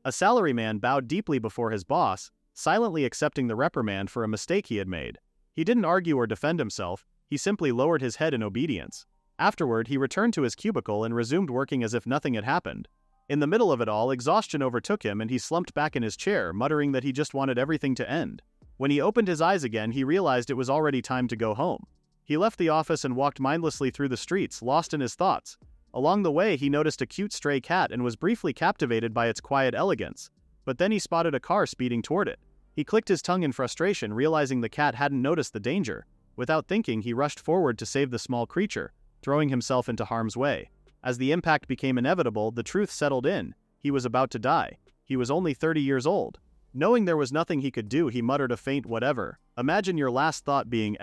A salaryman bowed deeply before his boss, silently accepting the reprimand for a mistake he had made. He didn't argue or defend himself, he simply lowered his head in obedience. Afterward, he returned to his cubicle and resumed working as if nothing had happened. In the middle of it all, exhaustion overtook him and he slumped back in his chair, muttering that he just wanted everything to end. When he opened his eyes again, he realized it was already time to go home. He left the office and walked mindlessly through the streets, lost in his thoughts. Along the way, he noticed a cute stray cat and was briefly captivated by its quiet elegance. But then he spotted a car speeding toward it. He clicked his tongue in frustration, realizing the cat hadn't noticed the danger. Without thinking, he rushed forward to save the small creature, throwing himself into harm's way. As the impact became inevitable, the truth settled in. He was about to die. He was only 30 years old. Knowing there was nothing he could do, he muttered a faint whatever. Imagine your last thought being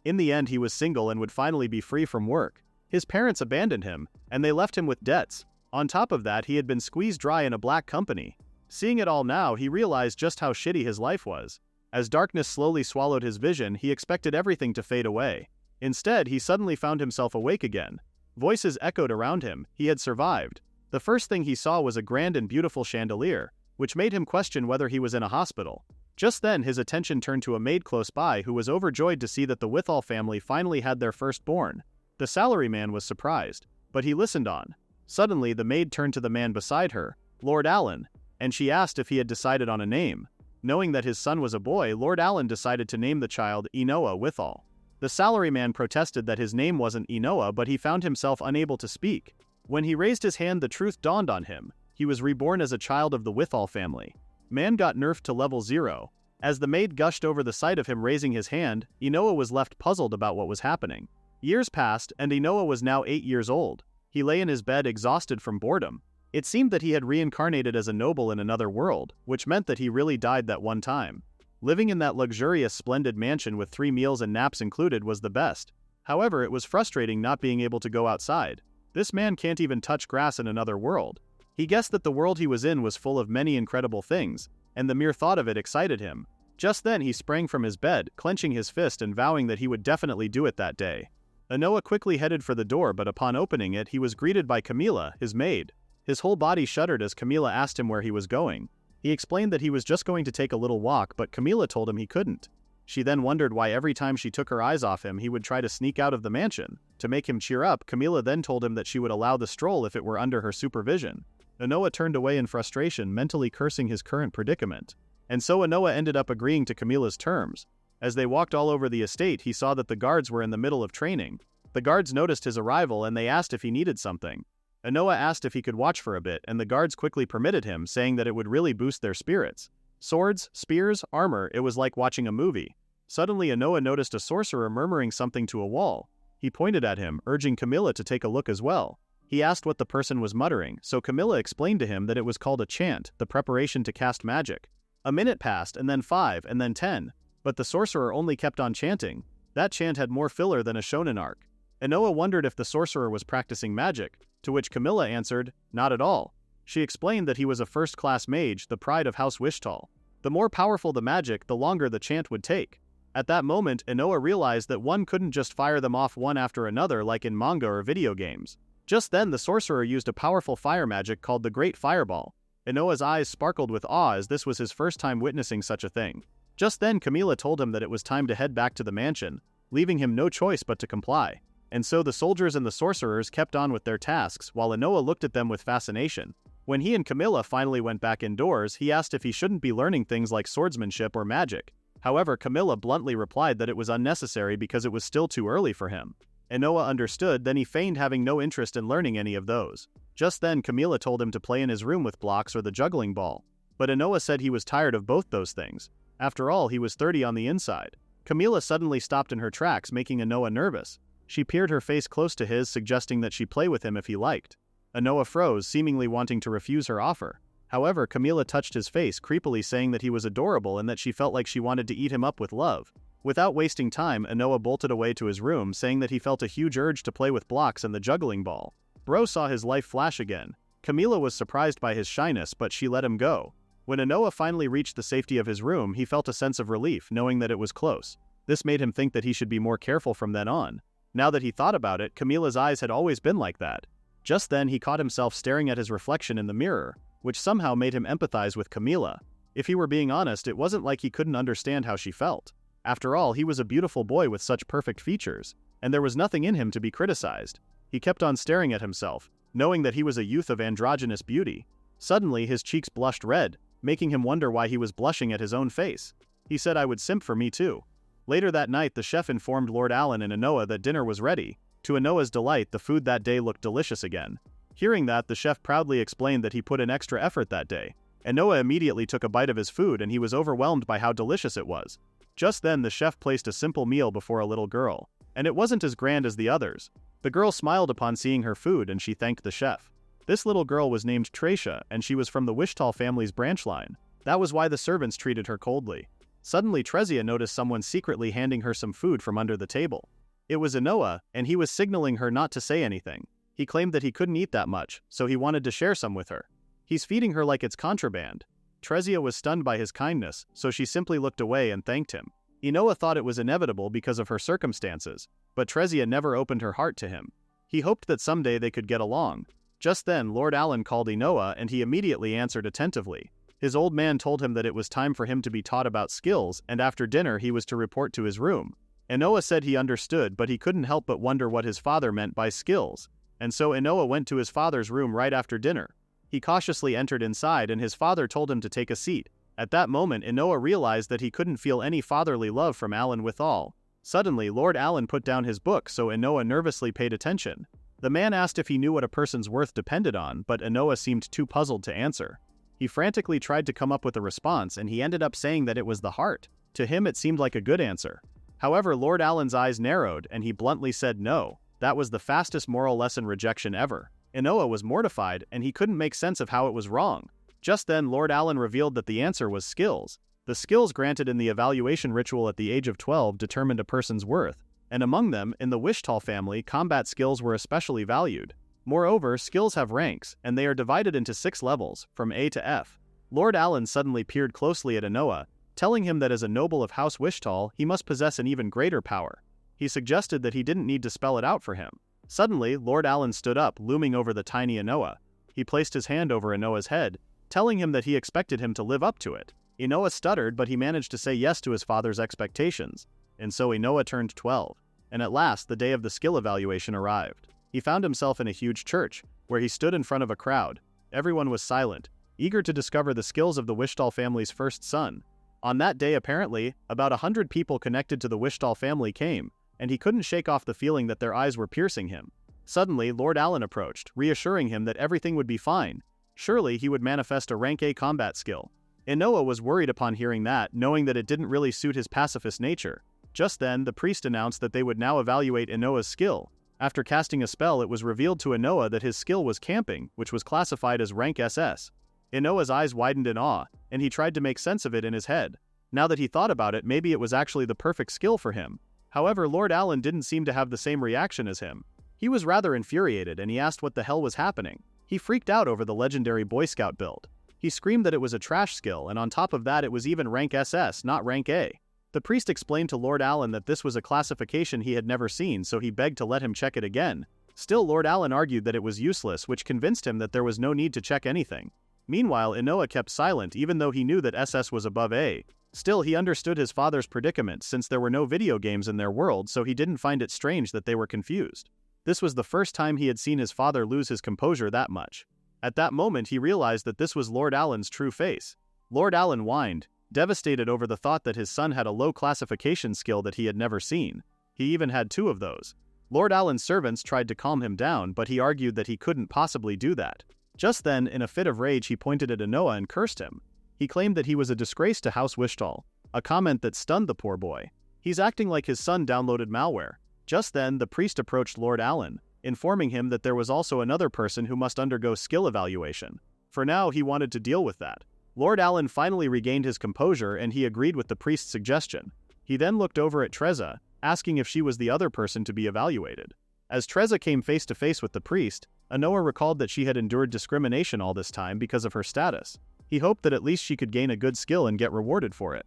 In the end, he was single and would finally be free from work. His parents abandoned him, and they left him with debts. On top of that, he had been squeezed dry in a black company. Seeing it all now, he realized just how shitty his life was. As darkness slowly swallowed his vision, he expected everything to fade away. Instead, he suddenly found himself awake again. Voices echoed around him. He had survived. The first thing he saw was a grand and beautiful chandelier, which made him question whether he was in a hospital. Just then, his attention turned to a maid close by who was overjoyed to see that the Withall family finally had their firstborn. The salaryman was surprised, but he listened on. Suddenly, the maid turned to the man beside her, Lord Allen, and she asked if he had decided on a name. Knowing that his son was a boy, Lord Allen decided to name the child Enoa Withall. The salaryman protested that his name wasn't Enoa, but he found himself unable to speak. When he raised his hand, the truth dawned on him. He was reborn as a child of the Withall family. Man got nerfed to level 0. As the maid gushed over the sight of him raising his hand, Enoa was left puzzled about what was happening. Years passed, and Enoa was now 8 years old. He lay in his bed exhausted from boredom. It seemed that he had reincarnated as a noble in another world, which meant that he really died that one time. Living in that luxurious, splendid mansion with 3 meals and naps included was the best. However, it was frustrating not being able to go outside. This man can't even touch grass in another world. He guessed that the world he was in was full of many incredible things, and the mere thought of it excited him. Just then he sprang from his bed, clenching his fist and vowing that he would definitely do it that day. Enoa quickly headed for the door, but upon opening it, he was greeted by Camila, his maid. His whole body shuddered as Camila asked him where he was going. He explained that he was just going to take a little walk, but Camila told him he couldn't. She then wondered why every time she took her eyes off him, he would try to sneak out of the mansion. To make him cheer up, Camila then told him that she would allow the stroll if it were under her supervision. Enoa turned away in frustration, mentally cursing his current predicament. And so Enoa ended up agreeing to Camila's terms. As they walked all over the estate, he saw that the guards were in the middle of training. The guards noticed his arrival and they asked if he needed something. Enoa asked if he could watch for a bit, and the guards quickly permitted him, saying that it would really boost their spirits. Swords, spears, armor, it was like watching a movie. Suddenly Enoa noticed a sorcerer murmuring something to a wall. He pointed at him, urging Camila to take a look as well. He asked what the person was muttering, so Camila explained to him that it was called a chant, the preparation to cast magic. A minute passed, and then 5, and then 10, but the sorcerer only kept on chanting. That chant had more filler than a shonen arc. Enoa wondered if the sorcerer was practicing magic, to which Camila answered, not at all. She explained that he was a first-class mage, the pride of House Wishtal. The more powerful the magic, the longer the chant would take. At that moment, Enoa realized that one couldn't just fire them off one after another like in manga or video games. Just then, the sorcerer used a powerful fire magic called the Great Fireball. Enoa's eyes sparkled with awe as this was his first time witnessing such a thing. Just then, Camila told him that it was time to head back to the mansion, leaving him no choice but to comply. And so the soldiers and the sorcerers kept on with their tasks while Enoa looked at them with fascination. When he and Camila finally went back indoors, he asked if he shouldn't be learning things like swordsmanship or magic. However, Camila bluntly replied that it was unnecessary because it was still too early for him. Enoa understood, then he feigned having no interest in learning any of those. Just then, Camila told him to play in his room with blocks or the juggling ball. But Enoa said he was tired of both those things. After all, he was 30 on the inside. Camila suddenly stopped in her tracks, making Enoa nervous. She peered her face close to his, suggesting that she play with him if he liked. Enoa froze, seemingly wanting to refuse her offer. However, Camila touched his face, creepily saying that he was adorable and that she felt like she wanted to eat him up with love. Without wasting time, Enoa bolted away to his room, saying that he felt a huge urge to play with blocks and the juggling ball. Bro saw his life flash again. Camila was surprised by his shyness, but she let him go. When Enoa finally reached the safety of his room, he felt a sense of relief, knowing that it was close. This made him think that he should be more careful from then on. Now that he thought about it, Camila's eyes had always been like that. Just then, he caught himself staring at his reflection in the mirror. which somehow made him empathize with Camila. If he were being honest, it wasn't like he couldn't understand how she felt. After all, he was a beautiful boy with such perfect features, and there was nothing in him to be criticized. He kept on staring at himself, knowing that he was a youth of androgynous beauty. Suddenly, his cheeks blushed red, making him wonder why he was blushing at his own face. He said, "I would simp for me too." Later that night, the chef informed Lord Allen and Inoa that dinner was ready. To Inoa's delight, the food that day looked delicious again. Hearing that, the chef proudly explained that he put in extra effort that day. Inoa immediately took a bite of his food and he was overwhelmed by how delicious it was. Just then, the chef placed a simple meal before a little girl, and it wasn't as grand as the others. The girl smiled upon seeing her food and she thanked the chef. This little girl was named Tracia and she was from the Wishtal family's branch line. That was why the servants treated her coldly. Suddenly, Trezia noticed someone secretly handing her some food from under the table. It was Inoa, and he was signaling her not to say anything. He claimed that he couldn't eat that much, so he wanted to share some with her. He's feeding her like it's contraband. Trezia was stunned by his kindness, so she simply looked away and thanked him. Inoa thought it was inevitable because of her circumstances, but Trezia never opened her heart to him. He hoped that someday they could get along. Just then, Lord Allen called Inoa and he immediately answered attentively. His old man told him that it was time for him to be taught about skills, and after dinner he was to report to his room. Inoa said he understood, but he couldn't help but wonder what his father meant by skills, and so Inoa went to his father's room right after dinner. He cautiously entered inside and his father told him to take a seat. At that moment, Inoa realized that he couldn't feel any fatherly love from Allen withal. Suddenly, Lord Allen put down his book, so Inoa nervously paid attention. The man asked if he knew what a person's worth depended on, but Inoa seemed too puzzled to answer. He frantically tried to come up with a response and he ended up saying that it was the heart. To him it seemed like a good answer. However, Lord Allen's eyes narrowed and he bluntly said no. That was the fastest moral lesson rejection ever. Inoa was mortified and he couldn't make sense of how it was wrong. Just then, Lord Allen revealed that the answer was skills. The skills granted in the evaluation ritual at the age of 12 determined a person's worth, and among them, in the Wishtal family, combat skills were especially valued. Moreover, skills have ranks, and they are divided into 6 levels, from A to F. Lord Allen suddenly peered closely at Inoa, telling him that as a noble of House Wishtal, he must possess an even greater power. He suggested that he didn't need to spell it out for him. Suddenly, Lord Allen stood up, looming over the tiny Inoa. He placed his hand over Inoa's head, telling him that he expected him to live up to it. Inoa stuttered, but he managed to say yes to his father's expectations, and so Inoa turned 12. And at last, the day of the skill evaluation arrived. He found himself in a huge church, where he stood in front of a crowd. Everyone was silent, eager to discover the skills of the Wishtal family's first son. On that day, apparently, about 100 people connected to the Wishtal family came, and he couldn't shake off the feeling that their eyes were piercing him. Suddenly, Lord Allen approached, reassuring him that everything would be fine. Surely he would manifest a rank A combat skill. Inoa was worried upon hearing that, knowing that it didn't really suit his pacifist nature. Just then, the priest announced that they would now evaluate Inoa's skill. After casting a spell, it was revealed to Inoa that his skill was camping, which was classified as rank SS. Inoa's eyes widened in awe, and he tried to make sense of it in his head. Now that he thought about it, maybe it was actually the perfect skill for him. However, Lord Allen didn't seem to have the same reaction as him. He was rather infuriated and he asked what the hell was happening. He freaked out over the legendary Boy Scout build. He screamed that it was a trash skill, and on top of that it was even rank SS, not rank A. The priest explained to Lord Allen that this was a classification he had never seen, so he begged to let him check it again. Still, Lord Allen argued that it was useless, which convinced him that there was no need to check anything. Meanwhile, Inoa kept silent even though he knew that SS was above A. Still, he understood his father's predicament since there were no video games in their world, so he didn't find it strange that they were confused. This was the first time he had seen his father lose his composure that much. At that moment, he realized that this was Lord Allen's true face. Lord Allen whined, devastated over the thought that his son had a low classification skill that he had never seen. He even had 2 of those. Lord Allen's servants tried to calm him down, but he argued that he couldn't possibly do that. Just then, in a fit of rage, he pointed at Inoa and cursed him. He claimed that he was a disgrace to House Wishtal, a comment that stunned the poor boy. He's acting like his son downloaded malware. Just then, the priest approached Lord Allen, informing him that there was also another person who must undergo skill evaluation. For now, he wanted to deal with that. Lord Allen finally regained his composure and he agreed with the priest's suggestion. He then looked over at Trezza, asking if she was the other person to be evaluated. As Trezza came face to face with the priest, Inoa recalled that she had endured discrimination all this time because of her status. He hoped that at least she could gain a good skill and get rewarded for it.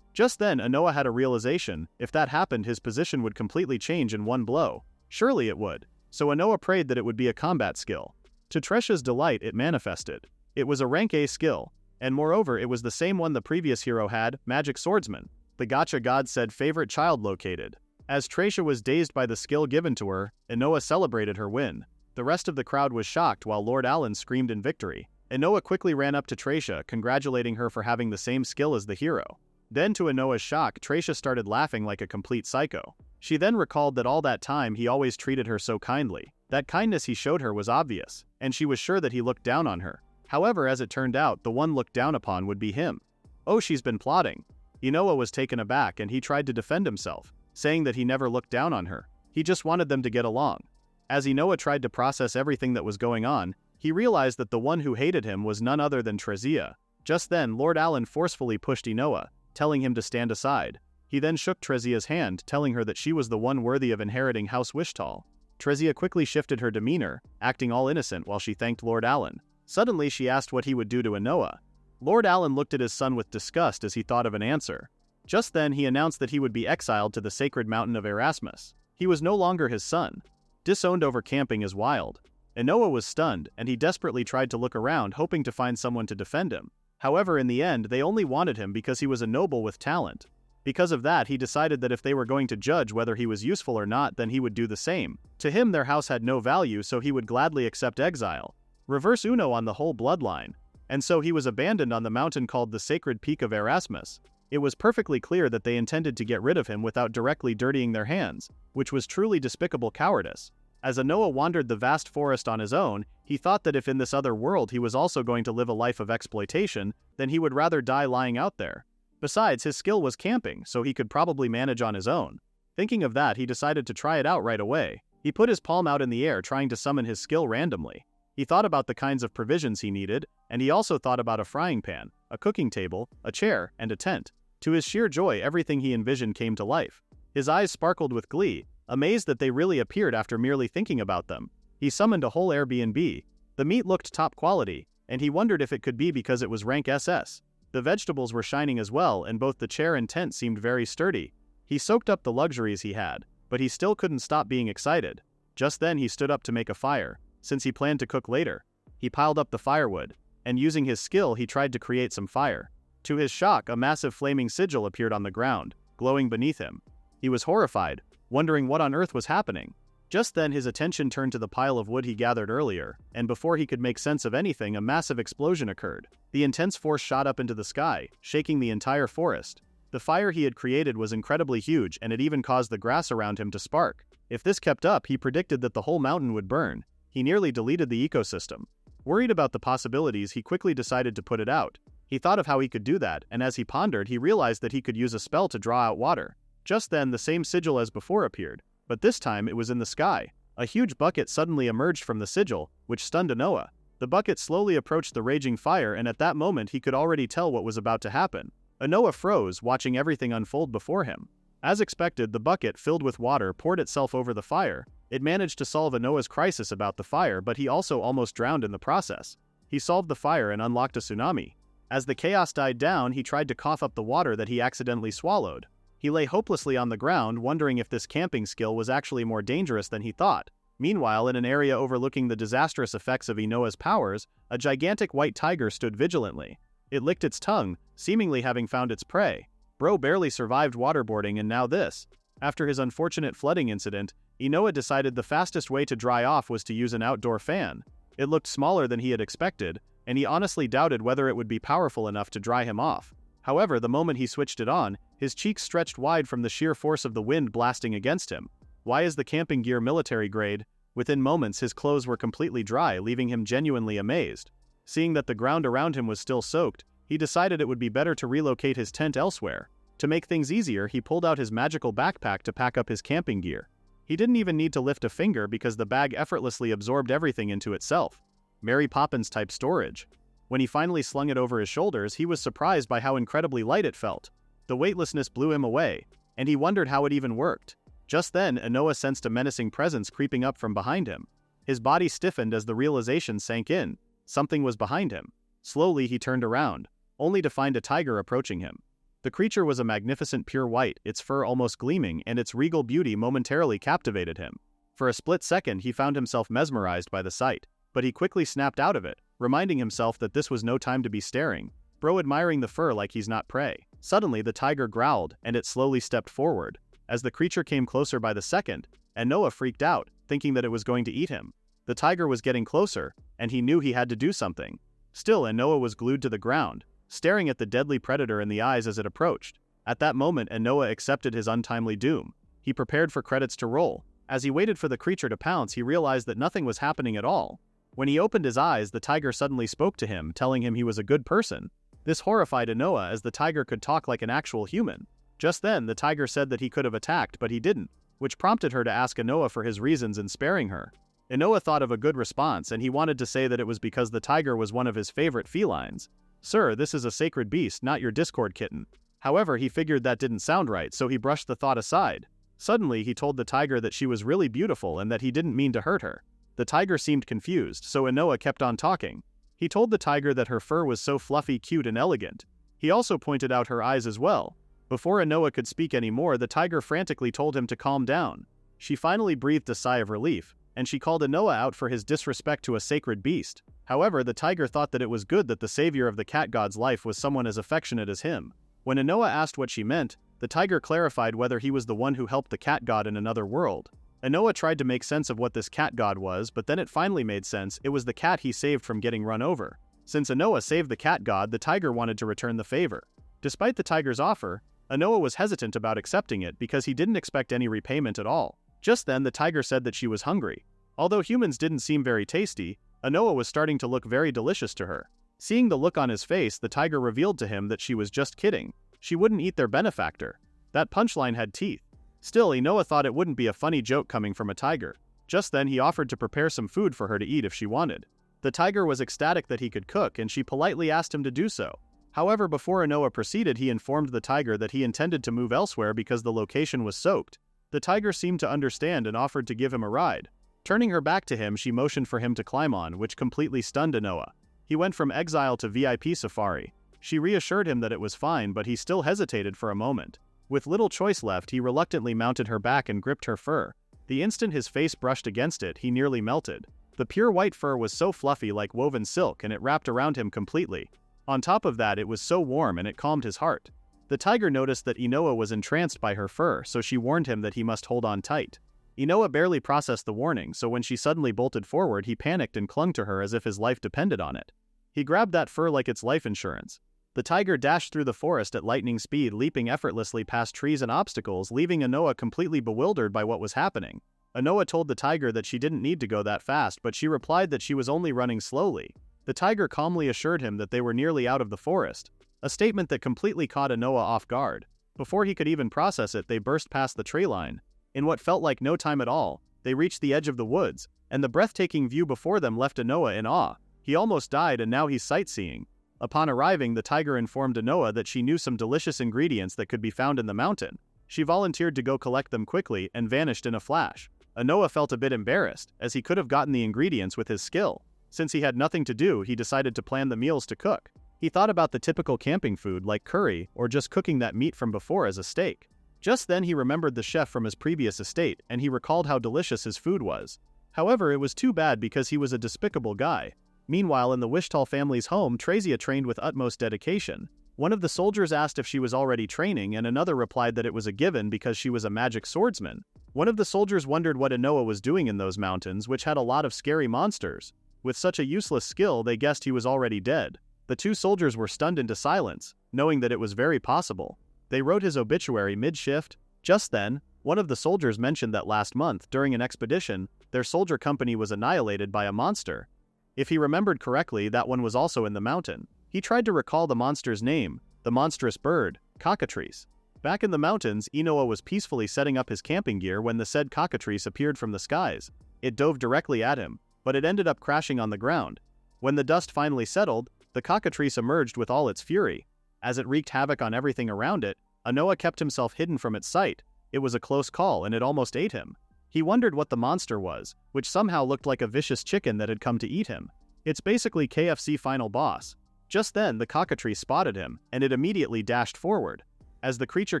Just then, Inoa had a realization. If that happened, his position would completely change in one blow. Surely it would. So Inoa prayed that it would be a combat skill. To Tresha's delight, it manifested. It was a rank A skill, and moreover it was the same one the previous hero had, Magic Swordsman. The Gacha god said favorite child located. As Tracia was dazed by the skill given to her, Inoa celebrated her win. The rest of the crowd was shocked while Lord Allen screamed in victory. Inoa quickly ran up to Tracia, congratulating her for having the same skill as the hero. Then to Inoa's shock, Tracia started laughing like a complete psycho. She then recalled that all that time he always treated her so kindly. That kindness he showed her was obvious, and she was sure that he looked down on her. However, as it turned out, the one looked down upon would be him. Oh, she's been plotting. Inoa was taken aback and he tried to defend himself, saying that he never looked down on her. He just wanted them to get along. As Inoa tried to process everything that was going on, he realized that the one who hated him was none other than Trezia. Just then, Lord Allen forcefully pushed Inoa, telling him to stand aside. He then shook Trezia's hand, telling her that she was the one worthy of inheriting House Wishtal. Trezia quickly shifted her demeanor, acting all innocent while she thanked Lord Allen. Suddenly she asked what he would do to Inoa. Lord Allen looked at his son with disgust as he thought of an answer. Just then he announced that he would be exiled to the sacred mountain of Erasmus. He was no longer his son. Disowned over camping is wild. Inoa was stunned, and he desperately tried to look around hoping to find someone to defend him. However, in the end, they only wanted him because he was a noble with talent. Because of that, he decided that if they were going to judge whether he was useful or not, then he would do the same. To him, their house had no value, so he would gladly accept exile. Reverse Uno on the whole bloodline. And so he was abandoned on the mountain called the Sacred Peak of Erasmus. It was perfectly clear that they intended to get rid of him without directly dirtying their hands, which was truly despicable cowardice. As Inoa wandered the vast forest on his own, he thought that if in this other world he was also going to live a life of exploitation, then he would rather die lying out there. Besides, his skill was camping, so he could probably manage on his own. Thinking of that, he decided to try it out right away. He put his palm out in the air trying to summon his skill randomly. He thought about the kinds of provisions he needed, and he also thought about a frying pan, a cooking table, a chair, and a tent. To his sheer joy, everything he envisioned came to life. His eyes sparkled with glee, amazed that they really appeared after merely thinking about them. He summoned a whole Airbnb. The meat looked top quality, and he wondered if it could be because it was rank SS. The vegetables were shining as well, and both the chair and tent seemed very sturdy. He soaked up the luxuries he had, but he still couldn't stop being excited. Just then he stood up to make a fire, since he planned to cook later. He piled up the firewood, and using his skill he tried to create some fire. To his shock, a massive flaming sigil appeared on the ground, glowing beneath him. He was horrified, wondering what on earth was happening. Just then his attention turned to the pile of wood he gathered earlier, and before he could make sense of anything, a massive explosion occurred. The intense force shot up into the sky, shaking the entire forest. The fire he had created was incredibly huge, and it even caused the grass around him to spark. If this kept up, he predicted that the whole mountain would burn. He nearly deleted the ecosystem. Worried about the possibilities, he quickly decided to put it out. He thought of how he could do that, and as he pondered, he realized that he could use a spell to draw out water. Just then, the same sigil as before appeared, but this time it was in the sky. A huge bucket suddenly emerged from the sigil, which stunned Inoa. The bucket slowly approached the raging fire, and at that moment he could already tell what was about to happen. Inoa froze, watching everything unfold before him. As expected, the bucket, filled with water, poured itself over the fire. It managed to solve Inoa's crisis about the fire, but he also almost drowned in the process. He solved the fire and unlocked a tsunami. As the chaos died down, he tried to cough up the water that he accidentally swallowed. He lay hopelessly on the ground, wondering if this camping skill was actually more dangerous than he thought. Meanwhile, in an area overlooking the disastrous effects of Inoa's powers, a gigantic white tiger stood vigilantly. It licked its tongue, seemingly having found its prey. Bro barely survived waterboarding, and now this. After his unfortunate flooding incident, Inoa decided the fastest way to dry off was to use an outdoor fan. It looked smaller than he had expected, and he honestly doubted whether it would be powerful enough to dry him off. However, the moment he switched it on, his cheeks stretched wide from the sheer force of the wind blasting against him. Why is the camping gear military grade? Within moments his clothes were completely dry, leaving him genuinely amazed. Seeing that the ground around him was still soaked, he decided it would be better to relocate his tent elsewhere. To make things easier, he pulled out his magical backpack to pack up his camping gear. He didn't even need to lift a finger because the bag effortlessly absorbed everything into itself. Mary Poppins-type storage. When he finally slung it over his shoulders, he was surprised by how incredibly light it felt. The weightlessness blew him away, and he wondered how it even worked. Just then, Inoa sensed a menacing presence creeping up from behind him. His body stiffened as the realization sank in. Something was behind him. Slowly, he turned around, only to find a tiger approaching him. The creature was a magnificent pure white, its fur almost gleaming, and its regal beauty momentarily captivated him. For a split second, he found himself mesmerized by the sight. but he quickly snapped out of it, reminding himself that this was no time to be staring. Bro admiring the fur like he's not prey. Suddenly the tiger growled, and it slowly stepped forward. As the creature came closer by the second, and Noah freaked out, thinking that it was going to eat him. The tiger was getting closer, and he knew he had to do something. Still, Noah was glued to the ground, staring at the deadly predator in the eyes as it approached. At that moment, Noah accepted his untimely doom. He prepared for credits to roll. As he waited for the creature to pounce, he realized that nothing was happening at all. When he opened his eyes, the tiger suddenly spoke to him, telling him he was a good person. This horrified Noah, as the tiger could talk like an actual human. Just then, the tiger said that he could have attacked, but he didn't, which prompted her to ask Noah for his reasons in sparing her. Noah thought of a good response, and he wanted to say that it was because the tiger was one of his favorite felines. "Sir, this is a sacred beast, not your Discord kitten." However, he figured that didn't sound right, so he brushed the thought aside. Suddenly, he told the tiger that she was really beautiful and that he didn't mean to hurt her. The tiger seemed confused, so Noah kept on talking. He told the tiger that her fur was so fluffy, cute, and elegant. He also pointed out her eyes as well. Before Noah could speak anymore, the tiger frantically told him to calm down. She finally breathed a sigh of relief, and she called Noah out for his disrespect to a sacred beast. However, the tiger thought that it was good that the savior of the cat god's life was someone as affectionate as him. When Noah asked what she meant, the tiger clarified whether he was the one who helped the cat god in another world. Noah tried to make sense of what this cat god was, but then it finally made sense. It was the cat he saved from getting run over. Since Noah saved the cat god, the tiger wanted to return the favor. Despite the tiger's offer, Noah was hesitant about accepting it because he didn't expect any repayment at all. Just then, the tiger said that she was hungry. Although humans didn't seem very tasty, Noah was starting to look very delicious to her. Seeing the look on his face, the tiger revealed to him that she was just kidding. She wouldn't eat their benefactor. That punchline had teeth. Still, Noah thought it wouldn't be a funny joke coming from a tiger. Just then, he offered to prepare some food for her to eat if she wanted. The tiger was ecstatic that he could cook, and she politely asked him to do so. However, before Noah proceeded, he informed the tiger that he intended to move elsewhere because the location was soaked. The tiger seemed to understand and offered to give him a ride. Turning her back to him, she motioned for him to climb on, which completely stunned Noah. He went from exile to VIP safari. She reassured him that it was fine, but he still hesitated for a moment. With little choice left, he reluctantly mounted her back and gripped her fur. The instant his face brushed against it, he nearly melted. The pure white fur was so fluffy like woven silk, and it wrapped around him completely. On top of that, it was so warm and it calmed his heart. The tiger noticed that Noah was entranced by her fur, so she warned him that he must hold on tight. Noah barely processed the warning, so when she suddenly bolted forward, he panicked and clung to her as if his life depended on it. He grabbed that fur like it's life insurance. The tiger dashed through the forest at lightning speed, leaping effortlessly past trees and obstacles, leaving Noah completely bewildered by what was happening. Noah told the tiger that she didn't need to go that fast, but she replied that she was only running slowly. The tiger calmly assured him that they were nearly out of the forest, a statement that completely caught Noah off guard. Before he could even process it, they burst past the tree line. In what felt like no time at all, they reached the edge of the woods, and the breathtaking view before them left Noah in awe. He almost died, and now he's sightseeing. Upon arriving, the tiger informed Noah that she knew some delicious ingredients that could be found in the mountain. She volunteered to go collect them quickly and vanished in a flash. Noah felt a bit embarrassed, as he could have gotten the ingredients with his skill. Since he had nothing to do, he decided to plan the meals to cook. He thought about the typical camping food like curry or just cooking that meat from before as a steak. Just then he remembered the chef from his previous estate, and he recalled how delicious his food was. However, it was too bad because he was a despicable guy. Meanwhile, in the Wishtal family's home, Trazia trained with utmost dedication. One of the soldiers asked if she was already training, and another replied that it was a given because she was a magic swordsman. One of the soldiers wondered what Noah was doing in those mountains, which had a lot of scary monsters. With such a useless skill, they guessed he was already dead. The two soldiers were stunned into silence, knowing that it was very possible. They wrote his obituary mid-shift. Just then, one of the soldiers mentioned that last month, during an expedition, their soldier company was annihilated by a monster. If he remembered correctly, that one was also in the mountain. He tried to recall the monster's name, the monstrous bird, cockatrice. Back in the mountains, Noah was peacefully setting up his camping gear when the said cockatrice appeared from the skies. It dove directly at him, but it ended up crashing on the ground. When the dust finally settled, the cockatrice emerged with all its fury. As it wreaked havoc on everything around it, Noah kept himself hidden from its sight. It was a close call, and it almost ate him. He wondered what the monster was, which somehow looked like a vicious chicken that had come to eat him. It's basically KFC final boss. Just then, the cockatrice spotted him, and it immediately dashed forward. As the creature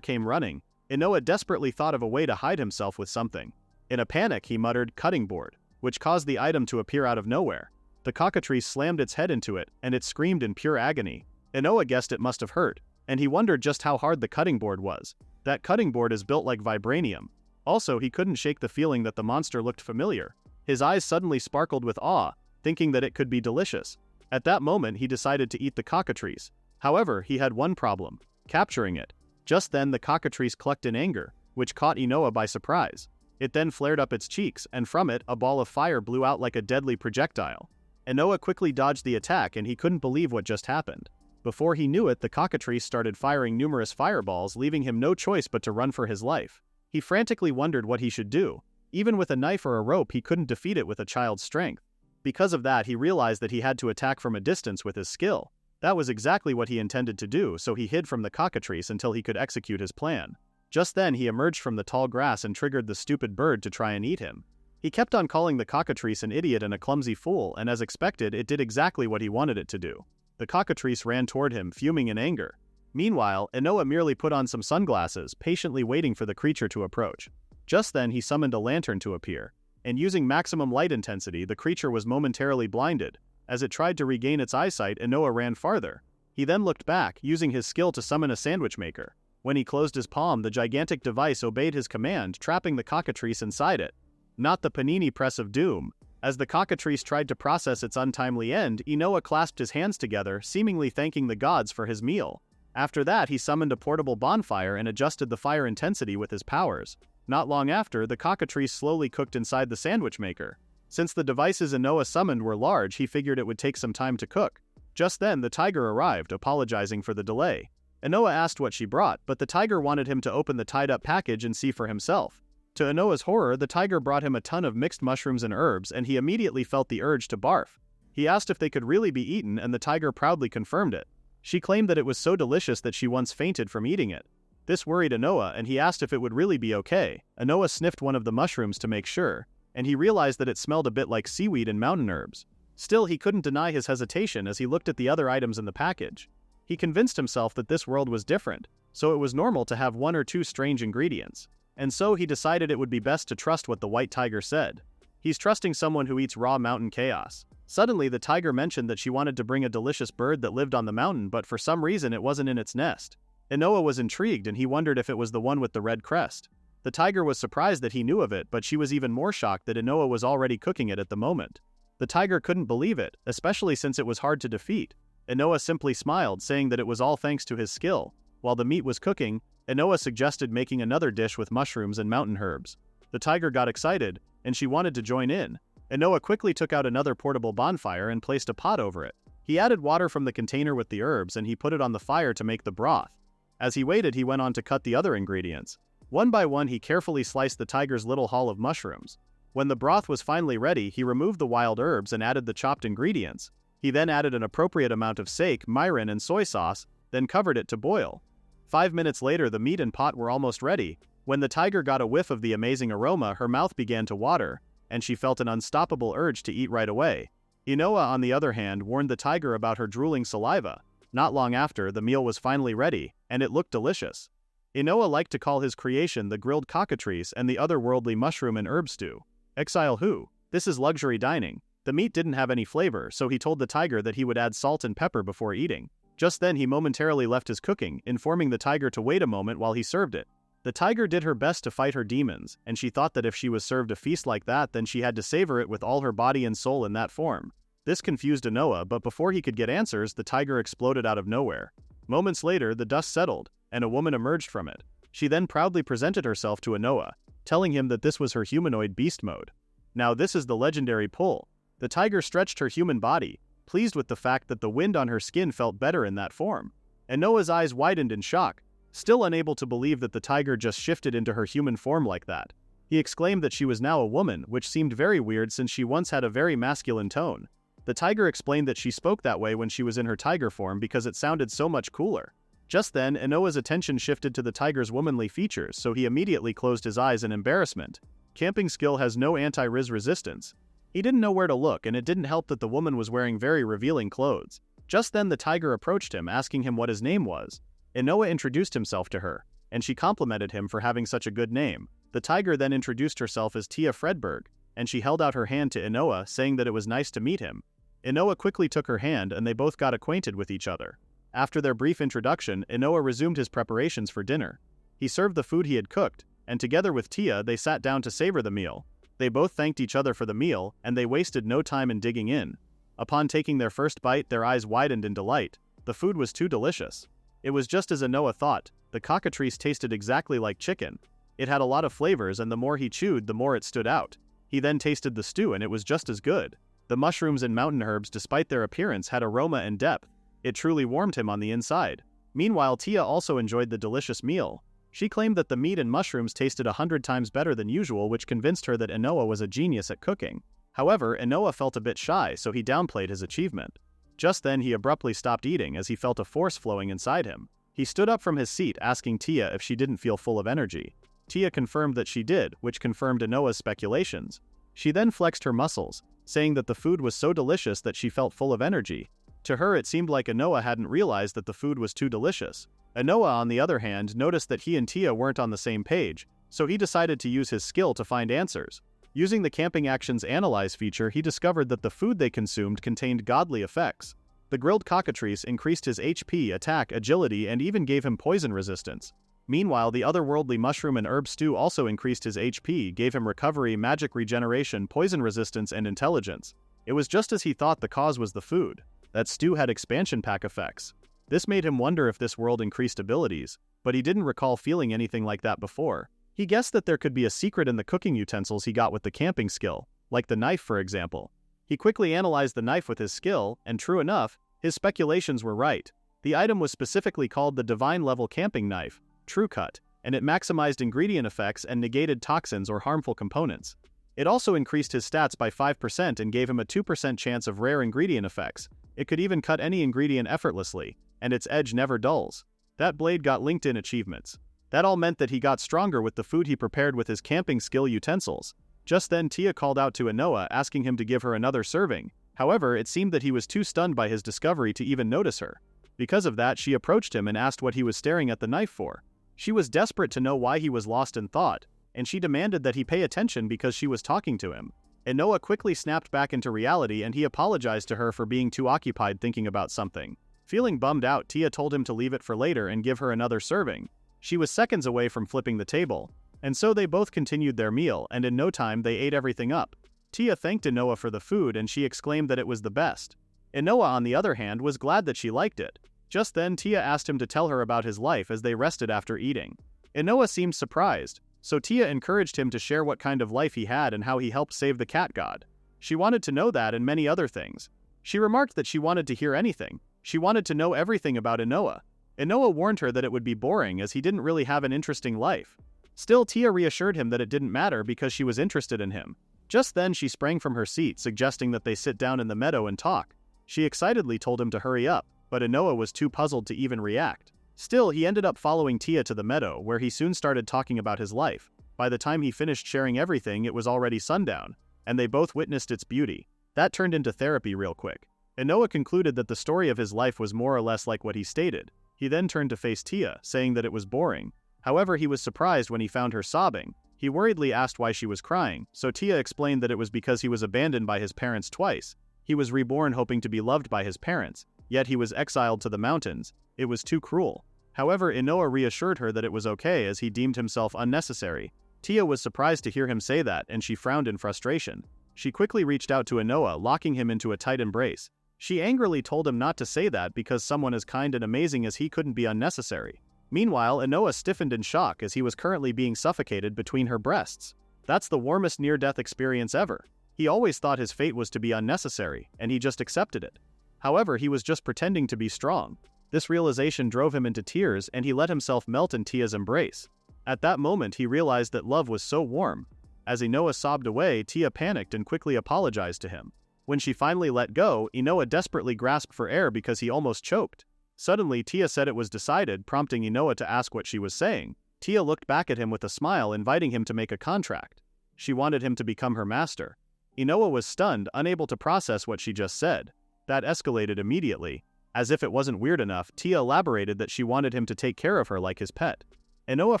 came running, Noah desperately thought of a way to hide himself with something. In a panic, he muttered, "cutting board," which caused the item to appear out of nowhere. The cockatrice slammed its head into it, and it screamed in pure agony. Inoa guessed it must have hurt, and he wondered just how hard the cutting board was. That cutting board is built like vibranium. Also, he couldn't shake the feeling that the monster looked familiar. His eyes suddenly sparkled with awe, thinking that it could be delicious. At that moment, he decided to eat the cockatrice. However, he had one problem: capturing it. Just then, the cockatrice clucked in anger, which caught Inoa by surprise. It then flared up its cheeks, and from it, a ball of fire blew out like a deadly projectile. Inoa quickly dodged the attack, and he couldn't believe what just happened. Before he knew it, the cockatrice started firing numerous fireballs, leaving him no choice but to run for his life. He frantically wondered what he should do. Even with a knife or a rope, he couldn't defeat it with a child's strength. Because of that, he realized that he had to attack from a distance with his skill. That was exactly what he intended to do, so he hid from the cockatrice until he could execute his plan. Just then, he emerged from the tall grass and triggered the stupid bird to try and eat him. He kept on calling the cockatrice an idiot and a clumsy fool, and as expected, it did exactly what he wanted it to do. The cockatrice ran toward him, fuming in anger. Meanwhile, Inoa merely put on some sunglasses, patiently waiting for the creature to approach. Just then, he summoned a lantern to appear, and using maximum light intensity, the creature was momentarily blinded. As it tried to regain its eyesight, Inoa ran farther. He then looked back, using his skill to summon a sandwich maker. When he closed his palm, the gigantic device obeyed his command, trapping the cockatrice inside it. Not the panini press of doom. As the cockatrice tried to process its untimely end, Inoa clasped his hands together, seemingly thanking the gods for his meal. After that, he summoned a portable bonfire and adjusted the fire intensity with his powers. Not long after, the cockatrice slowly cooked inside the sandwich maker. Since the devices Inoa summoned were large, he figured it would take some time to cook. Just then, the tiger arrived, apologizing for the delay. Inoa asked what she brought, but the tiger wanted him to open the tied-up package and see for himself. To Inoa's horror, the tiger brought him a ton of mixed mushrooms and herbs, and he immediately felt the urge to barf. He asked if they could really be eaten, and the tiger proudly confirmed it. She claimed that it was so delicious that she once fainted from eating it. This worried Inoa, and he asked if it would really be okay. Inoa sniffed one of the mushrooms to make sure, and he realized that it smelled a bit like seaweed and mountain herbs. Still, he couldn't deny his hesitation as he looked at the other items in the package. He convinced himself that this world was different, so it was normal to have one or two strange ingredients. And so he decided it would be best to trust what the white tiger said. He's trusting someone who eats raw mountain chaos. Suddenly, the tiger mentioned that she wanted to bring a delicious bird that lived on the mountain, but for some reason it wasn't in its nest. Inoa was intrigued, and he wondered if it was the one with the red crest. The tiger was surprised that he knew of it, but she was even more shocked that Inoa was already cooking it at the moment. The tiger couldn't believe it, especially since it was hard to defeat. Inoa simply smiled, saying that it was all thanks to his skill. While the meat was cooking, Inoa suggested making another dish with mushrooms and mountain herbs. The tiger got excited, and she wanted to join in. Inoa quickly took out another portable bonfire and placed a pot over it. He added water from the container with the herbs, and he put it on the fire to make the broth. As he waited, he went on to cut the other ingredients. One by one, he carefully sliced the tiger's little haul of mushrooms. When the broth was finally ready, he removed the wild herbs and added the chopped ingredients. He then added an appropriate amount of sake, mirin, and soy sauce, then covered it to boil. 5 minutes later, the meat and pot were almost ready. When the tiger got a whiff of the amazing aroma, her mouth began to water, and she felt an unstoppable urge to eat right away. Inoa, on the other hand, warned the tiger about her drooling saliva. Not long after, the meal was finally ready, and it looked delicious. Inoa liked to call his creation the grilled cockatrice and the otherworldly mushroom and herb stew. Exile who? This is luxury dining. The meat didn't have any flavor, so he told the tiger that he would add salt and pepper before eating. Just then, he momentarily left his cooking, informing the tiger to wait a moment while he served it. The tiger did her best to fight her demons, and she thought that if she was served a feast like that, then she had to savor it with all her body and soul in that form. This confused Inoa, but before he could get answers, the tiger exploded out of nowhere. Moments later, the dust settled, and a woman emerged from it. She then proudly presented herself to Inoa, telling him that this was her humanoid beast mode. Now this is the legendary pull. The tiger stretched her human body, pleased with the fact that the wind on her skin felt better in that form. Inoa's eyes widened in shock, still unable to believe that the tiger just shifted into her human form like that. He exclaimed that she was now a woman, which seemed very weird since she once had a very masculine tone. The tiger explained that she spoke that way when she was in her tiger form because it sounded so much cooler. Just then, Inoa's attention shifted to the tiger's womanly features, so he immediately closed his eyes in embarrassment. Camping skill has no anti-riz resistance. He didn't know where to look, and it didn't help that the woman was wearing very revealing clothes. Just then the tiger approached him, asking him what his name was. Inoa introduced himself to her, and she complimented him for having such a good name. The tiger then introduced herself as Tia Fredberg, and she held out her hand to Inoa, saying that it was nice to meet him. Inoa quickly took her hand and they both got acquainted with each other. After their brief introduction, Inoa resumed his preparations for dinner. He served the food he had cooked, and together with Tia they sat down to savor the meal. They both thanked each other for the meal, and they wasted no time in digging in. Upon taking their first bite, their eyes widened in delight. The food was too delicious. It was just as Inoa thought. The cockatrice tasted exactly like chicken. It had a lot of flavors, and the more he chewed, the more it stood out. He then tasted the stew, and it was just as good. The mushrooms and mountain herbs, despite their appearance, had aroma and depth. It truly warmed him on the inside. Meanwhile, Tia also enjoyed the delicious meal. She claimed that the meat and mushrooms tasted 100 times better than usual, which convinced her that Inoa was a genius at cooking. However, Inoa felt a bit shy, so he downplayed his achievement. Just then he abruptly stopped eating as he felt a force flowing inside him. He stood up from his seat, asking Tia if she didn't feel full of energy. Tia confirmed that she did, which confirmed Inoa's speculations. She then flexed her muscles, saying that the food was so delicious that she felt full of energy. To her it seemed like Inoa hadn't realized that the food was too delicious. Inoa, on the other hand, noticed that he and Tia weren't on the same page, so he decided to use his skill to find answers. Using the Camping Actions Analyze feature, he discovered that the food they consumed contained godly effects. The grilled cockatrice increased his HP, attack, agility, and even gave him poison resistance. Meanwhile, the otherworldly mushroom and herb stew also increased his HP, gave him recovery, magic regeneration, poison resistance, and intelligence. It was just as he thought. The cause was the food. That stew had expansion pack effects. This made him wonder if this world increased abilities, but he didn't recall feeling anything like that before. He guessed that there could be a secret in the cooking utensils he got with the camping skill, like the knife for example. He quickly analyzed the knife with his skill, and true enough, his speculations were right. The item was specifically called the Divine Level Camping Knife, True Cut, and it maximized ingredient effects and negated toxins or harmful components. It also increased his stats by 5% and gave him a 2% chance of rare ingredient effects. It could even cut any ingredient effortlessly, and its edge never dulls. That blade got LinkedIn achievements. That all meant that he got stronger with the food he prepared with his camping skill utensils. Just then Tia called out to Inoa, asking him to give her another serving. However, it seemed that he was too stunned by his discovery to even notice her. Because of that, she approached him and asked what he was staring at the knife for. She was desperate to know why he was lost in thought, and she demanded that he pay attention because she was talking to him. Inoa quickly snapped back into reality and he apologized to her for being too occupied thinking about something. Feeling bummed out, Tia told him to leave it for later and give her another serving. She was seconds away from flipping the table, and so they both continued their meal, and in no time they ate everything up. Tia thanked Inoa for the food and she exclaimed that it was the best. Inoa, on the other hand, was glad that she liked it. Just then Tia asked him to tell her about his life as they rested after eating. Inoa seemed surprised, so Tia encouraged him to share what kind of life he had and how he helped save the cat god. She wanted to know that and many other things. She remarked that she wanted to hear anything. She wanted to know everything about Inoa. Inoa warned her that it would be boring as he didn't really have an interesting life. Still, Tia reassured him that it didn't matter because she was interested in him. Just then she sprang from her seat, suggesting that they sit down in the meadow and talk. She excitedly told him to hurry up, but Inoa was too puzzled to even react. Still, he ended up following Tia to the meadow, where he soon started talking about his life. By the time he finished sharing everything, it was already sundown, and they both witnessed its beauty. That turned into therapy real quick. Inoa concluded that the story of his life was more or less like what he stated. He then turned to face Tia, saying that it was boring. However, he was surprised when he found her sobbing. He worriedly asked why she was crying, so Tia explained that it was because he was abandoned by his parents twice. He was reborn hoping to be loved by his parents, yet he was exiled to the mountains. It was too cruel. However, Inoa reassured her that it was okay as he deemed himself unnecessary. Tia was surprised to hear him say that, and she frowned in frustration. She quickly reached out to Inoa, locking him into a tight embrace. She angrily told him not to say that because someone as kind and amazing as he couldn't be unnecessary. Meanwhile, Inoa stiffened in shock as he was currently being suffocated between her breasts. That's the warmest near-death experience ever. He always thought his fate was to be unnecessary, and he just accepted it. However, he was just pretending to be strong. This realization drove him into tears and he let himself melt in Tia's embrace. At that moment, he realized that love was so warm. As Inoa sobbed away, Tia panicked and quickly apologized to him. When she finally let go, Inoa desperately grasped for air because he almost choked. Suddenly, Tia said it was decided, prompting Inoa to ask what she was saying. Tia looked back at him with a smile, inviting him to make a contract. She wanted him to become her master. Inoa was stunned, unable to process what she just said. That escalated immediately. As if it wasn't weird enough, Tia elaborated that she wanted him to take care of her like his pet. Inoa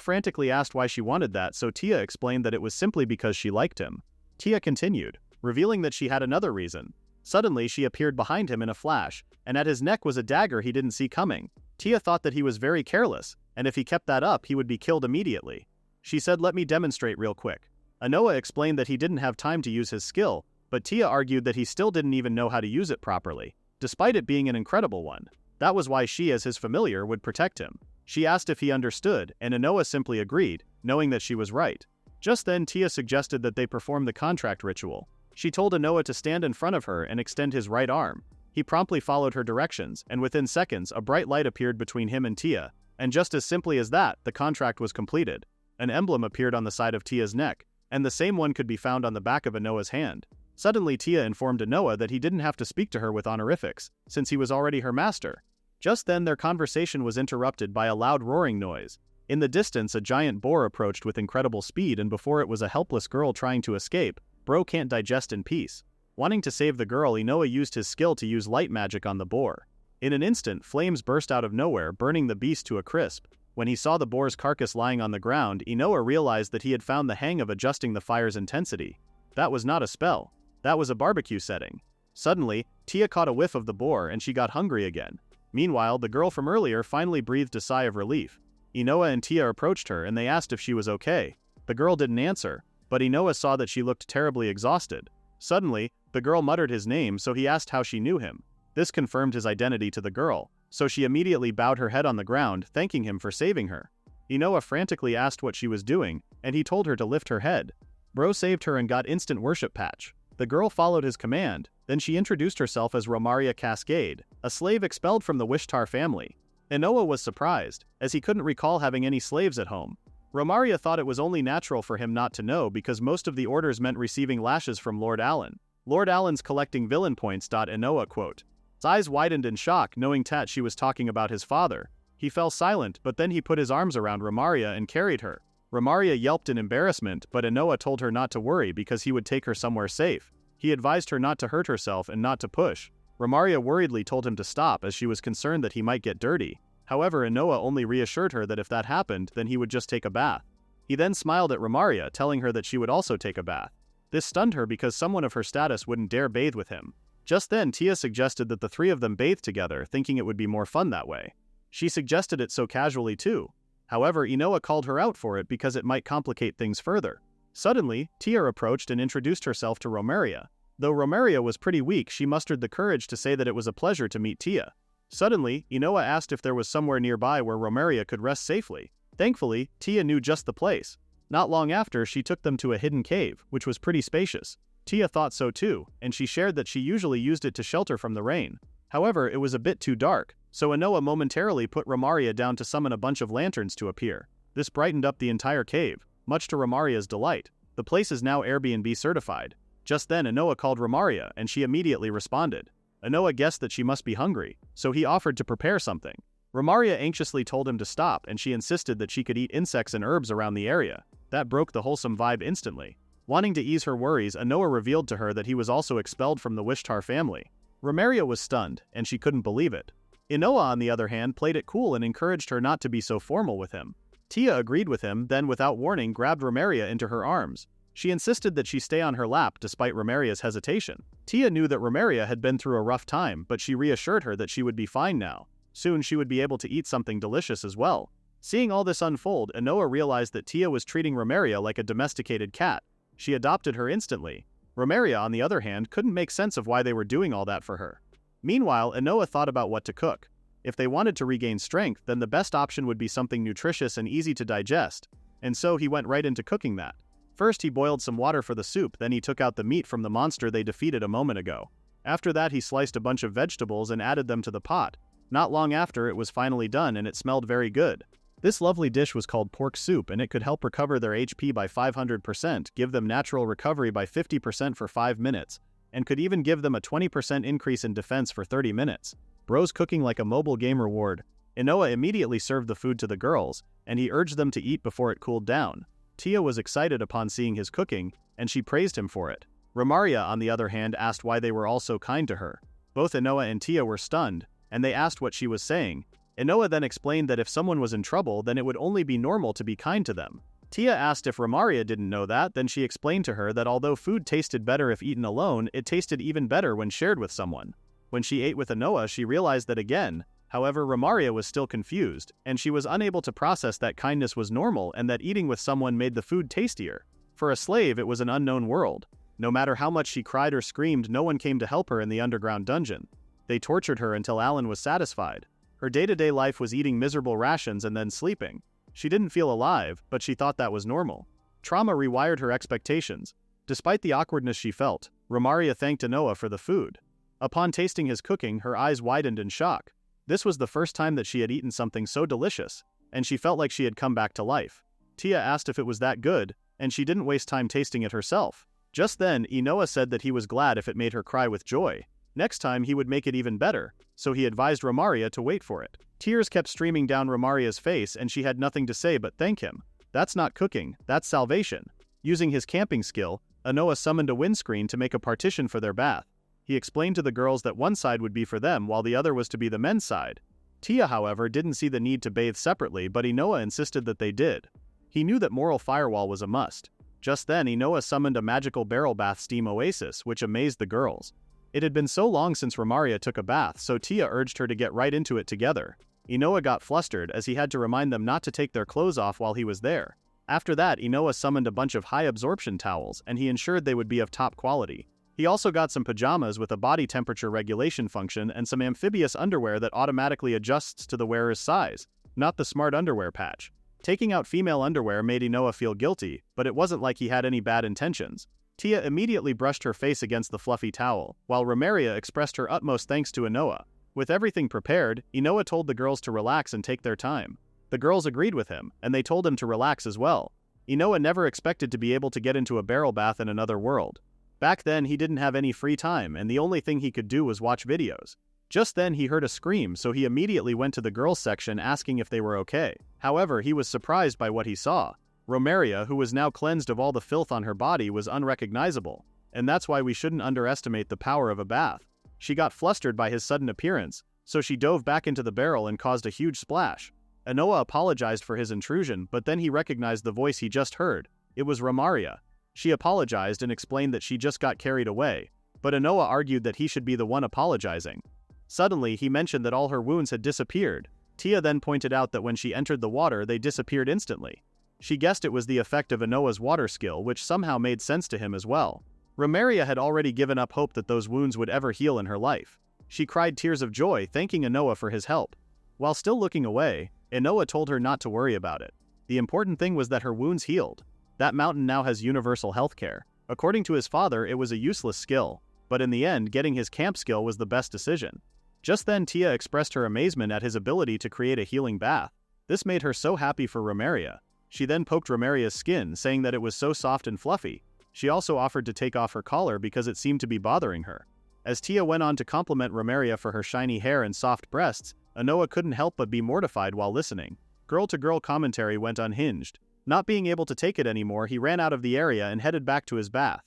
frantically asked why she wanted that, so Tia explained that it was simply because she liked him. Tia continued, revealing that she had another reason. Suddenly she appeared behind him in a flash, and at his neck was a dagger he didn't see coming. Tia thought that he was very careless, and if he kept that up he would be killed immediately. She said, "Let me demonstrate real quick." Inoa explained that he didn't have time to use his skill, but Tia argued that he still didn't even know how to use it properly, despite it being an incredible one. That was why she, as his familiar, would protect him. She asked if he understood, and Inoa simply agreed, knowing that she was right. Just then Tia suggested that they perform the contract ritual. She told Inoa to stand in front of her and extend his right arm. He promptly followed her directions, and within seconds a bright light appeared between him and Tia, and just as simply as that, the contract was completed. An emblem appeared on the side of Tia's neck, and the same one could be found on the back of Inoa's hand. Suddenly Tia informed Inoa that he didn't have to speak to her with honorifics, since he was already her master. Just then their conversation was interrupted by a loud roaring noise. In the distance a giant boar approached with incredible speed, and before it was a helpless girl trying to escape. Bro can't digest in peace. Wanting to save the girl, Inoa used his skill to use light magic on the boar. In an instant flames burst out of nowhere, burning the beast to a crisp. When he saw the boar's carcass lying on the ground, Inoa realized that he had found the hang of adjusting the fire's intensity. That was not a spell. That was a barbecue setting. Suddenly, Tia caught a whiff of the boar and she got hungry again. Meanwhile, the girl from earlier finally breathed a sigh of relief. Inoa and Tia approached her and they asked if she was okay. The girl didn't answer, but Inoa saw that she looked terribly exhausted. Suddenly, the girl muttered his name, so he asked how she knew him. This confirmed his identity to the girl, so she immediately bowed her head on the ground, thanking him for saving her. Inoa frantically asked what she was doing, and he told her to lift her head. Bro saved her and got instant worship patch. The girl followed his command, then she introduced herself as Romaria Cascade, a slave expelled from the Wishtar family. Inoa was surprised, as he couldn't recall having any slaves at home. Romaria thought it was only natural for him not to know because most of the orders meant receiving lashes from Lord Allen. Lord Allen's collecting villain points. Inoa quote. His eyes widened in shock, knowing that she was talking about his father. He fell silent, but then he put his arms around Romaria and carried her. Romaria yelped in embarrassment, but Inoa told her not to worry because he would take her somewhere safe. He advised her not to hurt herself and not to push. Romaria worriedly told him to stop as she was concerned that he might get dirty. However, Inoa only reassured her that if that happened, then he would just take a bath. He then smiled at Romaria, telling her that she would also take a bath. This stunned her because someone of her status wouldn't dare bathe with him. Just then Tia suggested that the three of them bathe together, thinking it would be more fun that way. She suggested it so casually too. However, Inoa called her out for it because it might complicate things further. Suddenly, Tia approached and introduced herself to Romaria. Though Romaria was pretty weak, she mustered the courage to say that it was a pleasure to meet Tia. Suddenly, Inoa asked if there was somewhere nearby where Romaria could rest safely. Thankfully, Tia knew just the place. Not long after, she took them to a hidden cave, which was pretty spacious. Tia thought so too, and she shared that she usually used it to shelter from the rain. However, it was a bit too dark, so Inoa momentarily put Romaria down to summon a bunch of lanterns to appear. This brightened up the entire cave, much to Romaria's delight. The place is now Airbnb certified. Just then Inoa called Romaria and she immediately responded. Inoa guessed that she must be hungry, so he offered to prepare something. Romaria anxiously told him to stop and she insisted that she could eat insects and herbs around the area. That broke the wholesome vibe instantly. Wanting to ease her worries, Inoa revealed to her that he was also expelled from the Wishtar family. Romaria was stunned, and she couldn't believe it. Inoa, on the other hand, played it cool and encouraged her not to be so formal with him. Tia agreed with him, then without warning grabbed Romaria into her arms. She insisted that she stay on her lap despite Romaria's hesitation. Tia knew that Romaria had been through a rough time, but she reassured her that she would be fine now. Soon she would be able to eat something delicious as well. Seeing all this unfold, Inoa realized that Tia was treating Romaria like a domesticated cat. She adopted her instantly. Romaria, on the other hand, couldn't make sense of why they were doing all that for her. Meanwhile, Inoa thought about what to cook. If they wanted to regain strength, then the best option would be something nutritious and easy to digest, and so he went right into cooking that. First he boiled some water for the soup, then he took out the meat from the monster they defeated a moment ago. After that he sliced a bunch of vegetables and added them to the pot. Not long after it was finally done and it smelled very good. This lovely dish was called pork soup and it could help recover their HP by 500%, give them natural recovery by 50% for 5 minutes, and could even give them a 20% increase in defense for 30 minutes. Bro's cooking like a mobile game reward. Inoa immediately served the food to the girls, and he urged them to eat before it cooled down. Tia was excited upon seeing his cooking, and she praised him for it. Romaria, on the other hand, asked why they were all so kind to her. Both Inoa and Tia were stunned, and they asked what she was saying. Inoa then explained that if someone was in trouble, then it would only be normal to be kind to them. Tia asked if Romaria didn't know that, then she explained to her that although food tasted better if eaten alone, it tasted even better when shared with someone. When she ate with Inoa, she realized that again. However, Romaria was still confused, and she was unable to process that kindness was normal and that eating with someone made the food tastier. For a slave, it was an unknown world. No matter how much she cried or screamed, no one came to help her in the underground dungeon. They tortured her until Alan was satisfied. Her day-to-day life was eating miserable rations and then sleeping. She didn't feel alive, but she thought that was normal. Trauma rewired her expectations. Despite the awkwardness she felt, Romaria thanked Inoa for the food. Upon tasting his cooking, her eyes widened in shock. This was the first time that she had eaten something so delicious, and she felt like she had come back to life. Tia asked if it was that good, and she didn't waste time tasting it herself. Just then, Inoa said that he was glad if it made her cry with joy. Next time he would make it even better, so he advised Romaria to wait for it. Tears kept streaming down Romaria's face and she had nothing to say but thank him. That's not cooking, that's salvation. Using his camping skill, Inoa summoned a windscreen to make a partition for their bath. He explained to the girls that one side would be for them while the other was to be the men's side. Tia, however, didn't see the need to bathe separately, but Inoa insisted that they did. He knew that moral firewall was a must. Just then, Inoa summoned a magical barrel bath steam oasis, which amazed the girls. It had been so long since Romaria took a bath, so Tia urged her to get right into it together. Inoa got flustered as he had to remind them not to take their clothes off while he was there. After that, Inoa summoned a bunch of high-absorption towels, and he ensured they would be of top quality. He also got some pajamas with a body temperature regulation function and some amphibious underwear that automatically adjusts to the wearer's size, not the smart underwear patch. Taking out female underwear made Inoa feel guilty, but it wasn't like he had any bad intentions. Tia immediately brushed her face against the fluffy towel, while Romaria expressed her utmost thanks to Inoa. With everything prepared, Inoa told the girls to relax and take their time. The girls agreed with him, and they told him to relax as well. Inoa never expected to be able to get into a barrel bath in another world. Back then, he didn't have any free time, and the only thing he could do was watch videos. Just then he heard a scream, so he immediately went to the girls section asking if they were okay. However, he was surprised by what he saw. Romaria, who was now cleansed of all the filth on her body, was unrecognizable, and that's why we shouldn't underestimate the power of a bath. She got flustered by his sudden appearance, so she dove back into the barrel and caused a huge splash. Inoa apologized for his intrusion, but then he recognized the voice he just heard. It was Romaria. She apologized and explained that she just got carried away, but Inoa argued that he should be the one apologizing. Suddenly, he mentioned that all her wounds had disappeared. Tia then pointed out that when she entered the water, they disappeared instantly. She guessed it was the effect of Inoa's water skill, which somehow made sense to him as well. Romaria had already given up hope that those wounds would ever heal in her life. She cried tears of joy, thanking Inoa for his help. While still looking away, Inoa told her not to worry about it. The important thing was that her wounds healed. That mountain now has universal healthcare. According to his father, it was a useless skill, but in the end, getting his camp skill was the best decision. Just then, Tia expressed her amazement at his ability to create a healing bath. This made her so happy for Romaria. She then poked Romaria's skin, saying that it was so soft and fluffy. She also offered to take off her collar because it seemed to be bothering her. As Tia went on to compliment Romaria for her shiny hair and soft breasts, Inoa couldn't help but be mortified while listening. Girl-to-girl commentary went unhinged. Not being able to take it anymore, he ran out of the area and headed back to his bath.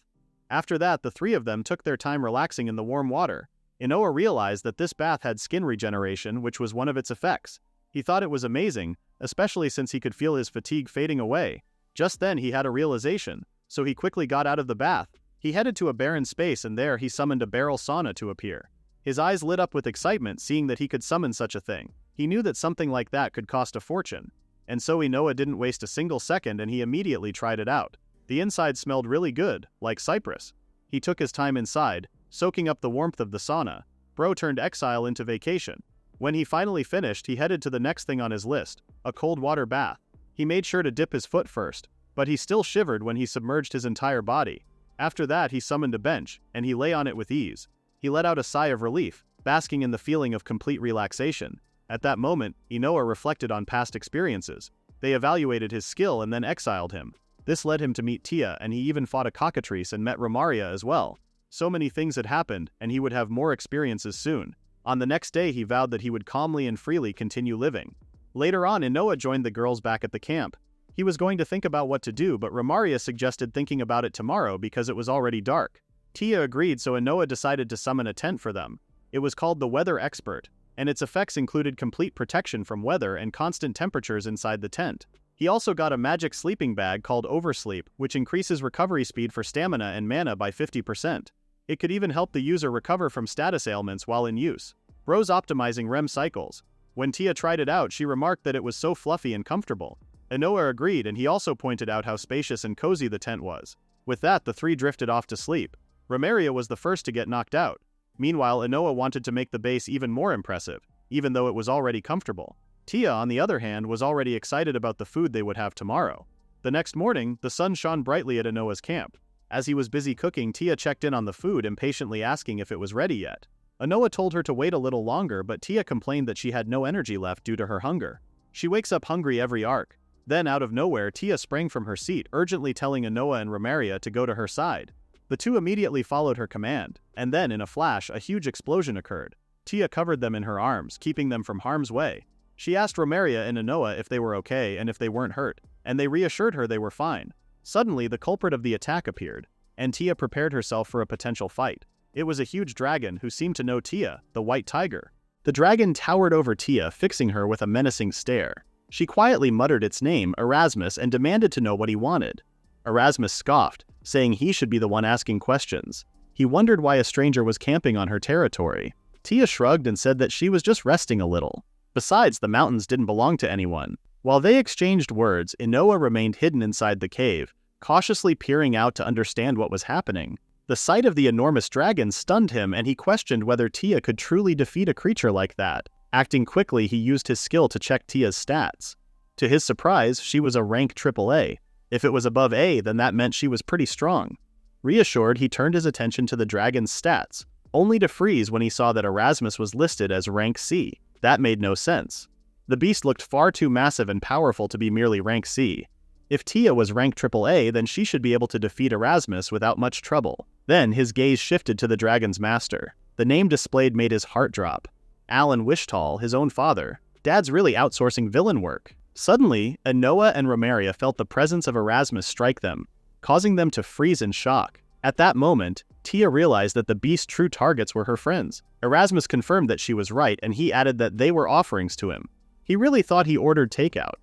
After that, the three of them took their time relaxing in the warm water. Inoa realized that this bath had skin regeneration, which was one of its effects. He thought it was amazing, especially since he could feel his fatigue fading away. Just then he had a realization, so he quickly got out of the bath. He headed to a barren space and there he summoned a barrel sauna to appear. His eyes lit up with excitement seeing that he could summon such a thing. He knew that something like that could cost a fortune. And so Inoa didn't waste a single second and he immediately tried it out. The inside smelled really good, like cypress. He took his time inside, soaking up the warmth of the sauna. Bro turned exile into vacation. When he finally finished, he headed to the next thing on his list, a cold water bath. He made sure to dip his foot first, but he still shivered when he submerged his entire body. After that, he summoned a bench, and he lay on it with ease. He let out a sigh of relief, basking in the feeling of complete relaxation. At that moment, Inoa reflected on past experiences. They evaluated his skill and then exiled him. This led him to meet Tia, and he even fought a cockatrice and met Romaria as well. So many things had happened, and he would have more experiences soon. On the next day, he vowed that he would calmly and freely continue living. Later on, Inoa joined the girls back at the camp. He was going to think about what to do, but Romaria suggested thinking about it tomorrow because it was already dark. Tia agreed, so Inoa decided to summon a tent for them. It was called the Weather Expert, and its effects included complete protection from weather and constant temperatures inside the tent. He also got a magic sleeping bag called Oversleep, which increases recovery speed for stamina and mana by 50%. It could even help the user recover from status ailments while in use. Bro's optimizing REM cycles. When Tia tried it out, she remarked that it was so fluffy and comfortable. Inoa agreed, and he also pointed out how spacious and cozy the tent was. With that, the three drifted off to sleep. Romeria was the first to get knocked out. Meanwhile, Inoa wanted to make the base even more impressive, even though it was already comfortable. Tia, on the other hand, was already excited about the food they would have tomorrow. The next morning, the sun shone brightly at Inoa's camp. As he was busy cooking, Tia checked in on the food, impatiently asking if it was ready yet. Inoa told her to wait a little longer, but Tia complained that she had no energy left due to her hunger. She wakes up hungry every arc. Then, out of nowhere, Tia sprang from her seat, urgently telling Inoa and Romeria to go to her side. The two immediately followed her command, and then, in a flash, a huge explosion occurred. Tia covered them in her arms, keeping them from harm's way. She asked Romeria and Inoa if they were okay and if they weren't hurt, and they reassured her they were fine. Suddenly, the culprit of the attack appeared, and Tia prepared herself for a potential fight. It was a huge dragon who seemed to know Tia, the white tiger. The dragon towered over Tia, fixing her with a menacing stare. She quietly muttered its name, Erasmus, and demanded to know what he wanted. Erasmus scoffed, saying he should be the one asking questions. He wondered why a stranger was camping on her territory. Tia shrugged and said that she was just resting a little. Besides, the mountains didn't belong to anyone. While they exchanged words, Inoa remained hidden inside the cave, cautiously peering out to understand what was happening. The sight of the enormous dragon stunned him, and he questioned whether Tia could truly defeat a creature like that. Acting quickly, he used his skill to check Tia's stats. To his surprise, she was a rank AAA. If it was above A, then that meant she was pretty strong. Reassured, he turned his attention to the dragon's stats, only to freeze when he saw that Erasmus was listed as rank C. That made no sense. The beast looked far too massive and powerful to be merely rank C. If Tia was rank AAA, then she should be able to defeat Erasmus without much trouble. Then his gaze shifted to the dragon's master. The name displayed made his heart drop. Alan Wishtall, his own father. Dad's really outsourcing villain work. Suddenly, Inoa and Romeria felt the presence of Erasmus strike them, causing them to freeze in shock. At that moment, Tia realized that the beast's true targets were her friends. Erasmus confirmed that she was right, and he added that they were offerings to him. He really thought he ordered takeout.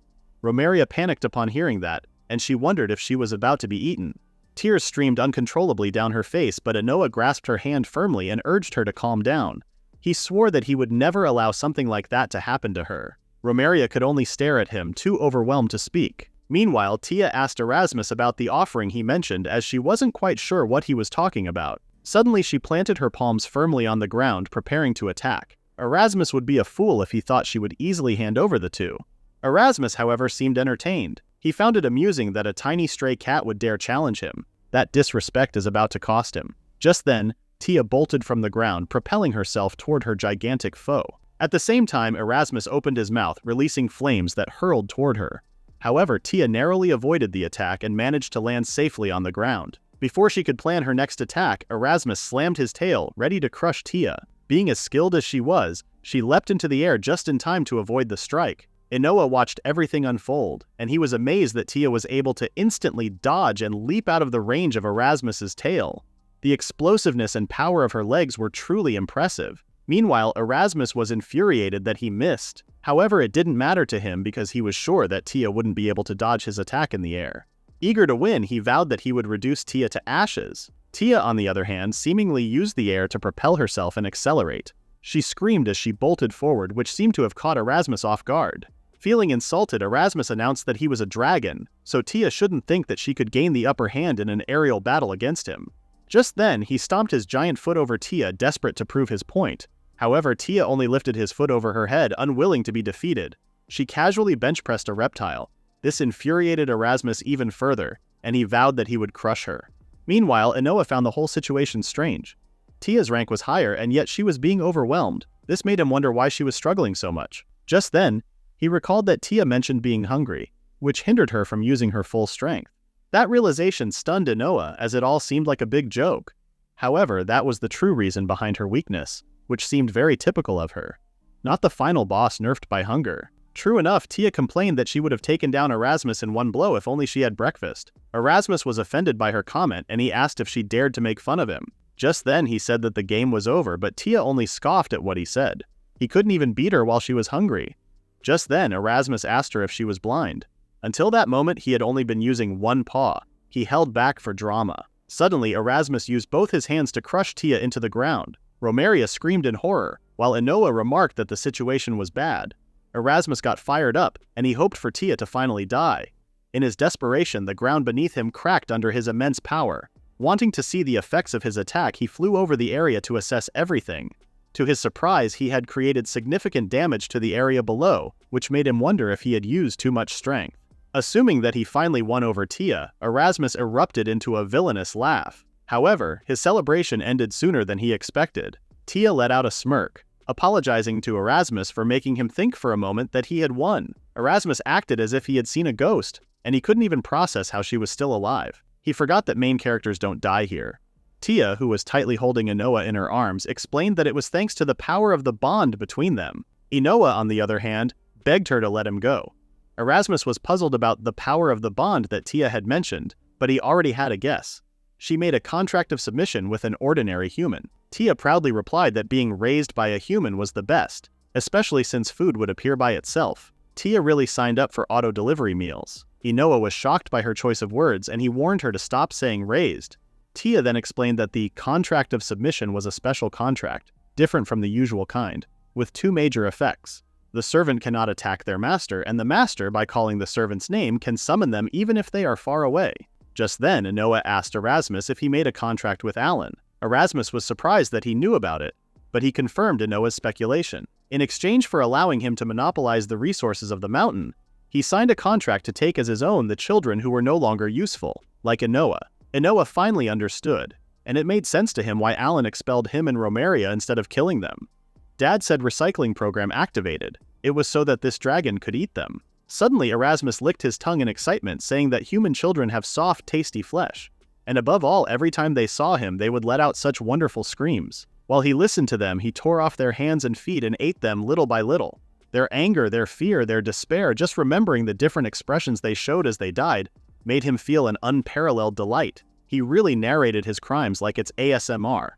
Romeria panicked upon hearing that, and she wondered if she was about to be eaten. Tears streamed uncontrollably down her face, but Inoa grasped her hand firmly and urged her to calm down. He swore that he would never allow something like that to happen to her. Romeria could only stare at him, too overwhelmed to speak. Meanwhile, Tia asked Erasmus about the offering he mentioned, as she wasn't quite sure what he was talking about. Suddenly, she planted her palms firmly on the ground, preparing to attack. Erasmus would be a fool if he thought she would easily hand over the two. Erasmus, however, seemed entertained. He found it amusing that a tiny stray cat would dare challenge him. That disrespect is about to cost him. Just then, Tia bolted from the ground, propelling herself toward her gigantic foe. At the same time, Erasmus opened his mouth, releasing flames that hurled toward her. However, Tia narrowly avoided the attack and managed to land safely on the ground. Before she could plan her next attack, Erasmus slammed his tail, ready to crush Tia. Being as skilled as she was, she leapt into the air just in time to avoid the strike. Inoa watched everything unfold, and he was amazed that Tia was able to instantly dodge and leap out of the range of Erasmus's tail. The explosiveness and power of her legs were truly impressive. Meanwhile, Erasmus was infuriated that he missed. However, it didn't matter to him because he was sure that Tia wouldn't be able to dodge his attack in the air. Eager to win, he vowed that he would reduce Tia to ashes. Tia, on the other hand, seemingly used the air to propel herself and accelerate. She screamed as she bolted forward, which seemed to have caught Erasmus off guard. Feeling insulted, Erasmus announced that he was a dragon, so Tia shouldn't think that she could gain the upper hand in an aerial battle against him. Just then, he stomped his giant foot over Tia, desperate to prove his point. However, Tia only lifted his foot over her head, unwilling to be defeated. She casually bench-pressed a reptile. This infuriated Erasmus even further, and he vowed that he would crush her. Meanwhile, Inoa found the whole situation strange. Tia's rank was higher, and yet she was being overwhelmed. This made him wonder why she was struggling so much. Just then, he recalled that Tia mentioned being hungry, which hindered her from using her full strength. That realization stunned Inoa, as it all seemed like a big joke. However, that was the true reason behind her weakness, which seemed very typical of her. Not the final boss nerfed by hunger. True enough, Tia complained that she would have taken down Erasmus in one blow if only she had breakfast. Erasmus was offended by her comment, and he asked if she dared to make fun of him. Just then, he said that the game was over, but Tia only scoffed at what he said. He couldn't even beat her while she was hungry. Just then, Erasmus asked her if she was blind. Until that moment, he had only been using one paw. He held back for drama. Suddenly, Erasmus used both his hands to crush Tia into the ground. Romeria screamed in horror, while Inoa remarked that the situation was bad. Erasmus got fired up, and he hoped for Tia to finally die. In his desperation, the ground beneath him cracked under his immense power. Wanting to see the effects of his attack, he flew over the area to assess everything. To his surprise, he had created significant damage to the area below, which made him wonder if he had used too much strength. Assuming that he finally won over Tia, Erasmus erupted into a villainous laugh. However, his celebration ended sooner than he expected. Tia let out a smirk, apologizing to Erasmus for making him think for a moment that he had won. Erasmus acted as if he had seen a ghost, and he couldn't even process how she was still alive. He forgot that main characters don't die here. Tia, who was tightly holding Inoa in her arms, explained that it was thanks to the power of the bond between them. Inoa, on the other hand, begged her to let him go. Erasmus was puzzled about the power of the bond that Tia had mentioned, but he already had a guess. She made a contract of submission with an ordinary human. Tia proudly replied that being raised by a human was the best, especially since food would appear by itself. Tia really signed up for auto-delivery meals. Inoa was shocked by her choice of words, and he warned her to stop saying raised. Tia then explained that the contract of submission was a special contract, different from the usual kind, with two major effects. The servant cannot attack their master, and the master, by calling the servant's name, can summon them even if they are far away. Just then, Inoa asked Erasmus if he made a contract with Alan. Erasmus was surprised that he knew about it, but he confirmed Inoa's speculation. In exchange for allowing him to monopolize the resources of the mountain, he signed a contract to take as his own the children who were no longer useful, like Inoa. Inoa finally understood, and it made sense to him why Alan expelled him and Romeria instead of killing them. Dad said recycling program activated. It was so that this dragon could eat them. Suddenly, Erasmus licked his tongue in excitement, saying that human children have soft, tasty flesh. And above all, every time they saw him, they would let out such wonderful screams. While he listened to them, he tore off their hands and feet and ate them little by little. Their anger, their fear, their despair, just remembering the different expressions they showed as they died, made him feel an unparalleled delight. He really narrated his crimes like it's ASMR.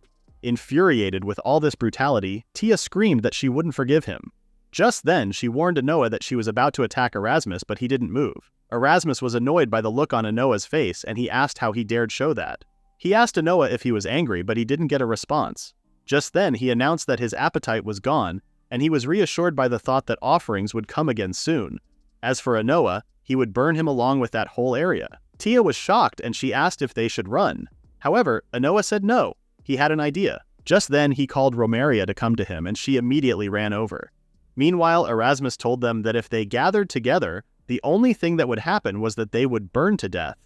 Infuriated with all this brutality, Tia screamed that she wouldn't forgive him. Just then, she warned Inoa that she was about to attack Erasmus, but he didn't move. Erasmus was annoyed by the look on Inoa's face, and he asked how he dared show that. He asked Inoa if he was angry, but he didn't get a response. Just then, he announced that his appetite was gone, and he was reassured by the thought that offerings would come again soon. As for Inoa, he would burn him along with that whole area. Tia was shocked, and she asked if they should run. However, Inoa said no. He had an idea. Just then, he called Romeria to come to him, and she immediately ran over. Meanwhile, Erasmus told them that if they gathered together, the only thing that would happen was that they would burn to death.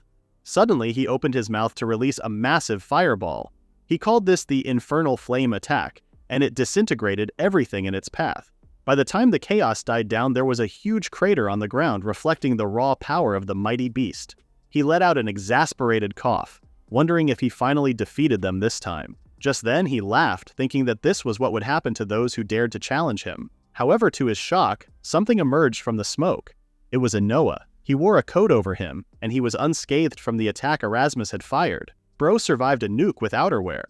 Suddenly, he opened his mouth to release a massive fireball. He called this the Infernal Flame Attack, and it disintegrated everything in its path. By the time the chaos died down, there was a huge crater on the ground reflecting the raw power of the mighty beast. He let out an exasperated cough, wondering if he finally defeated them this time. Just then, he laughed, thinking that this was what would happen to those who dared to challenge him. However, to his shock, something emerged from the smoke. It was Inoa. He wore a coat over him, and he was unscathed from the attack Erasmus had fired. Bro survived a nuke with outerwear.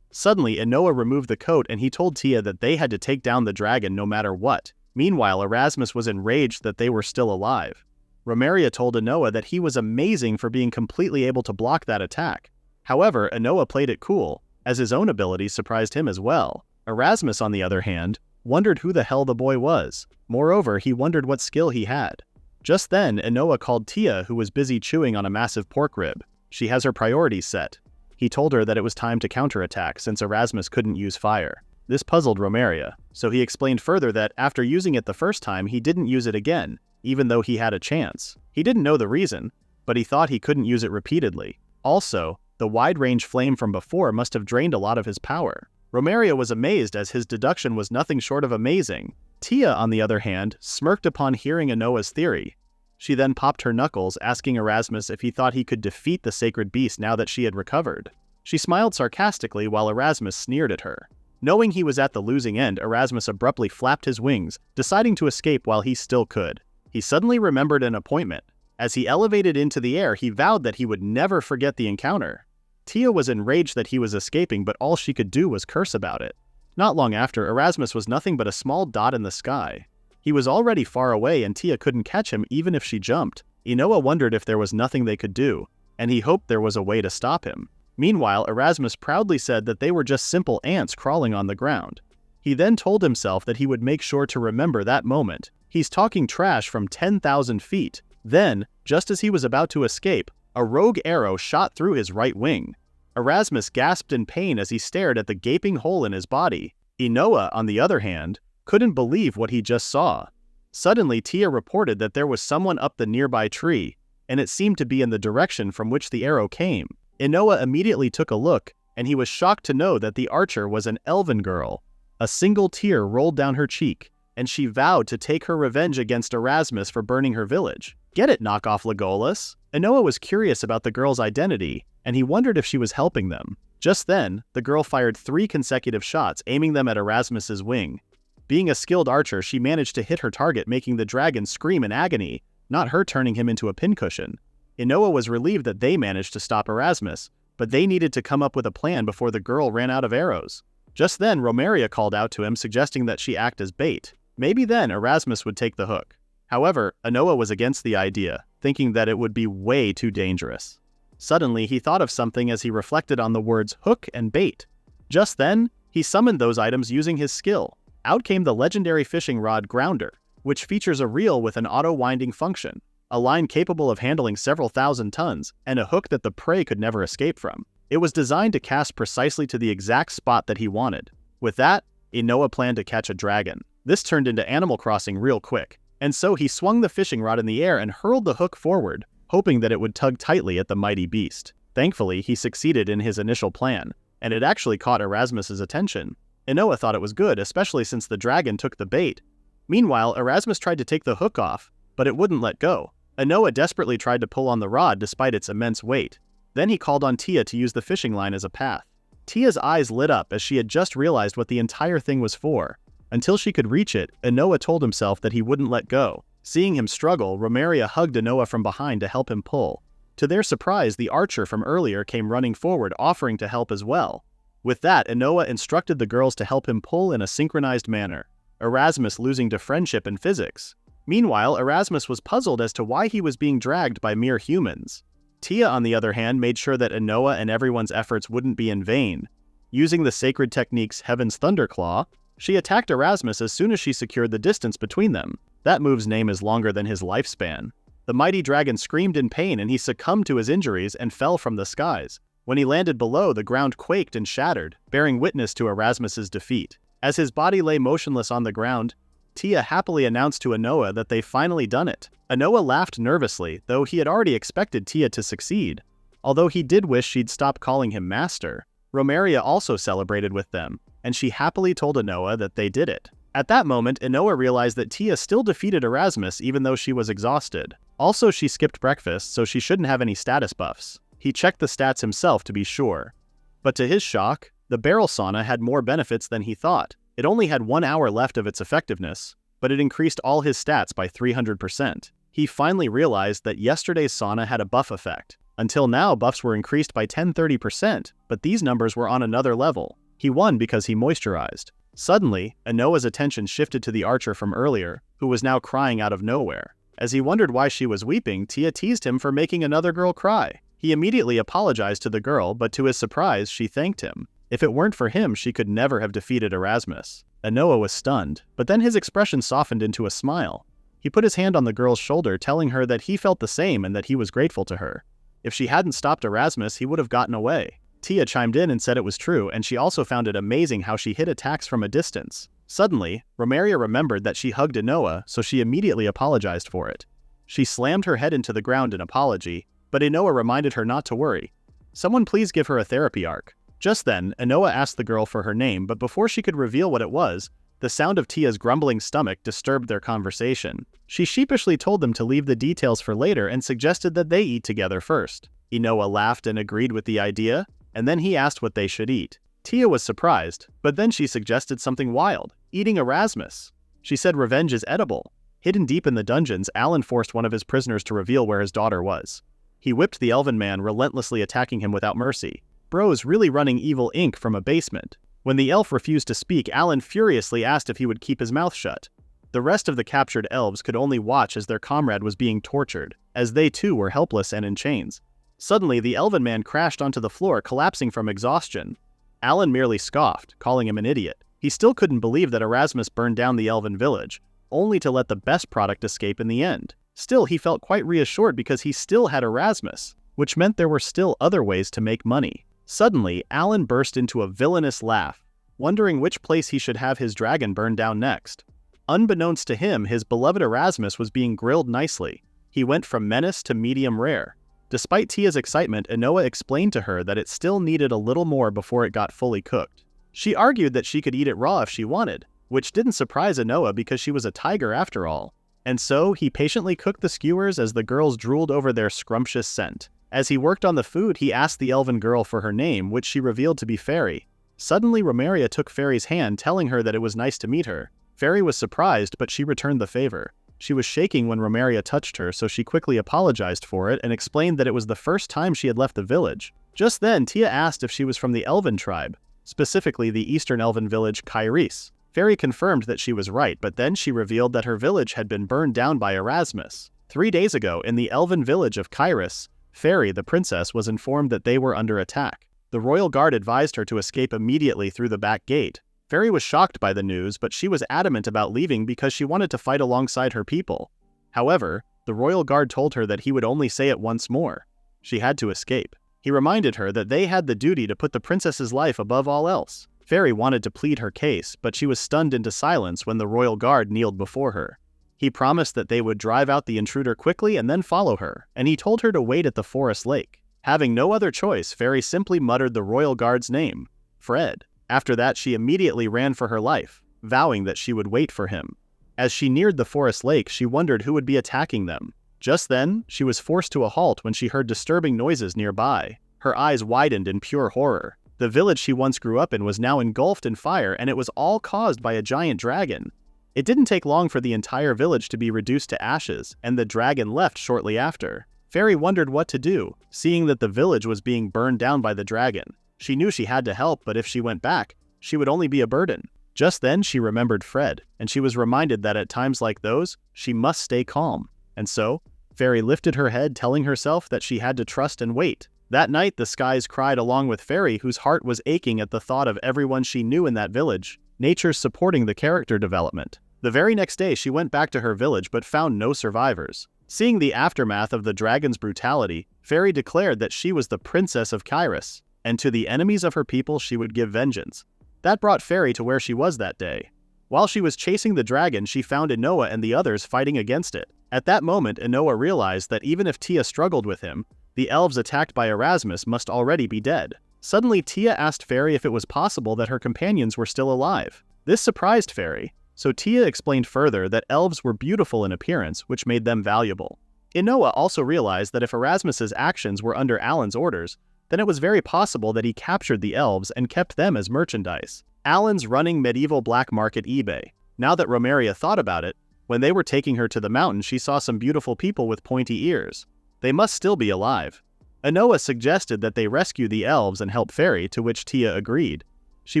Suddenly, Inoa removed the coat, and he told Tia that they had to take down the dragon no matter what. Meanwhile, Erasmus was enraged that they were still alive. Romeria told Inoa that he was amazing for being completely able to block that attack. However, Inoa played it cool, as his own abilities surprised him as well. Erasmus, on the other hand, wondered who the hell the boy was. Moreover, he wondered what skill he had. Just then, Inoa called Tia, who was busy chewing on a massive pork rib. She has her priorities set. He told her that it was time to counterattack since Erasmus couldn't use fire. This puzzled Romeria, so he explained further that after using it the first time, he didn't use it again, even though he had a chance. He didn't know the reason, but he thought he couldn't use it repeatedly. Also, the wide-range flame from before must have drained a lot of his power. Romeria was amazed as his deduction was nothing short of amazing. Tia, on the other hand, smirked upon hearing Inoa's theory. She then popped her knuckles, asking Erasmus if he thought he could defeat the sacred beast now that she had recovered. She smiled sarcastically while Erasmus sneered at her. Knowing he was at the losing end, Erasmus abruptly flapped his wings, deciding to escape while he still could. He suddenly remembered an appointment. As he elevated into the air, he vowed that he would never forget the encounter. Tia was enraged that he was escaping, but all she could do was curse about it. Not long after, Erasmus was nothing but a small dot in the sky. He was already far away and Tia couldn't catch him even if she jumped. Inoa wondered if there was nothing they could do, and he hoped there was a way to stop him. Meanwhile, Erasmus proudly said that they were just simple ants crawling on the ground. He then told himself that he would make sure to remember that moment. He's talking trash from 10,000 feet. Then, just as he was about to escape, a rogue arrow shot through his right wing. Erasmus gasped in pain as he stared at the gaping hole in his body. Inoa, on the other hand, couldn't believe what he just saw. Suddenly, Tia reported that there was someone up the nearby tree, and it seemed to be in the direction from which the arrow came. Inoa immediately took a look, and he was shocked to know that the archer was an elven girl. A single tear rolled down her cheek, and she vowed to take her revenge against Erasmus for burning her village. Get it, knockoff Legolas? Inoa was curious about the girl's identity, and he wondered if she was helping them. Just then, the girl fired 3 consecutive shots, aiming them at Erasmus's wing. Being a skilled archer, she managed to hit her target, making the dragon scream in agony, not her turning him into a pincushion. Inoa was relieved that they managed to stop Erasmus, but they needed to come up with a plan before the girl ran out of arrows. Just then, Romeria called out to him, suggesting that she act as bait. Maybe then Erasmus would take the hook. However, Inoa was against the idea, thinking that it would be way too dangerous. Suddenly, he thought of something as he reflected on the words hook and bait. Just then, he summoned those items using his skill. Out came the legendary fishing rod Grounder, which features a reel with an auto-winding function, a line capable of handling several thousand tons, and a hook that the prey could never escape from. It was designed to cast precisely to the exact spot that he wanted. With that, Inoa planned to catch a dragon. This turned into Animal Crossing real quick, and so he swung the fishing rod in the air and hurled the hook forward, hoping that it would tug tightly at the mighty beast. Thankfully, he succeeded in his initial plan, and it actually caught Erasmus's attention. Inoa thought it was good, especially since the dragon took the bait. Meanwhile, Erasmus tried to take the hook off, but it wouldn't let go. Inoa desperately tried to pull on the rod despite its immense weight. Then he called on Tia to use the fishing line as a path. Tia's eyes lit up as she had just realized what the entire thing was for. Until she could reach it, Inoa told himself that he wouldn't let go. Seeing him struggle, Romeria hugged Inoa from behind to help him pull. To their surprise, the archer from earlier came running forward, offering to help as well. With that, Inoa instructed the girls to help him pull in a synchronized manner, Erasmus losing to friendship and physics. Meanwhile, Erasmus was puzzled as to why he was being dragged by mere humans. Tia, on the other hand, made sure that Inoa and everyone's efforts wouldn't be in vain. Using the sacred techniques Heaven's Thunderclaw, she attacked Erasmus as soon as she secured the distance between them. That move's name is longer than his lifespan. The mighty dragon screamed in pain and he succumbed to his injuries and fell from the skies. When he landed below, the ground quaked and shattered, bearing witness to Erasmus's defeat. As his body lay motionless on the ground, Tia happily announced to Inoa that they'd finally done it. Inoa laughed nervously, though he had already expected Tia to succeed. Although he did wish she'd stop calling him master, Romeria also celebrated with them, and she happily told Inoa that they did it. At that moment, Inoa realized that Tia still defeated Erasmus even though she was exhausted. Also, she skipped breakfast, so she shouldn't have any status buffs. He checked the stats himself to be sure. But to his shock, the barrel sauna had more benefits than he thought. It only had 1 hour left of its effectiveness, but it increased all his stats by 300%. He finally realized that yesterday's sauna had a buff effect. Until now, buffs were increased by 10-30%, but these numbers were on another level. He won because he moisturized. Suddenly, Inoa's attention shifted to the archer from earlier, who was now crying out of nowhere. As he wondered why she was weeping, Tia teased him for making another girl cry. He immediately apologized to the girl, but to his surprise, she thanked him. If it weren't for him, she could never have defeated Erasmus. Inoa was stunned, but then his expression softened into a smile. He put his hand on the girl's shoulder, telling her that he felt the same and that he was grateful to her. If she hadn't stopped Erasmus, he would have gotten away. Tia chimed in and said it was true, and she also found it amazing how she hit attacks from a distance. Suddenly, Romeria remembered that she hugged Inoa, so she immediately apologized for it. She slammed her head into the ground in apology, but Inoa reminded her not to worry. Someone please give her a therapy arc. Just then, Inoa asked the girl for her name, but before she could reveal what it was, the sound of Tia's grumbling stomach disturbed their conversation. She sheepishly told them to leave the details for later and suggested that they eat together first. Inoa laughed and agreed with the idea, and then he asked what they should eat. Tia was surprised, but then she suggested something wild, eating Erasmus. She said revenge is edible. Hidden deep in the dungeons, Alan forced one of his prisoners to reveal where his daughter was. He whipped the elven man, relentlessly attacking him without mercy. Bro's really running evil ink from a basement. When the elf refused to speak, Alan furiously asked if he would keep his mouth shut. The rest of the captured elves could only watch as their comrade was being tortured. as they too were helpless and in chains. Suddenly, the elven man crashed onto the floor, collapsing from exhaustion. Alan merely scoffed, calling him an idiot. He still couldn't believe that Erasmus burned down the elven village, only to let the best product escape in the end. Still, he felt quite reassured because he still had Erasmus, which meant there were still other ways to make money. Suddenly, Alan burst into a villainous laugh, wondering which place he should have his dragon burned down next. Unbeknownst to him, his beloved Erasmus was being grilled nicely. He went from menace to medium rare. Despite Tia's excitement, Inoa explained to her that it still needed a little more before it got fully cooked. She argued that she could eat it raw if she wanted, which didn't surprise Inoa because she was a tiger after all. And so, he patiently cooked the skewers as the girls drooled over their scrumptious scent. As he worked on the food, he asked the elven girl for her name, which she revealed to be Fairy. Suddenly, Romaria took Fairy's hand, telling her that it was nice to meet her. Fairy was surprised, but she returned the favor. She was shaking when Romaria touched her, so she quickly apologized for it and explained that it was the first time she had left the village. Just then, Tia asked if she was from the elven tribe, specifically the eastern elven village Kairis. Fairy confirmed that she was right, but then she revealed that her village had been burned down by Erasmus. 3 days ago, in the elven village of Kairis, Fairy, the princess, was informed that they were under attack. The royal guard advised her to escape immediately through the back gate. Fairy was shocked by the news, but she was adamant about leaving because she wanted to fight alongside her people. However, the royal guard told her that he would only say it once more. She had to escape. He reminded her that they had the duty to put the princess's life above all else. Fairy wanted to plead her case, but she was stunned into silence when the royal guard kneeled before her. He promised that they would drive out the intruder quickly and then follow her, and he told her to wait at the forest lake. Having no other choice, Fairy simply muttered the royal guard's name, Fred. After that, she immediately ran for her life, vowing that she would wait for him. As she neared the forest lake, she wondered who would be attacking them. Just then, she was forced to a halt when she heard disturbing noises nearby. Her eyes widened in pure horror. The village she once grew up in was now engulfed in fire, and it was all caused by a giant dragon. It didn't take long for the entire village to be reduced to ashes, and the dragon left shortly after. Fairy wondered what to do, seeing that the village was being burned down by the dragon. She knew she had to help, but if she went back, she would only be a burden. Just then, she remembered Fred, and she was reminded that at times like those, she must stay calm. And so, Fairy lifted her head, telling herself that she had to trust and wait. That night, the skies cried along with Fairy, whose heart was aching at the thought of everyone she knew in that village. Nature's supporting the character development. The very next day, she went back to her village but found no survivors. Seeing the aftermath of the dragon's brutality, Fairy declared that she was the princess of Kairis, and to the enemies of her people she would give vengeance. That brought Fairy to where she was that day. While she was chasing the dragon, she found Inoa and the others fighting against it. At that moment, Inoa realized that even if Tia struggled with him, the elves attacked by Erasmus must already be dead. Suddenly, Tia asked Fairy if it was possible that her companions were still alive. This surprised Fairy, so Tia explained further that elves were beautiful in appearance, which made them valuable. Inoa also realized that if Erasmus's actions were under Alan's orders, then it was very possible that he captured the elves and kept them as merchandise. Alan's running medieval black market eBay. Now that Romaria thought about it, when they were taking her to the mountain, she saw some beautiful people with pointy ears. They must still be alive. Inoa suggested that they rescue the elves and help Fairy, to which Tia agreed. She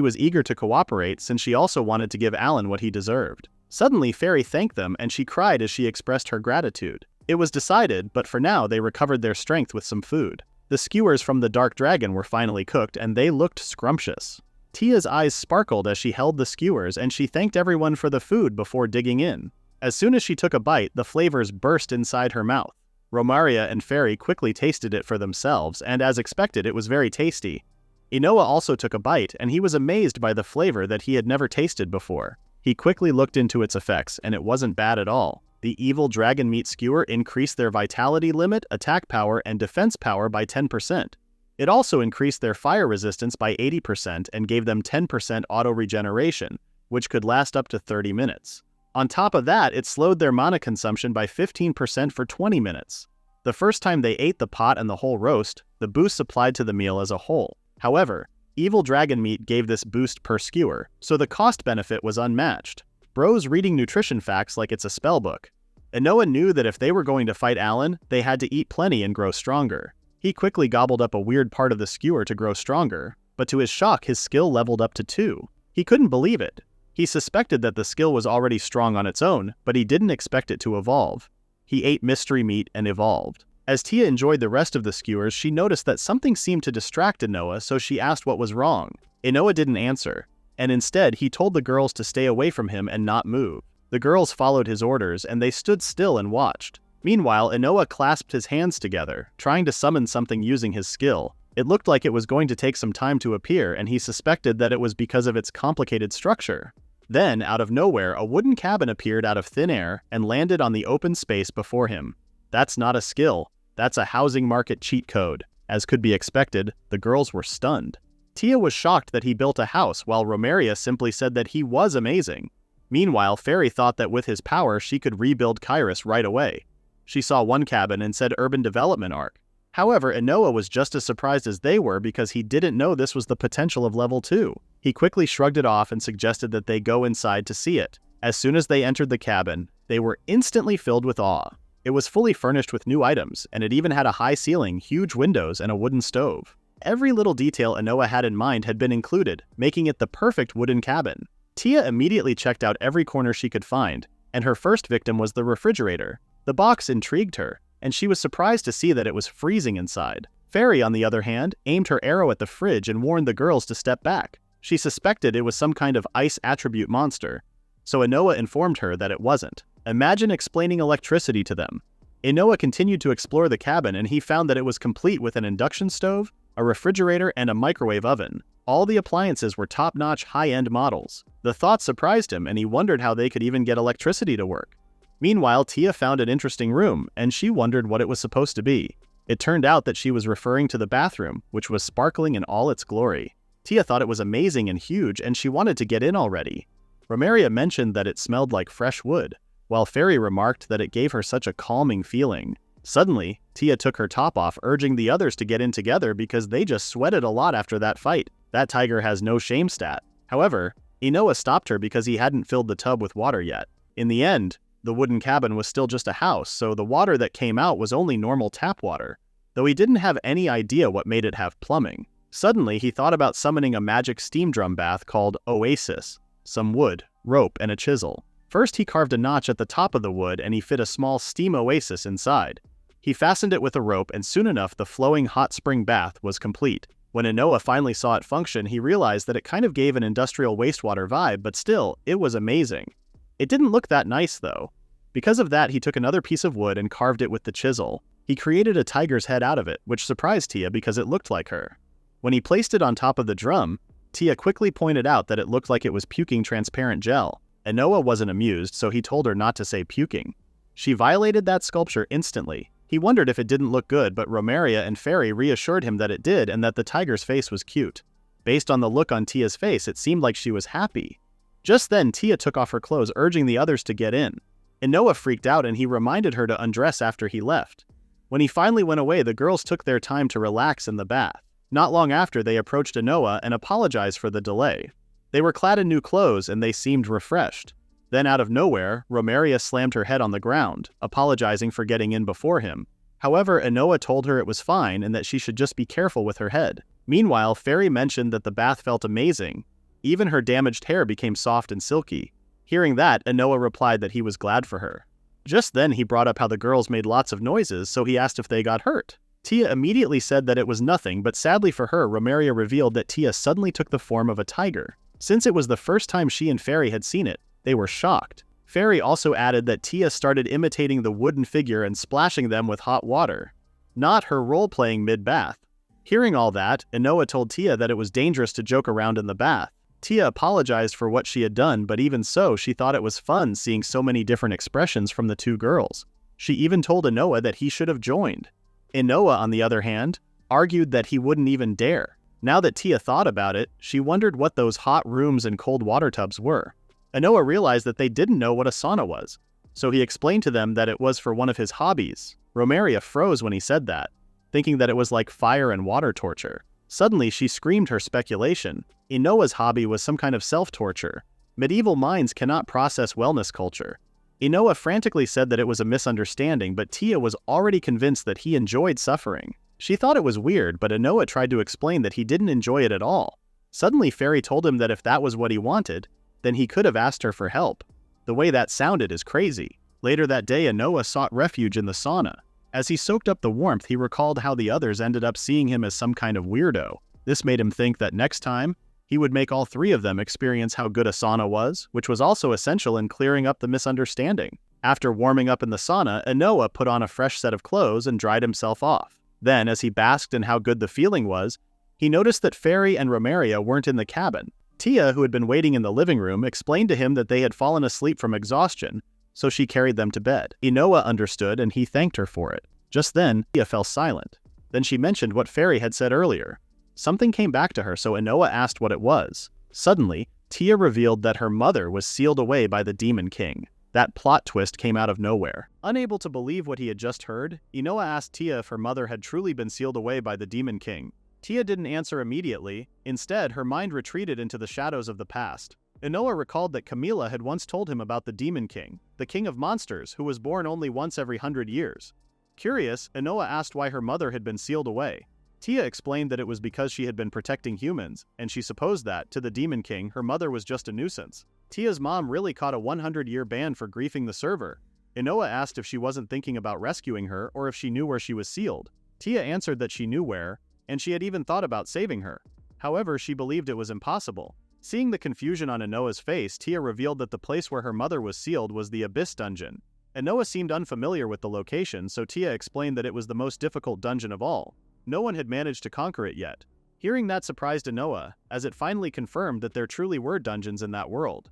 was eager to cooperate since she also wanted to give Alan what he deserved. Suddenly, Fairy thanked them and she cried as she expressed her gratitude. It was decided, but for now they recovered their strength with some food. The skewers from the dark dragon were finally cooked and they looked scrumptious. Tia's eyes sparkled as she held the skewers and she thanked everyone for the food before digging in. As soon as she took a bite, the flavors burst inside her mouth. Romaria and Fairy quickly tasted it for themselves, and as expected, it was very tasty. Inoa also took a bite, and he was amazed by the flavor that he had never tasted before. He quickly looked into its effects, and it wasn't bad at all. The evil dragon meat skewer increased their vitality limit, attack power, and defense power by 10%. It also increased their fire resistance by 80% and gave them 10% auto regeneration, which could last up to 30 minutes. On top of that, it slowed their mana consumption by 15% for 20 minutes. The first time they ate the pot and the whole roast, the boost applied to the meal as a whole. However, evil dragon meat gave this boost per skewer, so the cost benefit was unmatched. Bro's reading nutrition facts like it's a spellbook. Inoa knew that if they were going to fight Alan, they had to eat plenty and grow stronger. He quickly gobbled up a weird part of the skewer to grow stronger, but to his shock, his skill leveled up to 2. He couldn't believe it. He suspected that the skill was already strong on its own, but he didn't expect it to evolve. He ate mystery meat and evolved. As Tia enjoyed the rest of the skewers, she noticed that something seemed to distract Inoa, so she asked what was wrong. Inoa didn't answer, and instead he told the girls to stay away from him and not move. The girls followed his orders and they stood still and watched. Meanwhile, Inoa clasped his hands together, trying to summon something using his skill. It looked like it was going to take some time to appear, and he suspected that it was because of its complicated structure. Then, out of nowhere, a wooden cabin appeared out of thin air and landed on the open space before him. That's not a skill. That's a housing market cheat code. As could be expected, the girls were stunned. Tia was shocked that he built a house, while Romeria simply said that he was amazing. Meanwhile, Fairy thought that with his power she could rebuild Kyrus right away. She saw one cabin and said urban development arc. However, Inoa was just as surprised as they were because he didn't know this was the potential of level 2. He quickly shrugged it off and suggested that they go inside to see it. As soon as they entered the cabin, they were instantly filled with awe. It was fully furnished with new items, and it even had a high ceiling, huge windows, and a wooden stove. Every little detail Inoa had in mind had been included, making it the perfect wooden cabin. Tia immediately checked out every corner she could find, and her first victim was the refrigerator. The box intrigued her, and she was surprised to see that it was freezing inside. Fairy, on the other hand, aimed her arrow at the fridge and warned the girls to step back. She suspected it was some kind of ice attribute monster, so Inoa informed her that it wasn't. Imagine explaining electricity to them. Inoa continued to explore the cabin and he found that it was complete with an induction stove, a refrigerator, and a microwave oven. All the appliances were top-notch, high-end models. The thought surprised him and he wondered how they could even get electricity to work. Meanwhile, Tia found an interesting room and she wondered what it was supposed to be. It turned out that she was referring to the bathroom, which was sparkling in all its glory. Tia thought it was amazing and huge and she wanted to get in already. Romeria mentioned that it smelled like fresh wood, while Fairy remarked that it gave her such a calming feeling. Suddenly, Tia took her top off, urging the others to get in together because they just sweated a lot after that fight. That tiger has no shame stat. However, Inoa stopped her because he hadn't filled the tub with water yet. In the end, the wooden cabin was still just a house, so the water that came out was only normal tap water, though he didn't have any idea what made it have plumbing. Suddenly, he thought about summoning a magic steam drum bath called Oasis, some wood, rope, and a chisel. First, he carved a notch at the top of the wood and he fit a small steam oasis inside. He fastened it with a rope and soon enough the flowing hot spring bath was complete. When Inoa finally saw it function, he realized that it kind of gave an industrial wastewater vibe, but still, it was amazing. It didn't look that nice though. Because of that, he took another piece of wood and carved it with the chisel. He created a tiger's head out of it, which surprised Tia because it looked like her. When he placed it on top of the drum, Tia quickly pointed out that it looked like it was puking transparent gel. Inoa wasn't amused, so he told her not to say puking. She violated that sculpture instantly. He wondered if it didn't look good, but Romeria and Fairy reassured him that it did and that the tiger's face was cute. Based on the look on Tia's face, it seemed like she was happy. Just then, Tia took off her clothes, urging the others to get in. Inoa freaked out and he reminded her to undress after he left. When he finally went away, the girls took their time to relax in the bath. Not long after, they approached Inoa and apologized for the delay. They were clad in new clothes and they seemed refreshed. Then out of nowhere, Romeria slammed her head on the ground, apologizing for getting in before him. However, Inoa told her it was fine and that she should just be careful with her head. Meanwhile, Fairy mentioned that the bath felt amazing. Even her damaged hair became soft and silky. Hearing that, Inoa replied that he was glad for her. Just then, he brought up how the girls made lots of noises, so he asked if they got hurt. Tia immediately said that it was nothing, but sadly for her, Romeria revealed that Tia suddenly took the form of a tiger. Since it was the first time she and Fairy had seen it, they were shocked. Fairy also added that Tia started imitating the wooden figure and splashing them with hot water. Not her role-playing mid-bath. Hearing all that, Inoa told Tia that it was dangerous to joke around in the bath. Tia apologized for what she had done, but even so, she thought it was fun seeing so many different expressions from the two girls. She even told Inoa that he should have joined. Inoa, on the other hand, argued that he wouldn't even dare. Now that Tia thought about it, she wondered what those hot rooms and cold water tubs were. Inoa realized that they didn't know what a sauna was, so he explained to them that it was for one of his hobbies. Romeria froze when he said that, thinking that it was like fire and water torture. Suddenly, she screamed her speculation. Inoa's hobby was some kind of self-torture. Medieval minds cannot process wellness culture. Inoa frantically said that it was a misunderstanding, but Tia was already convinced that he enjoyed suffering. She thought it was weird, but Inoa tried to explain that he didn't enjoy it at all. Suddenly, Fairy told him that if that was what he wanted, then he could have asked her for help. The way that sounded is crazy. Later that day, Inoa sought refuge in the sauna. As he soaked up the warmth, he recalled how the others ended up seeing him as some kind of weirdo. This made him think that next time, he would make all three of them experience how good a sauna was, which was also essential in clearing up the misunderstanding. After warming up in the sauna, Inoa put on a fresh set of clothes and dried himself off. Then, as he basked in how good the feeling was, he noticed that Fairy and Romaria weren't in the cabin. Tia, who had been waiting in the living room, explained to him that they had fallen asleep from exhaustion, so she carried them to bed. Inoa understood and he thanked her for it. Just then, Tia fell silent. Then she mentioned what Fairy had said earlier. Something came back to her, so Inoa asked what it was. Suddenly, Tia revealed that her mother was sealed away by the Demon King. That plot twist came out of nowhere. Unable to believe what he had just heard, Inoa asked Tia if her mother had truly been sealed away by the Demon King. Tia didn't answer immediately. Instead, her mind retreated into the shadows of the past. Inoa recalled that Camila had once told him about the Demon King, the king of monsters who was born only once every 100 years. Curious, Inoa asked why her mother had been sealed away. Tia explained that it was because she had been protecting humans, and she supposed that, to the Demon King, her mother was just a nuisance. Tia's mom really caught a 100-year ban for griefing the server. Inoa asked if she wasn't thinking about rescuing her or if she knew where she was sealed. Tia answered that she knew where, and she had even thought about saving her. However, she believed it was impossible. Seeing the confusion on Inoa's face, Tia revealed that the place where her mother was sealed was the Abyss Dungeon. Inoa seemed unfamiliar with the location, so Tia explained that it was the most difficult dungeon of all. No one had managed to conquer it yet. Hearing that surprised Inoa, as it finally confirmed that there truly were dungeons in that world.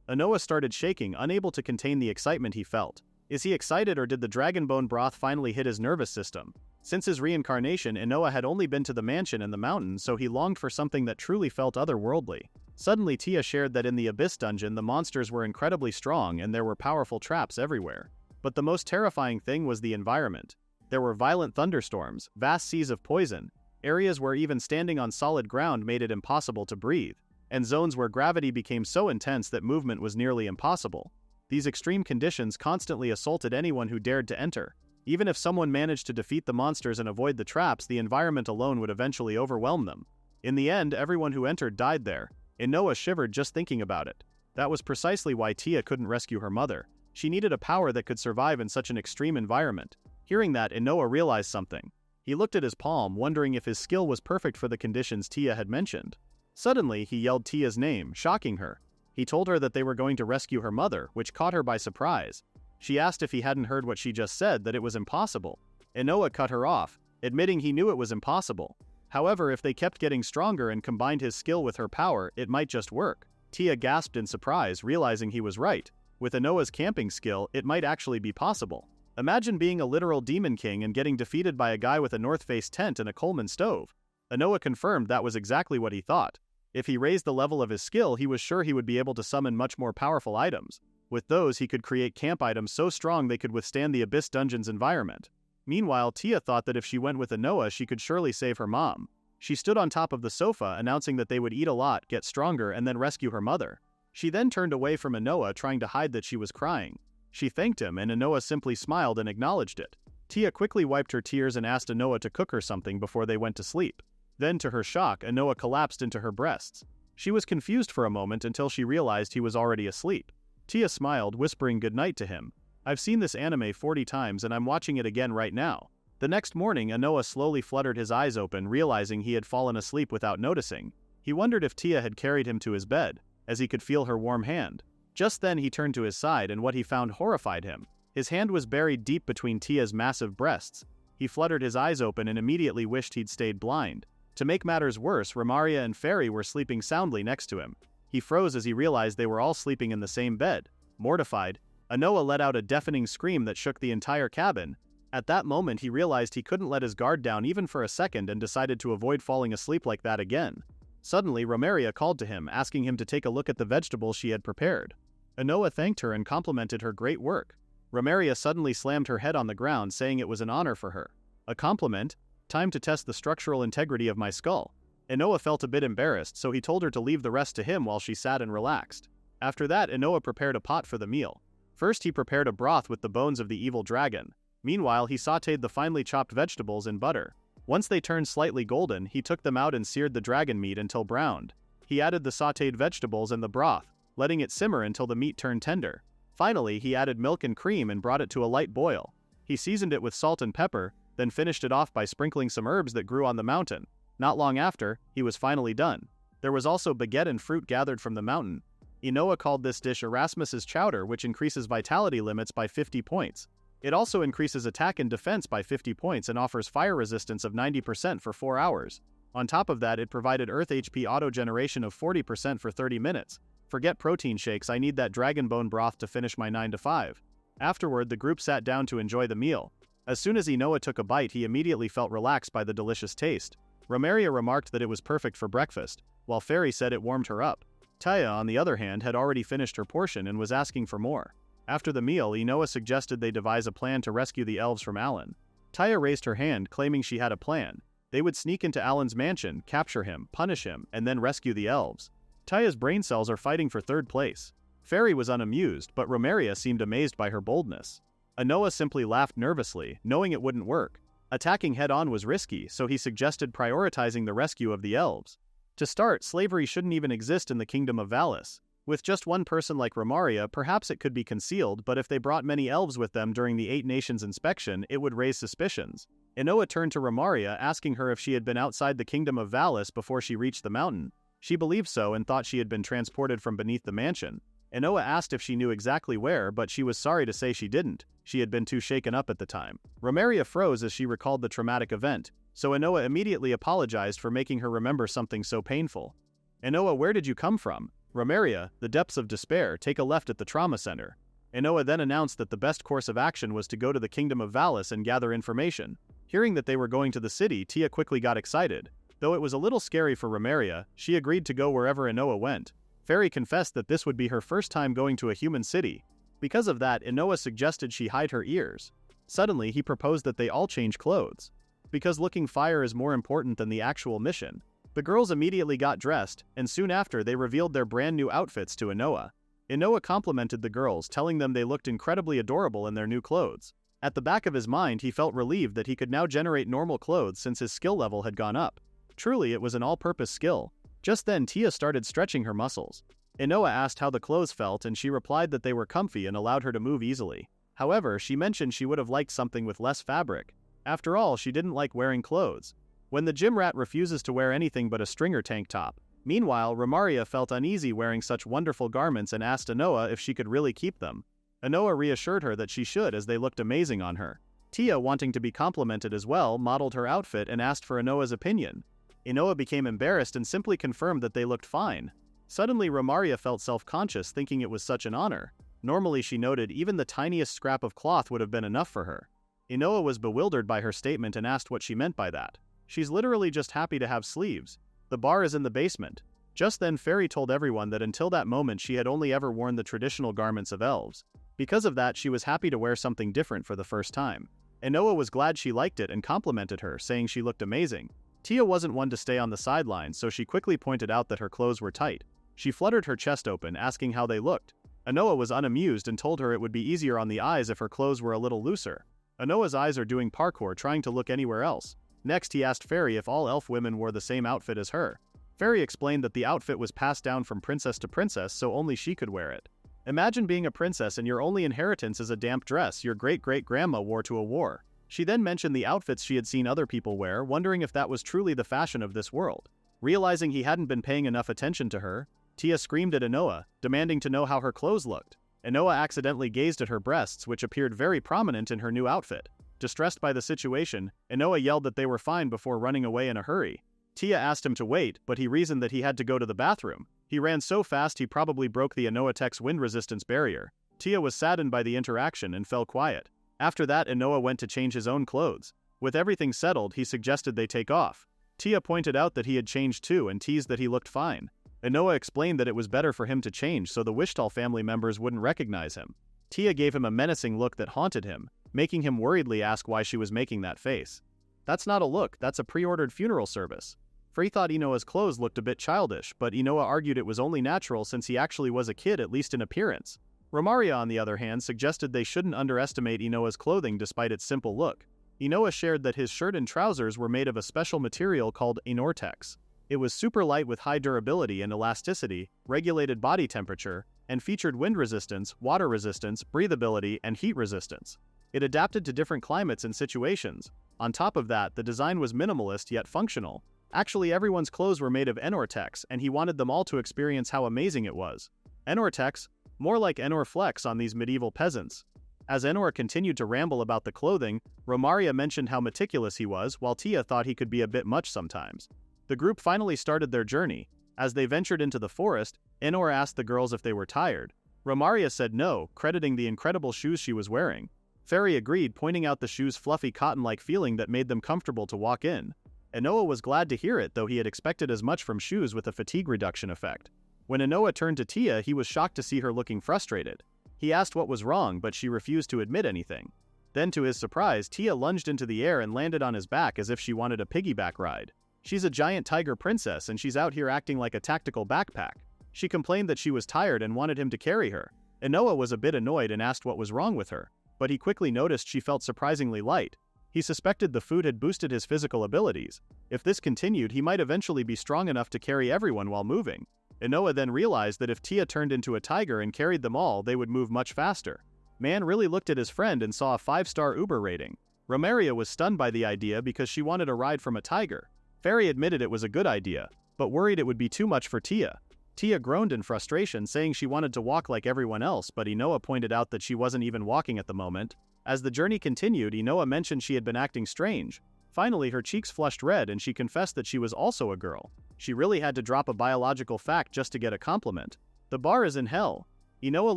Inoa started shaking, unable to contain the excitement he felt. Is he excited, or did the dragon bone broth finally hit his nervous system? Since his reincarnation, Inoa had only been to the mansion and the mountain, so he longed for something that truly felt otherworldly. Suddenly, Tia shared that in the Abyss Dungeon the monsters were incredibly strong and there were powerful traps everywhere. But the most terrifying thing was the environment. There were violent thunderstorms, vast seas of poison, areas where even standing on solid ground made it impossible to breathe, and zones where gravity became so intense that movement was nearly impossible. These extreme conditions constantly assaulted anyone who dared to enter. Even if someone managed to defeat the monsters and avoid the traps, the environment alone would eventually overwhelm them. In the end, everyone who entered died there. Inoa shivered just thinking about it. That was precisely why Tia couldn't rescue her mother. She needed a power that could survive in such an extreme environment. Hearing that, Inoa realized something. He looked at his palm, wondering if his skill was perfect for the conditions Tia had mentioned. Suddenly, he yelled Tia's name, shocking her. He told her that they were going to rescue her mother, which caught her by surprise. She asked if he hadn't heard what she just said, that it was impossible. Inoa cut her off, admitting he knew it was impossible. However, if they kept getting stronger and combined his skill with her power, it might just work. Tia gasped in surprise, realizing he was right. With Inoa's camping skill, it might actually be possible. Imagine being a literal demon king and getting defeated by a guy with a North Face tent and a Coleman stove. Inoa confirmed that was exactly what he thought. If he raised the level of his skill, he was sure he would be able to summon much more powerful items. With those, he could create camp items so strong they could withstand the Abyss Dungeon's environment. Meanwhile, Tia thought that if she went with Inoa, she could surely save her mom. She stood on top of the sofa, announcing that they would eat a lot, get stronger, and then rescue her mother. She then turned away from Inoa, trying to hide that she was crying. She thanked him, and Inoa simply smiled and acknowledged it. Tia quickly wiped her tears and asked Inoa to cook her something before they went to sleep. Then, to her shock, Inoa collapsed into her breasts. She was confused for a moment until she realized he was already asleep. Tia smiled, whispering goodnight to him. I've seen this anime 40 times and I'm watching it again right now. The next morning, Inoa slowly fluttered his eyes open, realizing he had fallen asleep without noticing. He wondered if Tia had carried him to his bed, as he could feel her warm hand. Just then he turned to his side and what he found horrified him. His hand was buried deep between Tia's massive breasts. He fluttered his eyes open and immediately wished he'd stayed blind. To make matters worse, Romaria and Fairy were sleeping soundly next to him. He froze as he realized they were all sleeping in the same bed. Mortified, Inoa let out a deafening scream that shook the entire cabin. At that moment he realized he couldn't let his guard down even for a second and decided to avoid falling asleep like that again. Suddenly, Romaria called to him, asking him to take a look at the vegetables she had prepared. Inoa thanked her and complimented her great work. Romaria suddenly slammed her head on the ground, saying it was an honor for her. A compliment? Time to test the structural integrity of my skull. Inoa felt a bit embarrassed, so he told her to leave the rest to him while she sat and relaxed. After that, Inoa prepared a pot for the meal. First, he prepared a broth with the bones of the evil dragon. Meanwhile, he sautéed the finely chopped vegetables in butter. Once they turned slightly golden, he took them out and seared the dragon meat until browned. He added the sautéed vegetables and the broth, letting it simmer until the meat turned tender. Finally, he added milk and cream and brought it to a light boil. He seasoned it with salt and pepper, then finished it off by sprinkling some herbs that grew on the mountain. Not long after, he was finally done. There was also baguette and fruit gathered from the mountain. Inoa called this dish Erasmus's chowder, which increases vitality limits by 50 points. It also increases attack and defense by 50 points and offers fire resistance of 90% for 4 hours. On top of that, it provided Earth HP auto-generation of 40% for 30 minutes. Forget protein shakes, I need that dragon bone broth to finish my 9 to 5. Afterward, the group sat down to enjoy the meal. As soon as Inoa took a bite, he immediately felt relaxed by the delicious taste. Romaria remarked that it was perfect for breakfast, while Fairy said it warmed her up. Taya, on the other hand, had already finished her portion and was asking for more. After the meal, Inoa suggested they devise a plan to rescue the elves from Alan. Taya raised her hand, claiming she had a plan. They would sneak into Alan's mansion, capture him, punish him, and then rescue the elves. Taya's brain cells are fighting for third place. Fairy was unamused, but Romaria seemed amazed by her boldness. Inoa simply laughed nervously, knowing it wouldn't work. Attacking head-on was risky, so he suggested prioritizing the rescue of the elves. To start, slavery shouldn't even exist in the kingdom of Valis. With just one person like Romaria, perhaps it could be concealed, but if they brought many elves with them during the 8 Nations inspection, it would raise suspicions. Inoa turned to Romaria, asking her if she had been outside the kingdom of Valis before she reached the mountain. She believed so and thought she had been transported from beneath the mansion. Inoa asked if she knew exactly where, but she was sorry to say she didn't. She had been too shaken up at the time. Romaria froze as she recalled the traumatic event, so Inoa immediately apologized for making her remember something so painful. Inoa, where did you come from? Romaria, the depths of despair, take a left at the trauma center. Inoa then announced that the best course of action was to go to the kingdom of Valis and gather information. Hearing that they were going to the city, Tia quickly got excited. Though it was a little scary for Romaria, she agreed to go wherever Inoa went. Fairy confessed that this would be her first time going to a human city. Because of that, Inoa suggested she hide her ears. Suddenly, he proposed that they all change clothes. Because looking fire is more important than the actual mission. The girls immediately got dressed, and soon after they revealed their brand new outfits to Inoa. Inoa complimented the girls, telling them they looked incredibly adorable in their new clothes. At the back of his mind, he felt relieved that he could now generate normal clothes since his skill level had gone up. Truly, it was an all-purpose skill. Just then, Tia started stretching her muscles. Inoa asked how the clothes felt, and she replied that they were comfy and allowed her to move easily. However, she mentioned she would have liked something with less fabric. After all, she didn't like wearing clothes. When the gym rat refuses to wear anything but a stringer tank top. Meanwhile, Romaria felt uneasy wearing such wonderful garments and asked Inoa if she could really keep them. Inoa reassured her that she should, as they looked amazing on her. Tia, wanting to be complimented as well, modeled her outfit and asked for Inoa's opinion. Inoa became embarrassed and simply confirmed that they looked fine. Suddenly, Romaria felt self-conscious, thinking it was such an honor. Normally, she noted, even the tiniest scrap of cloth would have been enough for her. Inoa was bewildered by her statement and asked what she meant by that. She's literally just happy to have sleeves. The bar is in the basement. Just then, Fairy told everyone that until that moment she had only ever worn the traditional garments of elves. Because of that, she was happy to wear something different for the first time. Inoa was glad she liked it and complimented her, saying she looked amazing. Tia wasn't one to stay on the sidelines, so she quickly pointed out that her clothes were tight. She fluttered her chest open, asking how they looked. Inoa was unamused and told her it would be easier on the eyes if her clothes were a little looser. Inoa's eyes are doing parkour, trying to look anywhere else. Next, he asked Fairy if all elf women wore the same outfit as her. Fairy explained that the outfit was passed down from princess to princess, so only she could wear it. Imagine being a princess and your only inheritance is a damp dress your great-great-grandma wore to a war. She then mentioned the outfits she had seen other people wear, wondering if that was truly the fashion of this world. Realizing he hadn't been paying enough attention to her, Tia screamed at Inoa, demanding to know how her clothes looked. Inoa accidentally gazed at her breasts, which appeared very prominent in her new outfit. Distressed by the situation, Inoa yelled that they were fine before running away in a hurry. Tia asked him to wait, but he reasoned that he had to go to the bathroom. He ran so fast he probably broke the Inoa Tech's wind resistance barrier. Tia was saddened by the interaction and fell quiet. After that, Inoa went to change his own clothes. With everything settled, he suggested they take off. Tia pointed out that he had changed too and teased that he looked fine. Inoa explained that it was better for him to change so the Wishtal family members wouldn't recognize him. Tia gave him a menacing look that haunted him, making him worriedly ask why she was making that face. That's not a look, that's a pre-ordered funeral service. Frey thought Inoa's clothes looked a bit childish, but Inoa argued it was only natural since he actually was a kid, at least in appearance. Romaria, on the other hand, suggested they shouldn't underestimate Inoa's clothing despite its simple look. Inoa shared that his shirt and trousers were made of a special material called Inortex. It was super light with high durability and elasticity, regulated body temperature, and featured wind resistance, water resistance, breathability, and heat resistance. It adapted to different climates and situations. On top of that, the design was minimalist yet functional. Actually, everyone's clothes were made of Enortex, and he wanted them all to experience how amazing it was. Enortex, more like Enor Flex on these medieval peasants. As Enor continued to ramble about the clothing, Romaria mentioned how meticulous he was, while Tia thought he could be a bit much sometimes. The group finally started their journey. As they ventured into the forest, Enor asked the girls if they were tired. Romaria said no, crediting the incredible shoes she was wearing. Fairy agreed, pointing out the shoes' fluffy cotton-like feeling that made them comfortable to walk in. Inoa was glad to hear it, though he had expected as much from shoes with a fatigue reduction effect. When Inoa turned to Tia, he was shocked to see her looking frustrated. He asked what was wrong, but she refused to admit anything. Then, to his surprise, Tia lunged into the air and landed on his back as if she wanted a piggyback ride. She's a giant tiger princess and she's out here acting like a tactical backpack. She complained that she was tired and wanted him to carry her. Inoa was a bit annoyed and asked what was wrong with her, but he quickly noticed she felt surprisingly light. He suspected the food had boosted his physical abilities. If this continued, he might eventually be strong enough to carry everyone while moving. Inoa then realized that if Tia turned into a tiger and carried them all, they would move much faster. Man really looked at his friend and saw a 5-star Uber rating. Romaria was stunned by the idea because she wanted a ride from a tiger. Fairy admitted it was a good idea, but worried it would be too much for Tia. Tia groaned in frustration, saying she wanted to walk like everyone else, but Inoa pointed out that she wasn't even walking at the moment. As the journey continued, Inoa mentioned she had been acting strange. Finally, her cheeks flushed red and she confessed that she was also a girl. She really had to drop a biological fact just to get a compliment. The bar is in hell. Inoa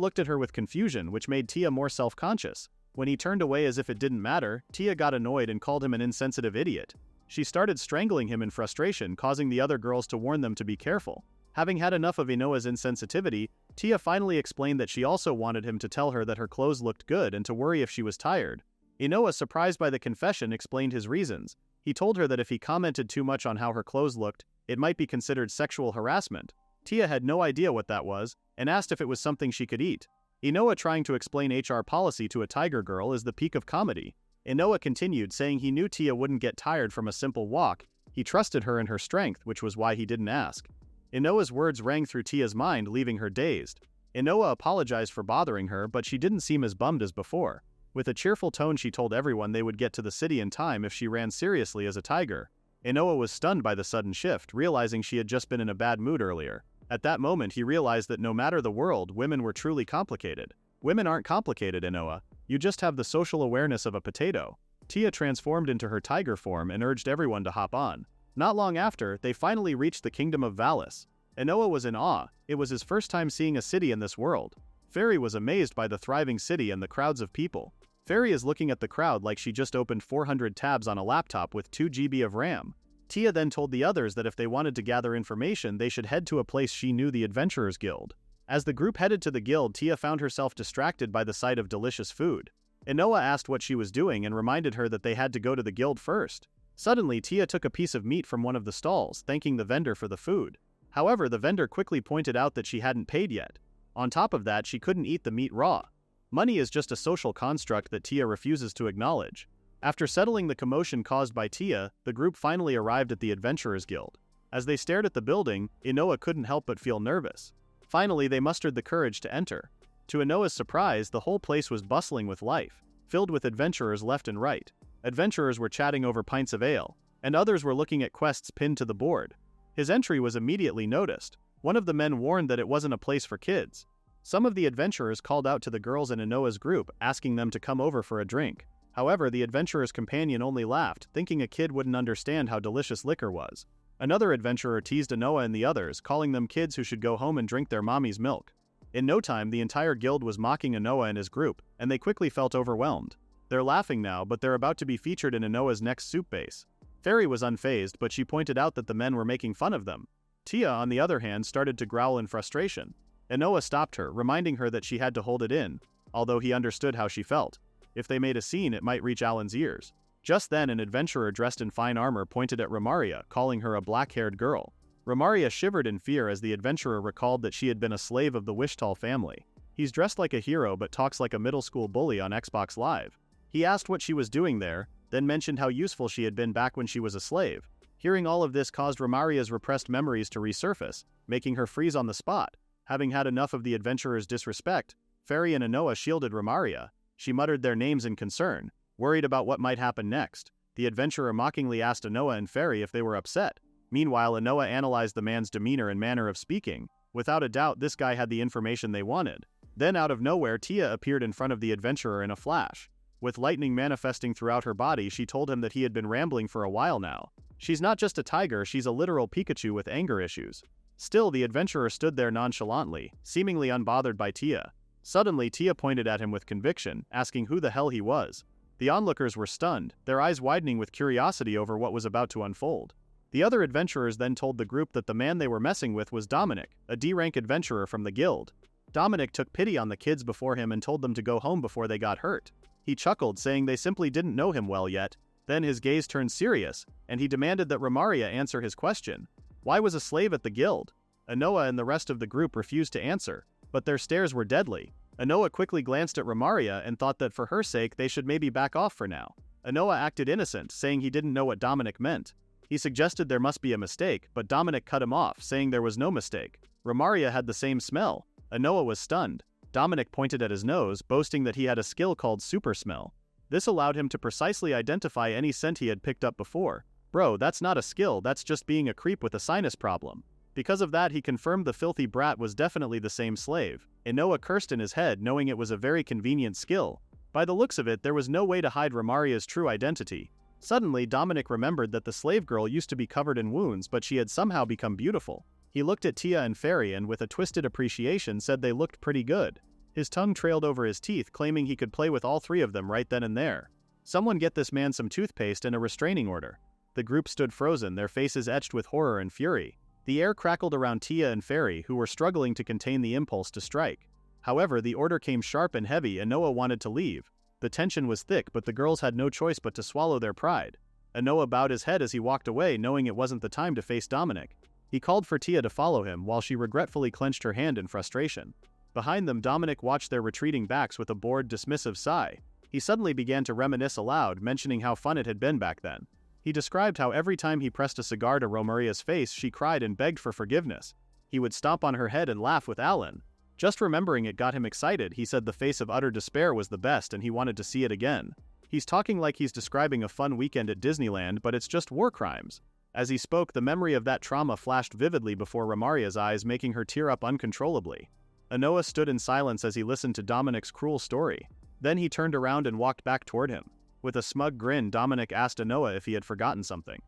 looked at her with confusion, which made Tia more self-conscious. When he turned away as if it didn't matter, Tia got annoyed and called him an insensitive idiot. She started strangling him in frustration, causing the other girls to warn them to be careful. Having had enough of Inoa's insensitivity, Tia finally explained that she also wanted him to tell her that her clothes looked good and to worry if she was tired. Inoa, surprised by the confession, explained his reasons. He told her that if he commented too much on how her clothes looked, it might be considered sexual harassment. Tia had no idea what that was, and asked if it was something she could eat. Inoa trying to explain HR policy to a tiger girl is the peak of comedy. Inoa continued, saying he knew Tia wouldn't get tired from a simple walk. He trusted her and her strength, which was why he didn't ask. Inoa's words rang through Tia's mind, leaving her dazed. Inoa apologized for bothering her, but she didn't seem as bummed as before. With a cheerful tone, she told everyone they would get to the city in time if she ran seriously as a tiger. Inoa was stunned by the sudden shift, realizing she had just been in a bad mood earlier. At that moment, he realized that no matter the world, women were truly complicated. Women aren't complicated, Inoa. You just have the social awareness of a potato. Tia transformed into her tiger form and urged everyone to hop on. Not long after, they finally reached the kingdom of Valis. Inoa was in awe. It was his first time seeing a city in this world. Fairy was amazed by the thriving city and the crowds of people. Fairy is looking at the crowd like she just opened 400 tabs on a laptop with 2 GB of RAM. Tia then told the others that if they wanted to gather information, they should head to a place she knew, the Adventurers Guild. As the group headed to the guild, Tia found herself distracted by the sight of delicious food. Inoa asked what she was doing and reminded her that they had to go to the guild first. Suddenly, Tia took a piece of meat from one of the stalls, thanking the vendor for the food. However, the vendor quickly pointed out that she hadn't paid yet. On top of that, she couldn't eat the meat raw. Money is just a social construct that Tia refuses to acknowledge. After settling the commotion caused by Tia, the group finally arrived at the Adventurers Guild. As they stared at the building, Inoa couldn't help but feel nervous. Finally, they mustered the courage to enter. To Inoa's surprise, the whole place was bustling with life, filled with adventurers left and right. Adventurers were chatting over pints of ale, and others were looking at quests pinned to the board. His entry was immediately noticed. One of the men warned that it wasn't a place for kids. Some of the adventurers called out to the girls in Inoa's group, asking them to come over for a drink. However, the adventurer's companion only laughed, thinking a kid wouldn't understand how delicious liquor was. Another adventurer teased Inoa and the others, calling them kids who should go home and drink their mommy's milk. In no time, the entire guild was mocking Inoa and his group, and they quickly felt overwhelmed. They're laughing now, but they're about to be featured in Inoa's next soup base. Fairy was unfazed, but she pointed out that the men were making fun of them. Tia, on the other hand, started to growl in frustration. Inoa stopped her, reminding her that she had to hold it in, although he understood how she felt. If they made a scene, it might reach Alan's ears. Just then, an adventurer dressed in fine armor pointed at Romaria, calling her a black-haired girl. Romaria shivered in fear as the adventurer recalled that she had been a slave of the Wishtal family. He's dressed like a hero but talks like a middle school bully on Xbox Live. He asked what she was doing there, then mentioned how useful she had been back when she was a slave. Hearing all of this caused Romaria's repressed memories to resurface, making her freeze on the spot. Having had enough of the adventurer's disrespect, Fairy and Anoa shielded Romaria. She muttered their names in concern, worried about what might happen next. The adventurer mockingly asked Anoa and Fairy if they were upset. Meanwhile, Anoa analyzed the man's demeanor and manner of speaking. Without a doubt, this guy had the information they wanted. Then out of nowhere, Tia appeared in front of the adventurer in a flash. With lightning manifesting throughout her body, she told him that he had been rambling for a while now. She's not just a tiger, she's a literal Pikachu with anger issues. Still, the adventurer stood there nonchalantly, seemingly unbothered by Tia. Suddenly, Tia pointed at him with conviction, asking who the hell he was. The onlookers were stunned, their eyes widening with curiosity over what was about to unfold. The other adventurers then told the group that the man they were messing with was Dominic, a D-rank adventurer from the guild. Dominic took pity on the kids before him and told them to go home before they got hurt. He chuckled, saying they simply didn't know him well yet. Then his gaze turned serious, and he demanded that Romaria answer his question. Why was a slave at the guild? Anoa and the rest of the group refused to answer, but their stares were deadly. Anoa quickly glanced at Romaria and thought that for her sake they should maybe back off for now. Anoa acted innocent, saying he didn't know what Dominic meant. He suggested there must be a mistake, but Dominic cut him off, saying there was no mistake. Romaria had the same smell. Anoa was stunned. Dominic pointed at his nose, boasting that he had a skill called Super Smell. This allowed him to precisely identify any scent he had picked up before. Bro, that's not a skill, that's just being a creep with a sinus problem. Because of that, he confirmed the filthy brat was definitely the same slave. Anoa cursed in his head, knowing it was a very convenient skill. By the looks of it, there was no way to hide Romaria's true identity. Suddenly, Dominic remembered that the slave girl used to be covered in wounds, but she had somehow become beautiful. He looked at Tia and Fairy and with a twisted appreciation said they looked pretty good. His tongue trailed over his teeth, claiming he could play with all three of them right then and there. Someone get this man some toothpaste and a restraining order. The group stood frozen, their faces etched with horror and fury. The air crackled around Tia and Fairy, who were struggling to contain the impulse to strike. However, the order came sharp and heavy and Anoa wanted to leave. The tension was thick, but the girls had no choice but to swallow their pride. Anoa bowed his head as he walked away, knowing it wasn't the time to face Dominic. He called for Tia to follow him while she regretfully clenched her hand in frustration. Behind them, Dominic watched their retreating backs with a bored, dismissive sigh. He suddenly began to reminisce aloud, mentioning how fun it had been back then. He described how every time he pressed a cigar to Romaria's face, she cried and begged for forgiveness. He would stomp on her head and laugh with Alan. Just remembering it got him excited. He said the face of utter despair was the best and he wanted to see it again. He's talking like he's describing a fun weekend at Disneyland, but it's just war crimes. As he spoke, the memory of that trauma flashed vividly before Romaria's eyes, making her tear up uncontrollably. Anoa stood in silence as he listened to Dominic's cruel story. Then he turned around and walked back toward him. With a smug grin, Dominic asked Anoa if he had forgotten something.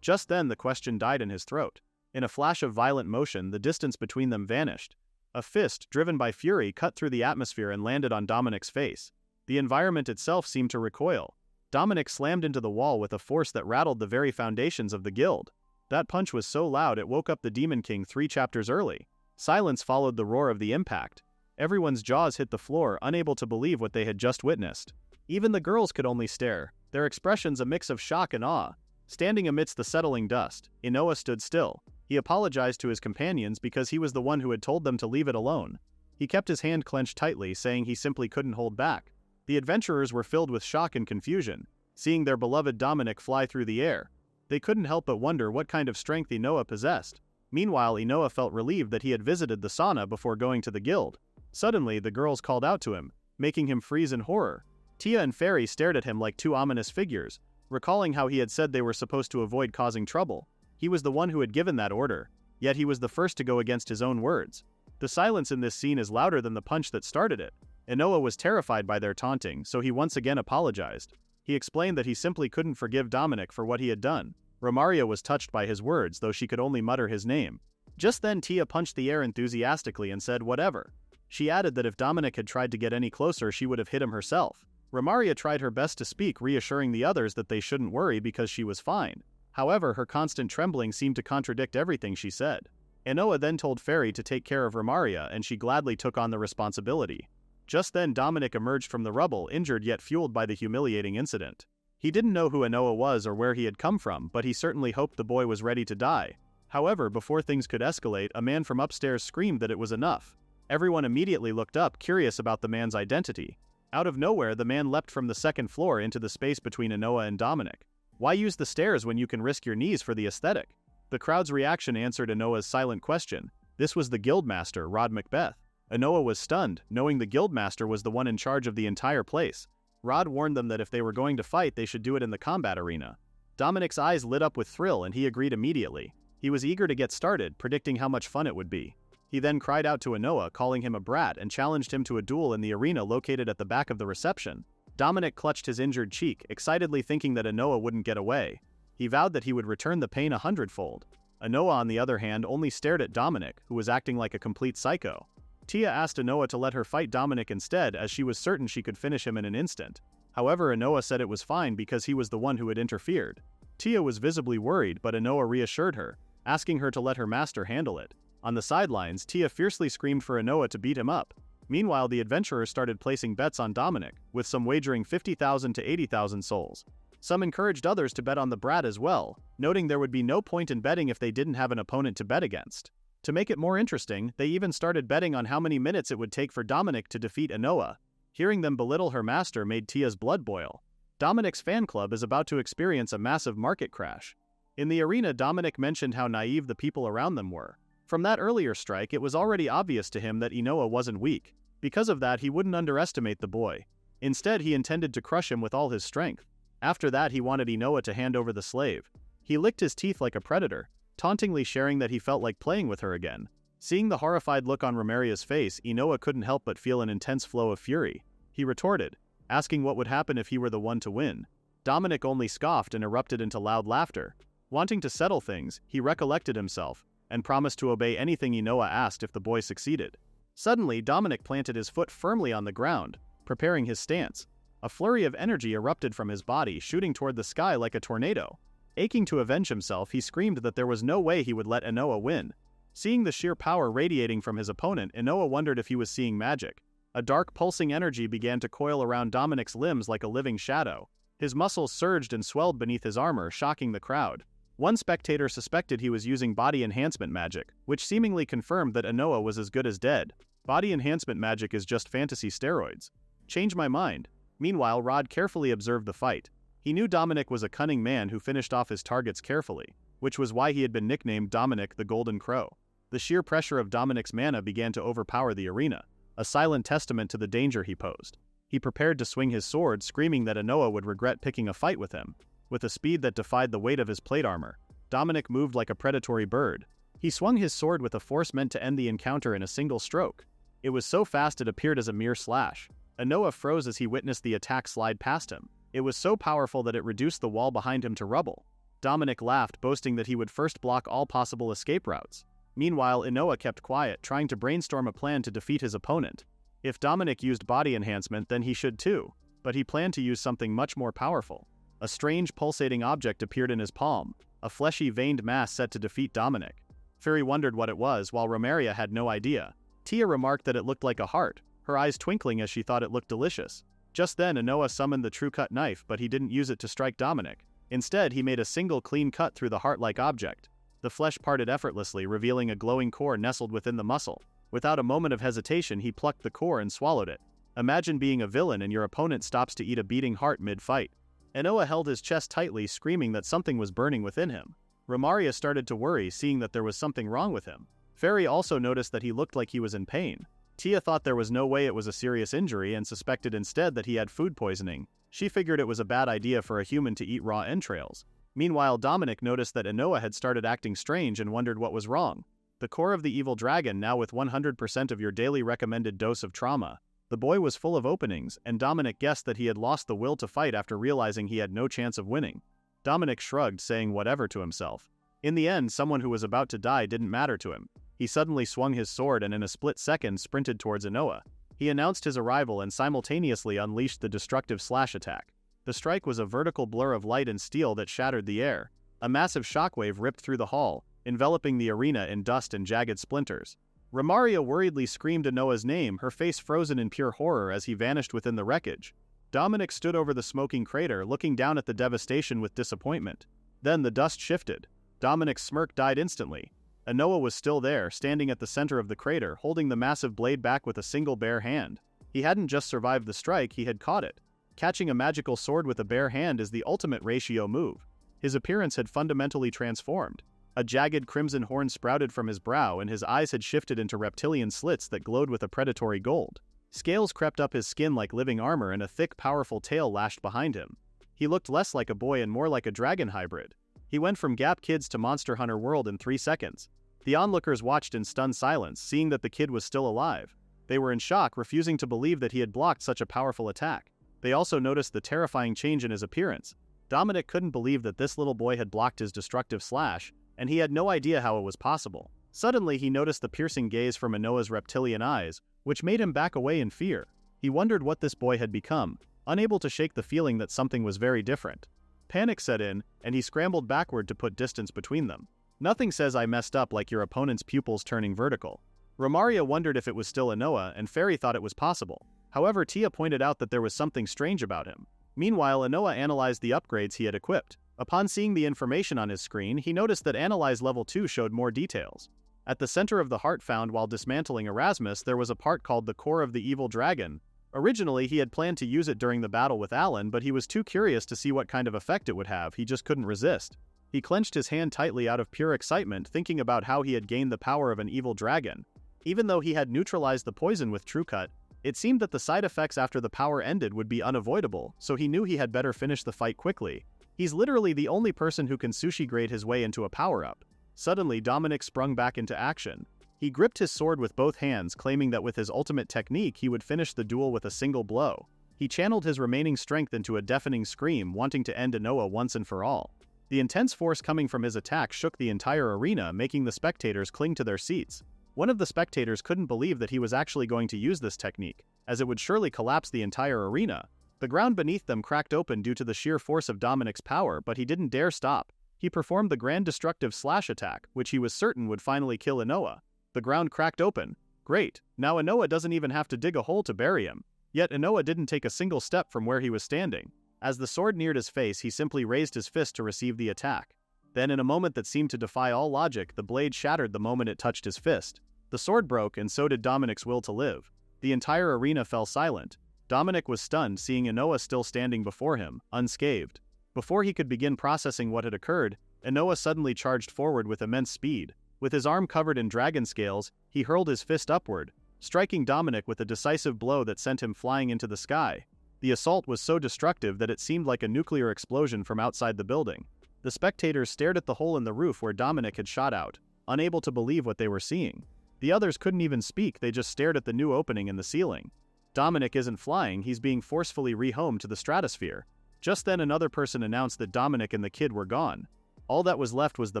Just then, the question died in his throat. In a flash of violent motion, the distance between them vanished. A fist, driven by fury, cut through the atmosphere and landed on Dominic's face. The environment itself seemed to recoil. Dominic slammed into the wall with a force that rattled the very foundations of the guild. That punch was so loud it woke up the Demon King 3 chapters early. Silence followed the roar of the impact. Everyone's jaws hit the floor, unable to believe what they had just witnessed. Even the girls could only stare, their expressions a mix of shock and awe. Standing amidst the settling dust, Anoa stood still. He apologized to his companions because he was the one who had told them to leave it alone. He kept his hand clenched tightly, saying he simply couldn't hold back. The adventurers were filled with shock and confusion, seeing their beloved Dominic fly through the air. They couldn't help but wonder what kind of strength Anoa possessed. Meanwhile, Anoa felt relieved that he had visited the sauna before going to the guild. Suddenly, the girls called out to him, making him freeze in horror. Tia and Fairy stared at him like two ominous figures, recalling how he had said they were supposed to avoid causing trouble. He was the one who had given that order, yet he was the first to go against his own words. The silence in this scene is louder than the punch that started it. Anoa was terrified by their taunting, so he once again apologized. He explained that he simply couldn't forgive Dominic for what he had done. Romaria was touched by his words, though she could only mutter his name. Just then Tia punched the air enthusiastically and said whatever. She added that if Dominic had tried to get any closer, she would have hit him herself. Romaria tried her best to speak, reassuring the others that they shouldn't worry because she was fine. However, her constant trembling seemed to contradict everything she said. Anoa then told Fairy to take care of Romaria, and she gladly took on the responsibility. Just then Dominic emerged from the rubble, injured yet fueled by the humiliating incident. He didn't know who Anoa was or where he had come from, but he certainly hoped the boy was ready to die. However, before things could escalate, a man from upstairs screamed that it was enough. Everyone immediately looked up, curious about the man's identity. Out of nowhere, the man leapt from the second floor into the space between Anoa and Dominic. Why use the stairs when you can risk your knees for the aesthetic? The crowd's reaction answered Anoa's silent question. This was the guildmaster, Rod Macbeth. Inoa was stunned, knowing the guildmaster was the one in charge of the entire place. Rod warned them that if they were going to fight, they should do it in the combat arena. Dominic's eyes lit up with thrill and he agreed immediately. He was eager to get started, predicting how much fun it would be. He then cried out to Inoa, calling him a brat, and challenged him to a duel in the arena located at the back of the reception. Dominic clutched his injured cheek, excitedly thinking that Inoa wouldn't get away. He vowed that he would return the pain 100-fold. Inoa, on the other hand, only stared at Dominic, who was acting like a complete psycho. Tia asked Inoa to let her fight Dominic instead, as she was certain she could finish him in an instant. However, Inoa said it was fine because he was the one who had interfered. Tia was visibly worried, but Inoa reassured her, asking her to let her master handle it. On the sidelines, Tia fiercely screamed for Inoa to beat him up. Meanwhile, the adventurers started placing bets on Dominic, with some wagering 50,000 to 80,000 souls. Some encouraged others to bet on the brat as well, noting there would be no point in betting if they didn't have an opponent to bet against. To make it more interesting, they even started betting on how many minutes it would take for Dominic to defeat Inoa. Hearing them belittle her master made Tia's blood boil. Dominic's fan club is about to experience a massive market crash. In the arena, Dominic mentioned how naive the people around them were. From that earlier strike, it was already obvious to him that Inoa wasn't weak. Because of that, he wouldn't underestimate the boy. Instead, he intended to crush him with all his strength. After that, he wanted Inoa to hand over the slave. He licked his teeth like a predator, tauntingly sharing that he felt like playing with her again. Seeing the horrified look on Romaria's face, Inoa couldn't help but feel an intense flow of fury. He retorted, asking what would happen if he were the one to win. Dominic only scoffed and erupted into loud laughter. Wanting to settle things, he recollected himself, and promised to obey anything Inoa asked if the boy succeeded. Suddenly, Dominic planted his foot firmly on the ground, preparing his stance. A flurry of energy erupted from his body, shooting toward the sky like a tornado. Aching to avenge himself, he screamed that there was no way he would let Inoa win. Seeing the sheer power radiating from his opponent, Inoa wondered if he was seeing magic. A dark, pulsing energy began to coil around Dominic's limbs like a living shadow. His muscles surged and swelled beneath his armor, shocking the crowd. One spectator suspected he was using body enhancement magic, which seemingly confirmed that Inoa was as good as dead. Body enhancement magic is just fantasy steroids. Change my mind. Meanwhile, Rod carefully observed the fight. He knew Dominic was a cunning man who finished off his targets carefully, which was why he had been nicknamed Dominic the Golden Crow. The sheer pressure of Dominic's mana began to overpower the arena, a silent testament to the danger he posed. He prepared to swing his sword, screaming that Inoa would regret picking a fight with him. With a speed that defied the weight of his plate armor, Dominic moved like a predatory bird. He swung his sword with a force meant to end the encounter in a single stroke. It was so fast it appeared as a mere slash. Inoa froze as he witnessed the attack slide past him. It was so powerful that it reduced the wall behind him to rubble. Dominic laughed, boasting that he would first block all possible escape routes. Meanwhile, Inoa kept quiet, trying to brainstorm a plan to defeat his opponent. If Dominic used body enhancement, then he should too, but he planned to use something much more powerful. A strange, pulsating object appeared in his palm, a fleshy, veined mass set to defeat Dominic. Fury wondered what it was, while Romaria had no idea. Tia remarked that it looked like a heart, her eyes twinkling as she thought it looked delicious. Just then, Inoa summoned the true-cut knife, but he didn't use it to strike Dominic. Instead, he made a single clean cut through the heart-like object. The flesh parted effortlessly, revealing a glowing core nestled within the muscle. Without a moment of hesitation, he plucked the core and swallowed it. Imagine being a villain and your opponent stops to eat a beating heart mid-fight. Inoa held his chest tightly, screaming that something was burning within him. Romaria started to worry, seeing that there was something wrong with him. Fairy also noticed that he looked like he was in pain. Tia thought there was no way it was a serious injury and suspected instead that he had food poisoning. She figured it was a bad idea for a human to eat raw entrails. Meanwhile, Dominic noticed that Inoa had started acting strange and wondered what was wrong. The core of the evil dragon, now with 100% of your daily recommended dose of trauma. The boy was full of openings, and Dominic guessed that he had lost the will to fight after realizing he had no chance of winning. Dominic shrugged, saying whatever to himself. In the end, someone who was about to die didn't matter to him. He suddenly swung his sword and in a split second sprinted towards Inoa. He announced his arrival and simultaneously unleashed the destructive slash attack. The strike was a vertical blur of light and steel that shattered the air. A massive shockwave ripped through the hall, enveloping the arena in dust and jagged splinters. Romaria worriedly screamed Inoa's name, her face frozen in pure horror as he vanished within the wreckage. Dominic stood over the smoking crater, looking down at the devastation with disappointment. Then the dust shifted. Dominic's smirk died instantly. Inoa was still there, standing at the center of the crater, holding the massive blade back with a single bare hand. He hadn't just survived the strike, he had caught it. Catching a magical sword with a bare hand is the ultimate ratio move. His appearance had fundamentally transformed. A jagged crimson horn sprouted from his brow and his eyes had shifted into reptilian slits that glowed with a predatory gold. Scales crept up his skin like living armor and a thick, powerful tail lashed behind him. He looked less like a boy and more like a dragon hybrid. He went from Gap Kids to Monster Hunter World in 3 seconds. The onlookers watched in stunned silence, seeing that the kid was still alive. They were in shock, refusing to believe that he had blocked such a powerful attack. They also noticed the terrifying change in his appearance. Dominic couldn't believe that this little boy had blocked his destructive slash, and he had no idea how it was possible. Suddenly he noticed the piercing gaze from Inoa's reptilian eyes, which made him back away in fear. He wondered what this boy had become, unable to shake the feeling that something was very different. Panic set in, and he scrambled backward to put distance between them. Nothing says I messed up like your opponent's pupils turning vertical. Romaria wondered if it was still Inoa, and Fairy thought it was possible. However, Tia pointed out that there was something strange about him. Meanwhile, Inoa analyzed the upgrades he had equipped. Upon seeing the information on his screen, he noticed that Analyze Level 2 showed more details. At the center of the heart found while dismantling Erasmus, there was a part called the Core of the Evil Dragon. Originally, he had planned to use it during the battle with Alan, but he was too curious to see what kind of effect it would have. He just couldn't resist. He clenched his hand tightly out of pure excitement, thinking about how he had gained the power of an evil dragon. Even though he had neutralized the poison with True Cut, it seemed that the side effects after the power ended would be unavoidable, so he knew he had better finish the fight quickly. He's literally the only person who can sushi grade his way into a power-up. Suddenly, Dominic sprung back into action. He gripped his sword with both hands, claiming that with his ultimate technique he would finish the duel with a single blow. He channeled his remaining strength into a deafening scream, wanting to end Inoa once and for all. The intense force coming from his attack shook the entire arena, making the spectators cling to their seats. One of the spectators couldn't believe that he was actually going to use this technique, as it would surely collapse the entire arena. The ground beneath them cracked open due to the sheer force of Dominic's power, but he didn't dare stop. He performed the Grand Destructive Slash attack, which he was certain would finally kill Inoa. The ground cracked open. Great, now Inoa doesn't even have to dig a hole to bury him. Yet Inoa didn't take a single step from where he was standing. As the sword neared his face, he simply raised his fist to receive the attack. Then, in a moment that seemed to defy all logic, the blade shattered the moment it touched his fist. The sword broke, and so did Dominic's will to live. The entire arena fell silent. Dominic was stunned, seeing Inoa still standing before him, unscathed. Before he could begin processing what had occurred, Inoa suddenly charged forward with immense speed. With his arm covered in dragon scales, he hurled his fist upward, striking Dominic with a decisive blow that sent him flying into the sky. The assault was so destructive that it seemed like a nuclear explosion from outside the building. The spectators stared at the hole in the roof where Dominic had shot out, unable to believe what they were seeing. The others couldn't even speak, they just stared at the new opening in the ceiling. Dominic isn't flying, he's being forcefully rehomed to the stratosphere. Just then another person announced that Dominic and the kid were gone. All that was left was the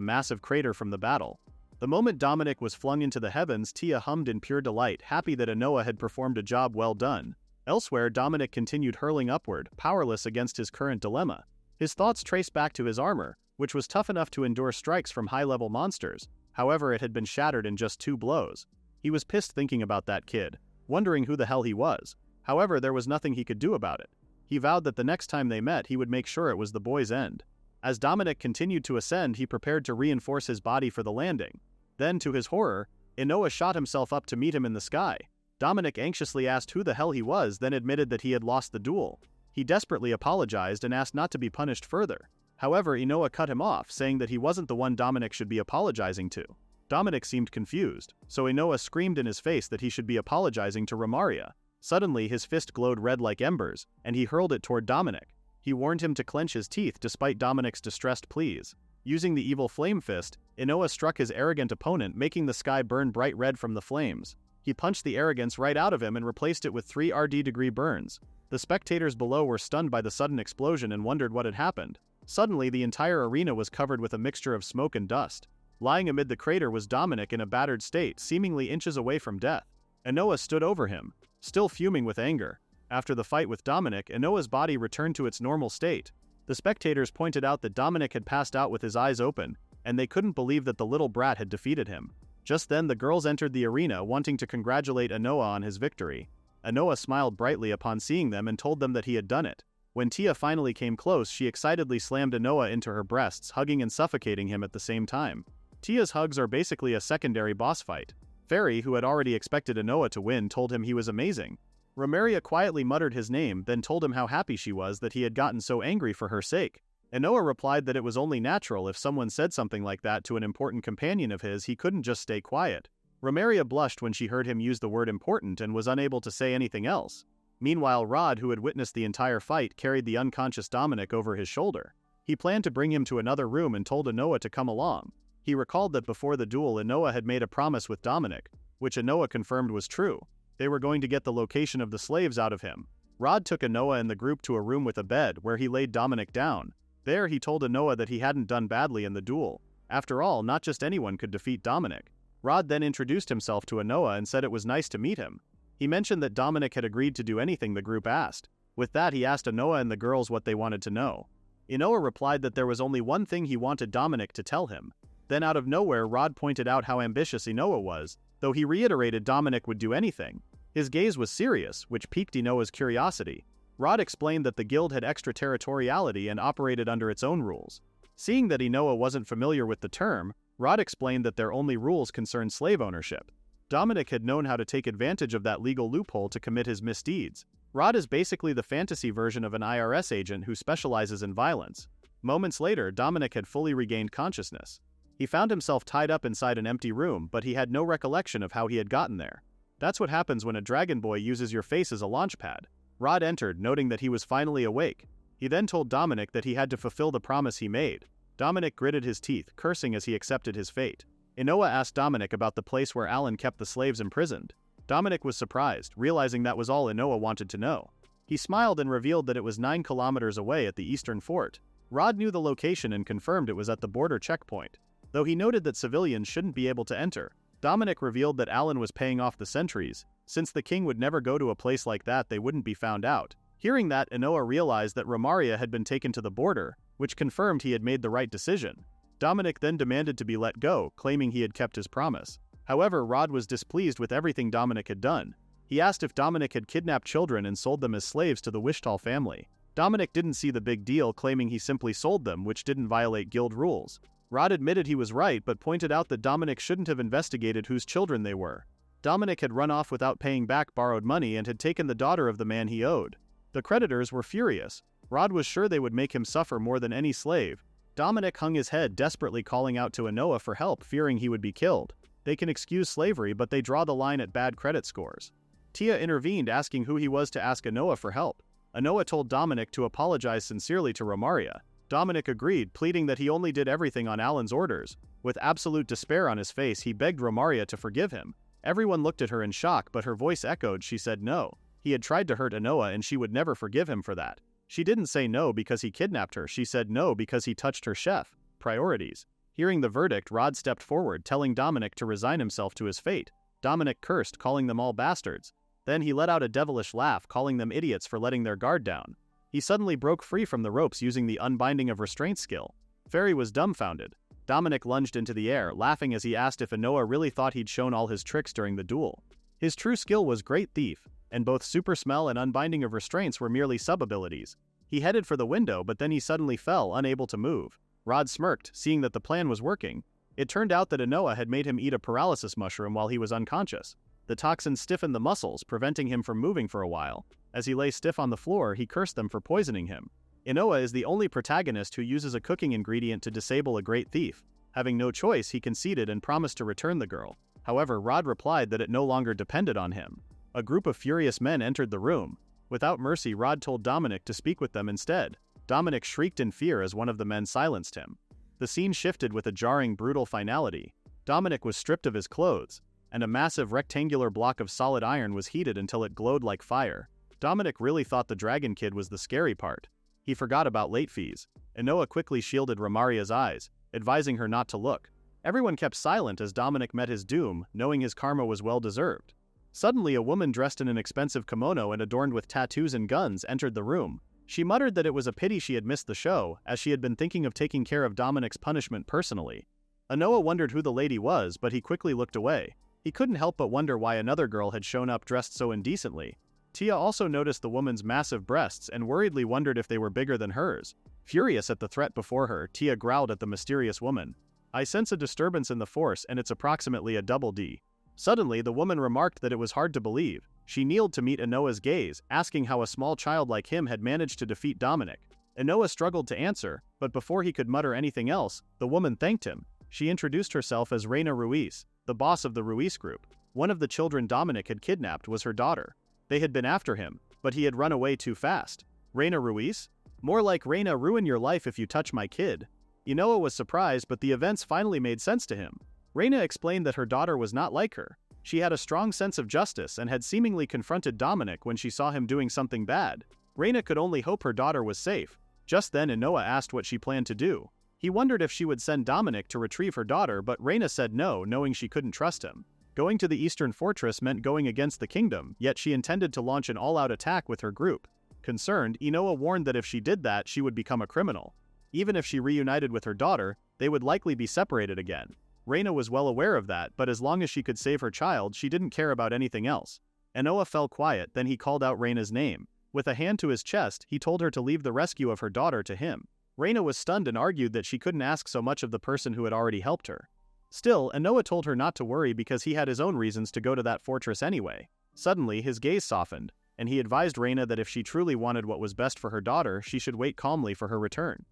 massive crater from the battle. The moment Dominic was flung into the heavens, Tia hummed in pure delight, happy that Inoa had performed a job well done. Elsewhere, Dominic continued hurling upward, powerless against his current dilemma. His thoughts traced back to his armor, which was tough enough to endure strikes from high-level monsters. However, it had been shattered in just 2 blows. He was pissed thinking about that kid, wondering who the hell he was. However, there was nothing he could do about it. He vowed that the next time they met he would make sure it was the boy's end. As Dominic continued to ascend, he prepared to reinforce his body for the landing. Then, to his horror, Inoa shot himself up to meet him in the sky. Dominic anxiously asked who the hell he was, then admitted that he had lost the duel. He desperately apologized and asked not to be punished further. However, Inoa cut him off, saying that he wasn't the one Dominic should be apologizing to. Dominic seemed confused, so Inoa screamed in his face that he should be apologizing to Romaria. Suddenly, his fist glowed red like embers, and he hurled it toward Dominic. He warned him to clench his teeth despite Dominic's distressed pleas. Using the evil flame fist, Inoa struck his arrogant opponent, making the sky burn bright red from the flames. He punched the arrogance right out of him and replaced it with 3 RD-degree burns. The spectators below were stunned by the sudden explosion and wondered what had happened. Suddenly, the entire arena was covered with a mixture of smoke and dust. Lying amid the crater was Dominic in a battered state, seemingly inches away from death. Inoa stood over him, still fuming with anger. After the fight with Dominic, Inoa's body returned to its normal state. The spectators pointed out that Dominic had passed out with his eyes open, and they couldn't believe that the little brat had defeated him. Just then the girls entered the arena, wanting to congratulate Inoa on his victory. Inoa smiled brightly upon seeing them and told them that he had done it. When Tia finally came close, she excitedly slammed Inoa into her breasts, hugging and suffocating him at the same time. Tia's hugs are basically a secondary boss fight. Fairy, who had already expected Inoa to win, told him he was amazing. Romaria quietly muttered his name, then told him how happy she was that he had gotten so angry for her sake. Inoa replied that it was only natural if someone said something like that to an important companion of his, he couldn't just stay quiet. Romaria blushed when she heard him use the word important and was unable to say anything else. Meanwhile, Rod, who had witnessed the entire fight, carried the unconscious Dominic over his shoulder. He planned to bring him to another room and told Inoa to come along. He recalled that before the duel, Inoa had made a promise with Dominic, which Inoa confirmed was true. They were going to get the location of the slaves out of him. Rod took Inoa and the group to a room with a bed where he laid Dominic down. There he told Inoa that he hadn't done badly in the duel. After all, not just anyone could defeat Dominic. Rod then introduced himself to Inoa and said it was nice to meet him. He mentioned that Dominic had agreed to do anything the group asked. With that, he asked Inoa and the girls what they wanted to know. Inoa replied that there was only one thing he wanted Dominic to tell him. Then out of nowhere, Rod pointed out how ambitious Inoa was, though he reiterated Dominic would do anything. His gaze was serious, which piqued Inoa's curiosity. Rod explained that the guild had extraterritoriality and operated under its own rules. Seeing that Inoa wasn't familiar with the term, Rod explained that their only rules concerned slave ownership. Dominic had known how to take advantage of that legal loophole to commit his misdeeds. Rod is basically the fantasy version of an IRS agent who specializes in violence. Moments later, Dominic had fully regained consciousness. He found himself tied up inside an empty room, but he had no recollection of how he had gotten there. That's what happens when a dragon boy uses your face as a launch pad. Rod entered, noting that he was finally awake. He then told Dominic that he had to fulfill the promise he made. Dominic gritted his teeth, cursing as he accepted his fate. Inoa asked Dominic about the place where Alan kept the slaves imprisoned. Dominic was surprised, realizing that was all Inoa wanted to know. He smiled and revealed that it was 9 kilometers away at the eastern fort. Rod knew the location and confirmed it was at the border checkpoint. Though he noted that civilians shouldn't be able to enter, Dominic revealed that Alan was paying off the sentries. Since the king would never go to a place like that, they wouldn't be found out. Hearing that, Inoa realized that Romaria had been taken to the border, which confirmed he had made the right decision. Dominic then demanded to be let go, claiming he had kept his promise. However, Rod was displeased with everything Dominic had done. He asked if Dominic had kidnapped children and sold them as slaves to the Wishtal family. Dominic didn't see the big deal, claiming he simply sold them, which didn't violate guild rules. Rod admitted he was right, but pointed out that Dominic shouldn't have investigated whose children they were. Dominic had run off without paying back borrowed money and had taken the daughter of the man he owed. The creditors were furious. Rod was sure they would make him suffer more than any slave. Dominic hung his head, desperately calling out to Inoa for help, fearing he would be killed. They can excuse slavery, but they draw the line at bad credit scores. Tia intervened, asking who he was to ask Inoa for help. Inoa told Dominic to apologize sincerely to Romaria. Dominic agreed, pleading that he only did everything on Alan's orders. With absolute despair on his face, he begged Romaria to forgive him. Everyone looked at her in shock, but her voice echoed. She said no. He had tried to hurt Inoa and she would never forgive him for that. She didn't say no because he kidnapped her, she said no because he touched her chef. Priorities. Hearing the verdict, Rod stepped forward, telling Dominic to resign himself to his fate. Dominic cursed, calling them all bastards. Then he let out a devilish laugh, calling them idiots for letting their guard down. He suddenly broke free from the ropes using the unbinding of restraint skill. Fairy was dumbfounded. Dominic lunged into the air, laughing as he asked if Inoa really thought he'd shown all his tricks during the duel. His true skill was Great Thief, and both Super Smell and Unbinding of Restraints were merely sub-abilities. He headed for the window, but then he suddenly fell, unable to move. Rod smirked, seeing that the plan was working. It turned out that Inoa had made him eat a paralysis mushroom while he was unconscious. The toxin stiffened the muscles, preventing him from moving for a while. As he lay stiff on the floor, he cursed them for poisoning him. Inoa is the only protagonist who uses a cooking ingredient to disable a Great Thief. Having no choice, he conceded and promised to return the girl. However, Rod replied that it no longer depended on him. A group of furious men entered the room. Without mercy, Rod told Dominic to speak with them instead. Dominic shrieked in fear as one of the men silenced him. The scene shifted with a jarring, brutal finality. Dominic was stripped of his clothes, and a massive rectangular block of solid iron was heated until it glowed like fire. Dominic really thought the Dragon Kid was the scary part. He forgot about late fees. Inoa quickly shielded Romaria's eyes, advising her not to look. Everyone kept silent as Dominic met his doom, knowing his karma was well-deserved. Suddenly, a woman dressed in an expensive kimono and adorned with tattoos and guns entered the room. She muttered that it was a pity she had missed the show, as she had been thinking of taking care of Dominic's punishment personally. Inoa wondered who the lady was, but he quickly looked away. He couldn't help but wonder why another girl had shown up dressed so indecently. Tia also noticed the woman's massive breasts and worriedly wondered if they were bigger than hers. Furious at the threat before her, Tia growled at the mysterious woman. "I sense a disturbance in the force, and it's approximately a double D." Suddenly, the woman remarked that it was hard to believe. She kneeled to meet Inoa's gaze, asking how a small child like him had managed to defeat Dominic. Inoa struggled to answer, but before he could mutter anything else, the woman thanked him. She introduced herself as Reina Ruiz, the boss of the Ruiz group. One of the children Dominic had kidnapped was her daughter. They had been after him, but he had run away too fast. Reina Ruiz? More like Reina ruin your life if you touch my kid. Inoa was surprised, but the events finally made sense to him. Reina explained that her daughter was not like her. She had a strong sense of justice and had seemingly confronted Dominic when she saw him doing something bad. Reina could only hope her daughter was safe. Just then Inoa asked what she planned to do. He wondered if she would send Dominic to retrieve her daughter, but Reina said no, knowing she couldn't trust him. Going to the Eastern Fortress meant going against the kingdom, yet she intended to launch an all-out attack with her group. Concerned, Inoa warned that if she did that, she would become a criminal. Even if she reunited with her daughter, they would likely be separated again. Reina was well aware of that, but as long as she could save her child, she didn't care about anything else. Inoa fell quiet, then he called out Reina's name. With a hand to his chest, he told her to leave the rescue of her daughter to him. Reina was stunned and argued that she couldn't ask so much of the person who had already helped her. Still, Inoa told her not to worry because he had his own reasons to go to that fortress anyway. Suddenly, his gaze softened, and he advised Reina that if she truly wanted what was best for her daughter, she should wait calmly for her return.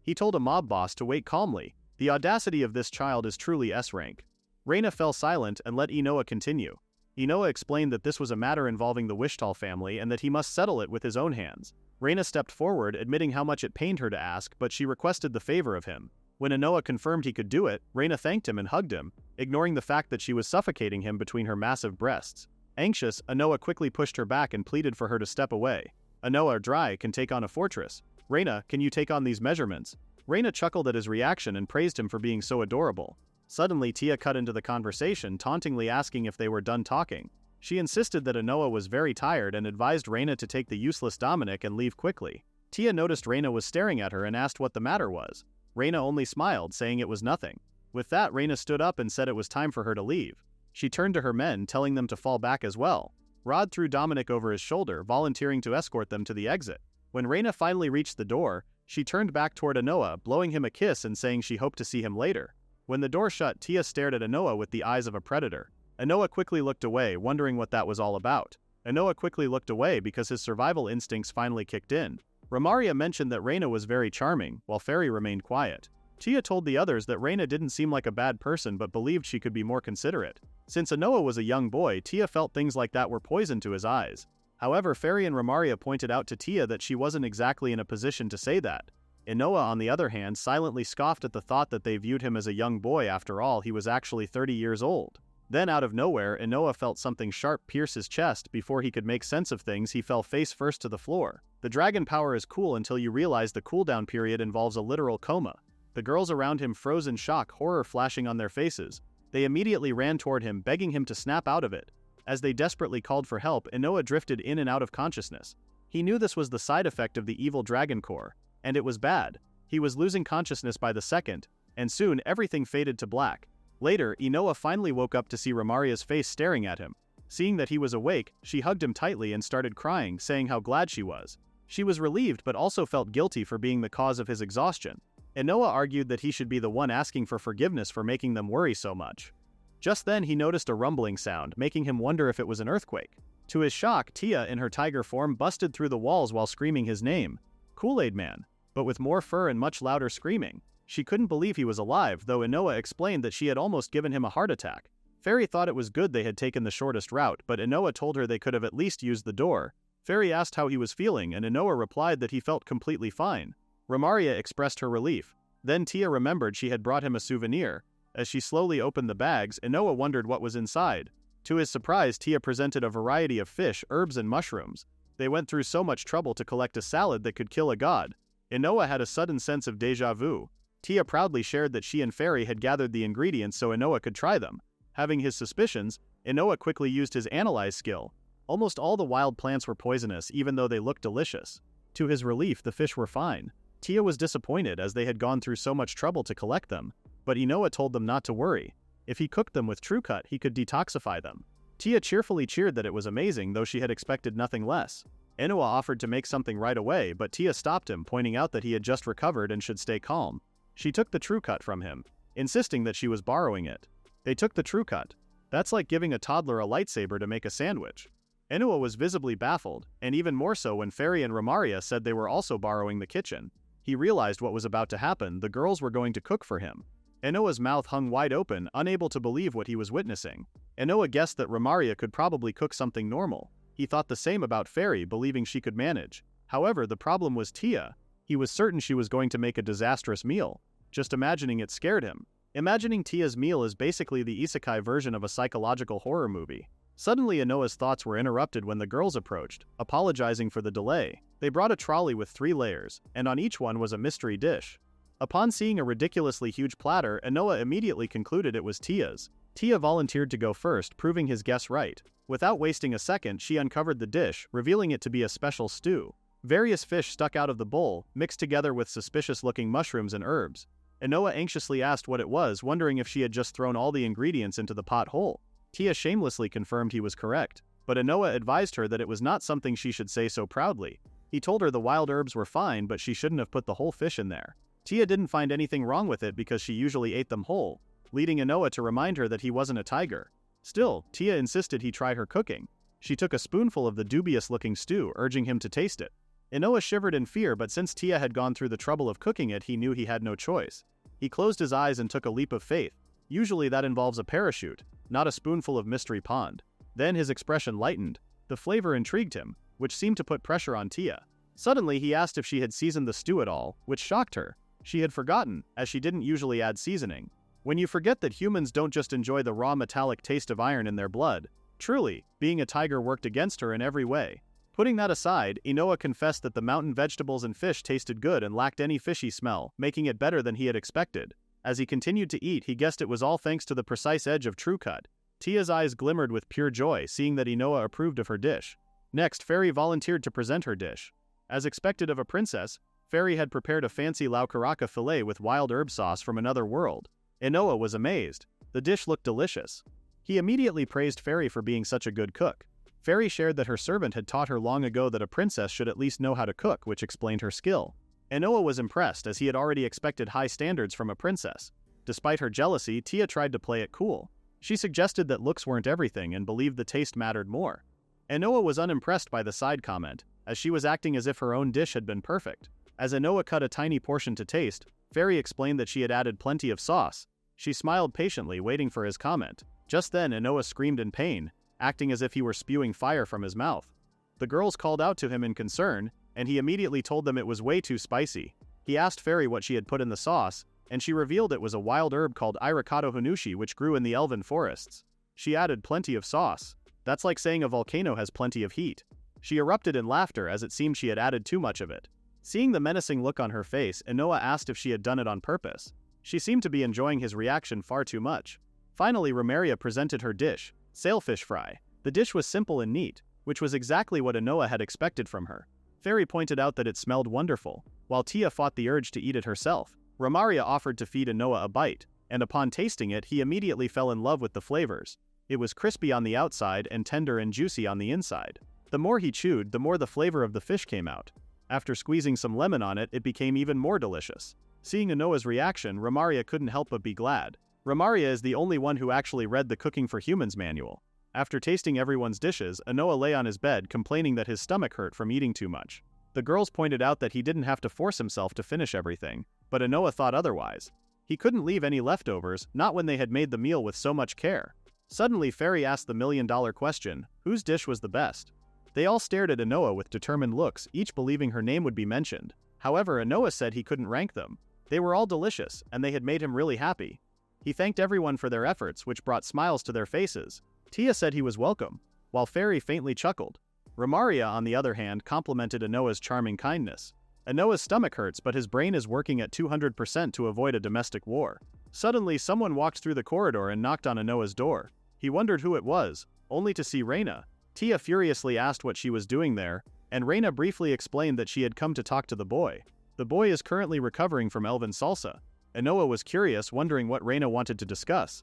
He told a mob boss to wait calmly. The audacity of this child is truly S-rank. Reina fell silent and let Inoa continue. Inoa explained that this was a matter involving the Wishtal family and that he must settle it with his own hands. Reina stepped forward, admitting how much it pained her to ask, but she requested the favor of him. When Inoa confirmed he could do it, Reina thanked him and hugged him, ignoring the fact that she was suffocating him between her massive breasts. Anxious, Inoa quickly pushed her back and pleaded for her to step away. Inoa, dry, can take on a fortress. Reina, can you take on these measurements? Reina chuckled at his reaction and praised him for being so adorable. Suddenly, Tia cut into the conversation, tauntingly asking if they were done talking. She insisted that Inoa was very tired and advised Reina to take the useless Dominic and leave quickly. Tia noticed Reina was staring at her and asked what the matter was. Reina only smiled, saying it was nothing. With that, Reina stood up and said it was time for her to leave. She turned to her men, telling them to fall back as well. Rod threw Dominic over his shoulder, volunteering to escort them to the exit. When Reina finally reached the door, she turned back toward Inoa, blowing him a kiss and saying she hoped to see him later. When the door shut, Tia stared at Inoa with the eyes of a predator. Inoa quickly looked away, wondering what that was all about. Inoa quickly looked away because his survival instincts finally kicked in. Romaria mentioned that Reina was very charming, while Fairy remained quiet. Tia told the others that Reina didn't seem like a bad person but believed she could be more considerate. Since Inoa was a young boy, Tia felt things like that were poison to his eyes. However, Fairy and Romaria pointed out to Tia that she wasn't exactly in a position to say that. Inoa, on the other hand, silently scoffed at the thought that they viewed him as a young boy. After all, he was actually 30 years old. Then, out of nowhere, Inoa felt something sharp pierce his chest. Before he could make sense of things, he fell face first to the floor. The dragon power is cool until you realize the cooldown period involves a literal coma. The girls around him froze in shock, horror flashing on their faces. They immediately ran toward him, begging him to snap out of it. As they desperately called for help, Inoa drifted in and out of consciousness. He knew this was the side effect of the evil dragon core. And it was bad. He was losing consciousness by the second, and soon everything faded to black. Later, Inoa finally woke up to see Romaria's face staring at him. Seeing that he was awake, she hugged him tightly and started crying, saying how glad she was. She was relieved but also felt guilty for being the cause of his exhaustion. Inoa argued that he should be the one asking for forgiveness for making them worry so much. Just then he noticed a rumbling sound, making him wonder if it was an earthquake. To his shock, Tia, in her tiger form, busted through the walls while screaming his name. Kool-Aid Man. But with more fur and much louder screaming. She couldn't believe he was alive, though Inoa explained that she had almost given him a heart attack. Fairy thought it was good they had taken the shortest route, but Inoa told her they could have at least used the door. Fairy asked how he was feeling, and Inoa replied that he felt completely fine. Romaria expressed her relief. Then Tia remembered she had brought him a souvenir. As she slowly opened the bags, Inoa wondered what was inside. To his surprise, Tia presented a variety of fish, herbs, and mushrooms. They went through so much trouble to collect a salad that could kill a god. Inoa had a sudden sense of déjà vu. Tia proudly shared that she and Fairy had gathered the ingredients so Inoa could try them. Having his suspicions, Inoa quickly used his analyze skill. Almost all the wild plants were poisonous, even though they looked delicious. To his relief, the fish were fine. Tia was disappointed as they had gone through so much trouble to collect them, but Inoa told them not to worry. If he cooked them with TrueCut, he could detoxify them. Tia cheerfully cheered that it was amazing, though she had expected nothing less. Inoa offered to make something right away, but Tia stopped him, pointing out that he had just recovered and should stay calm. She took the TrueCut from him, insisting that she was borrowing it. They took the TrueCut. That's like giving a toddler a lightsaber to make a sandwich. Inoa was visibly baffled, and even more so when Fairy and Romaria said they were also borrowing the kitchen. He realized what was about to happen. The girls were going to cook for him. Inoa's mouth hung wide open, unable to believe what he was witnessing. Inoa guessed that Romaria could probably cook something normal. He thought the same about Fairy, believing she could manage. However, the problem was Tia. He was certain she was going to make a disastrous meal. Just imagining it scared him. Imagining Tia's meal is basically the isekai version of a psychological horror movie. Suddenly Inoa's thoughts were interrupted when the girls approached, apologizing for the delay. They brought a trolley with 3 layers, and on each one was a mystery dish. Upon seeing a ridiculously huge platter, Inoa immediately concluded it was Tia's. Tia volunteered to go first, proving his guess right. Without wasting a second, she uncovered the dish, revealing it to be a special stew. Various fish stuck out of the bowl, mixed together with suspicious-looking mushrooms and herbs. Inoa anxiously asked what it was, wondering if she had just thrown all the ingredients into the pot whole. Tia shamelessly confirmed he was correct, but Inoa advised her that it was not something she should say so proudly. He told her the wild herbs were fine, but she shouldn't have put the whole fish in there. Tia didn't find anything wrong with it because she usually ate them whole, leading Inoa to remind her that he wasn't a tiger. Still, Tia insisted he try her cooking. She took a spoonful of the dubious-looking stew, urging him to taste it. Inoa shivered in fear, but since Tia had gone through the trouble of cooking it, he knew he had no choice. He closed his eyes and took a leap of faith. Usually that involves a parachute, not a spoonful of mystery pond. Then his expression lightened. The flavor intrigued him, which seemed to put pressure on Tia. Suddenly he asked if she had seasoned the stew at all, which shocked her. She had forgotten, as she didn't usually add seasoning. When you forget that humans don't just enjoy the raw metallic taste of iron in their blood, truly, being a tiger worked against her in every way. Putting that aside, Inoa confessed that the mountain vegetables and fish tasted good and lacked any fishy smell, making it better than he had expected. As he continued to eat, he guessed it was all thanks to the precise edge of True Cut. Tia's eyes glimmered with pure joy, seeing that Inoa approved of her dish. Next, Fairy volunteered to present her dish. As expected of a princess, Fairy had prepared a fancy laucaraca fillet with wild herb sauce from another world. Inoa was amazed. The dish looked delicious. He immediately praised Fairy for being such a good cook. Fairy shared that her servant had taught her long ago that a princess should at least know how to cook, which explained her skill. Inoa was impressed, as he had already expected high standards from a princess. Despite her jealousy, Tia tried to play it cool. She suggested that looks weren't everything and believed the taste mattered more. Inoa was unimpressed by the side comment, as she was acting as if her own dish had been perfect. As Inoa cut a tiny portion to taste, Fairy explained that she had added plenty of sauce. She smiled patiently, waiting for his comment. Just then, Inoa screamed in pain, acting as if he were spewing fire from his mouth. The girls called out to him in concern, and he immediately told them it was way too spicy. He asked Fairy what she had put in the sauce, and she revealed it was a wild herb called Irakato Hanushi, which grew in the elven forests. She added plenty of sauce. That's like saying a volcano has plenty of heat. She erupted in laughter, as it seemed she had added too much of it. Seeing the menacing look on her face, Inoa asked if she had done it on purpose. She seemed to be enjoying his reaction far too much. Finally, Romaria presented her dish, sailfish fry. The dish was simple and neat, which was exactly what Inoa had expected from her. Fairy pointed out that it smelled wonderful, while Tia fought the urge to eat it herself. Romaria offered to feed Inoa a bite, and upon tasting it, he immediately fell in love with the flavors. It was crispy on the outside and tender and juicy on the inside. The more he chewed, the more the flavor of the fish came out. After squeezing some lemon on it, it became even more delicious. Seeing Inoa's reaction, Romaria couldn't help but be glad. Romaria is the only one who actually read the Cooking for Humans manual. After tasting everyone's dishes, Inoa lay on his bed, complaining that his stomach hurt from eating too much. The girls pointed out that he didn't have to force himself to finish everything, but Inoa thought otherwise. He couldn't leave any leftovers, not when they had made the meal with so much care. Suddenly, Fairy asked the million-dollar question, whose dish was the best? They all stared at Inoa with determined looks, each believing her name would be mentioned. However, Inoa said he couldn't rank them. They were all delicious, and they had made him really happy. He thanked everyone for their efforts, which brought smiles to their faces. Tia said he was welcome, while Fairy faintly chuckled. Romaria, on the other hand, complimented Inoa's charming kindness. Inoa's stomach hurts, but his brain is working at 200% to avoid a domestic war. Suddenly, someone walked through the corridor and knocked on Inoa's door. He wondered who it was, only to see Reina. Tia furiously asked what she was doing there, and Reina briefly explained that she had come to talk to the boy. The boy is currently recovering from elven salsa. Inoa was curious, wondering what Reina wanted to discuss.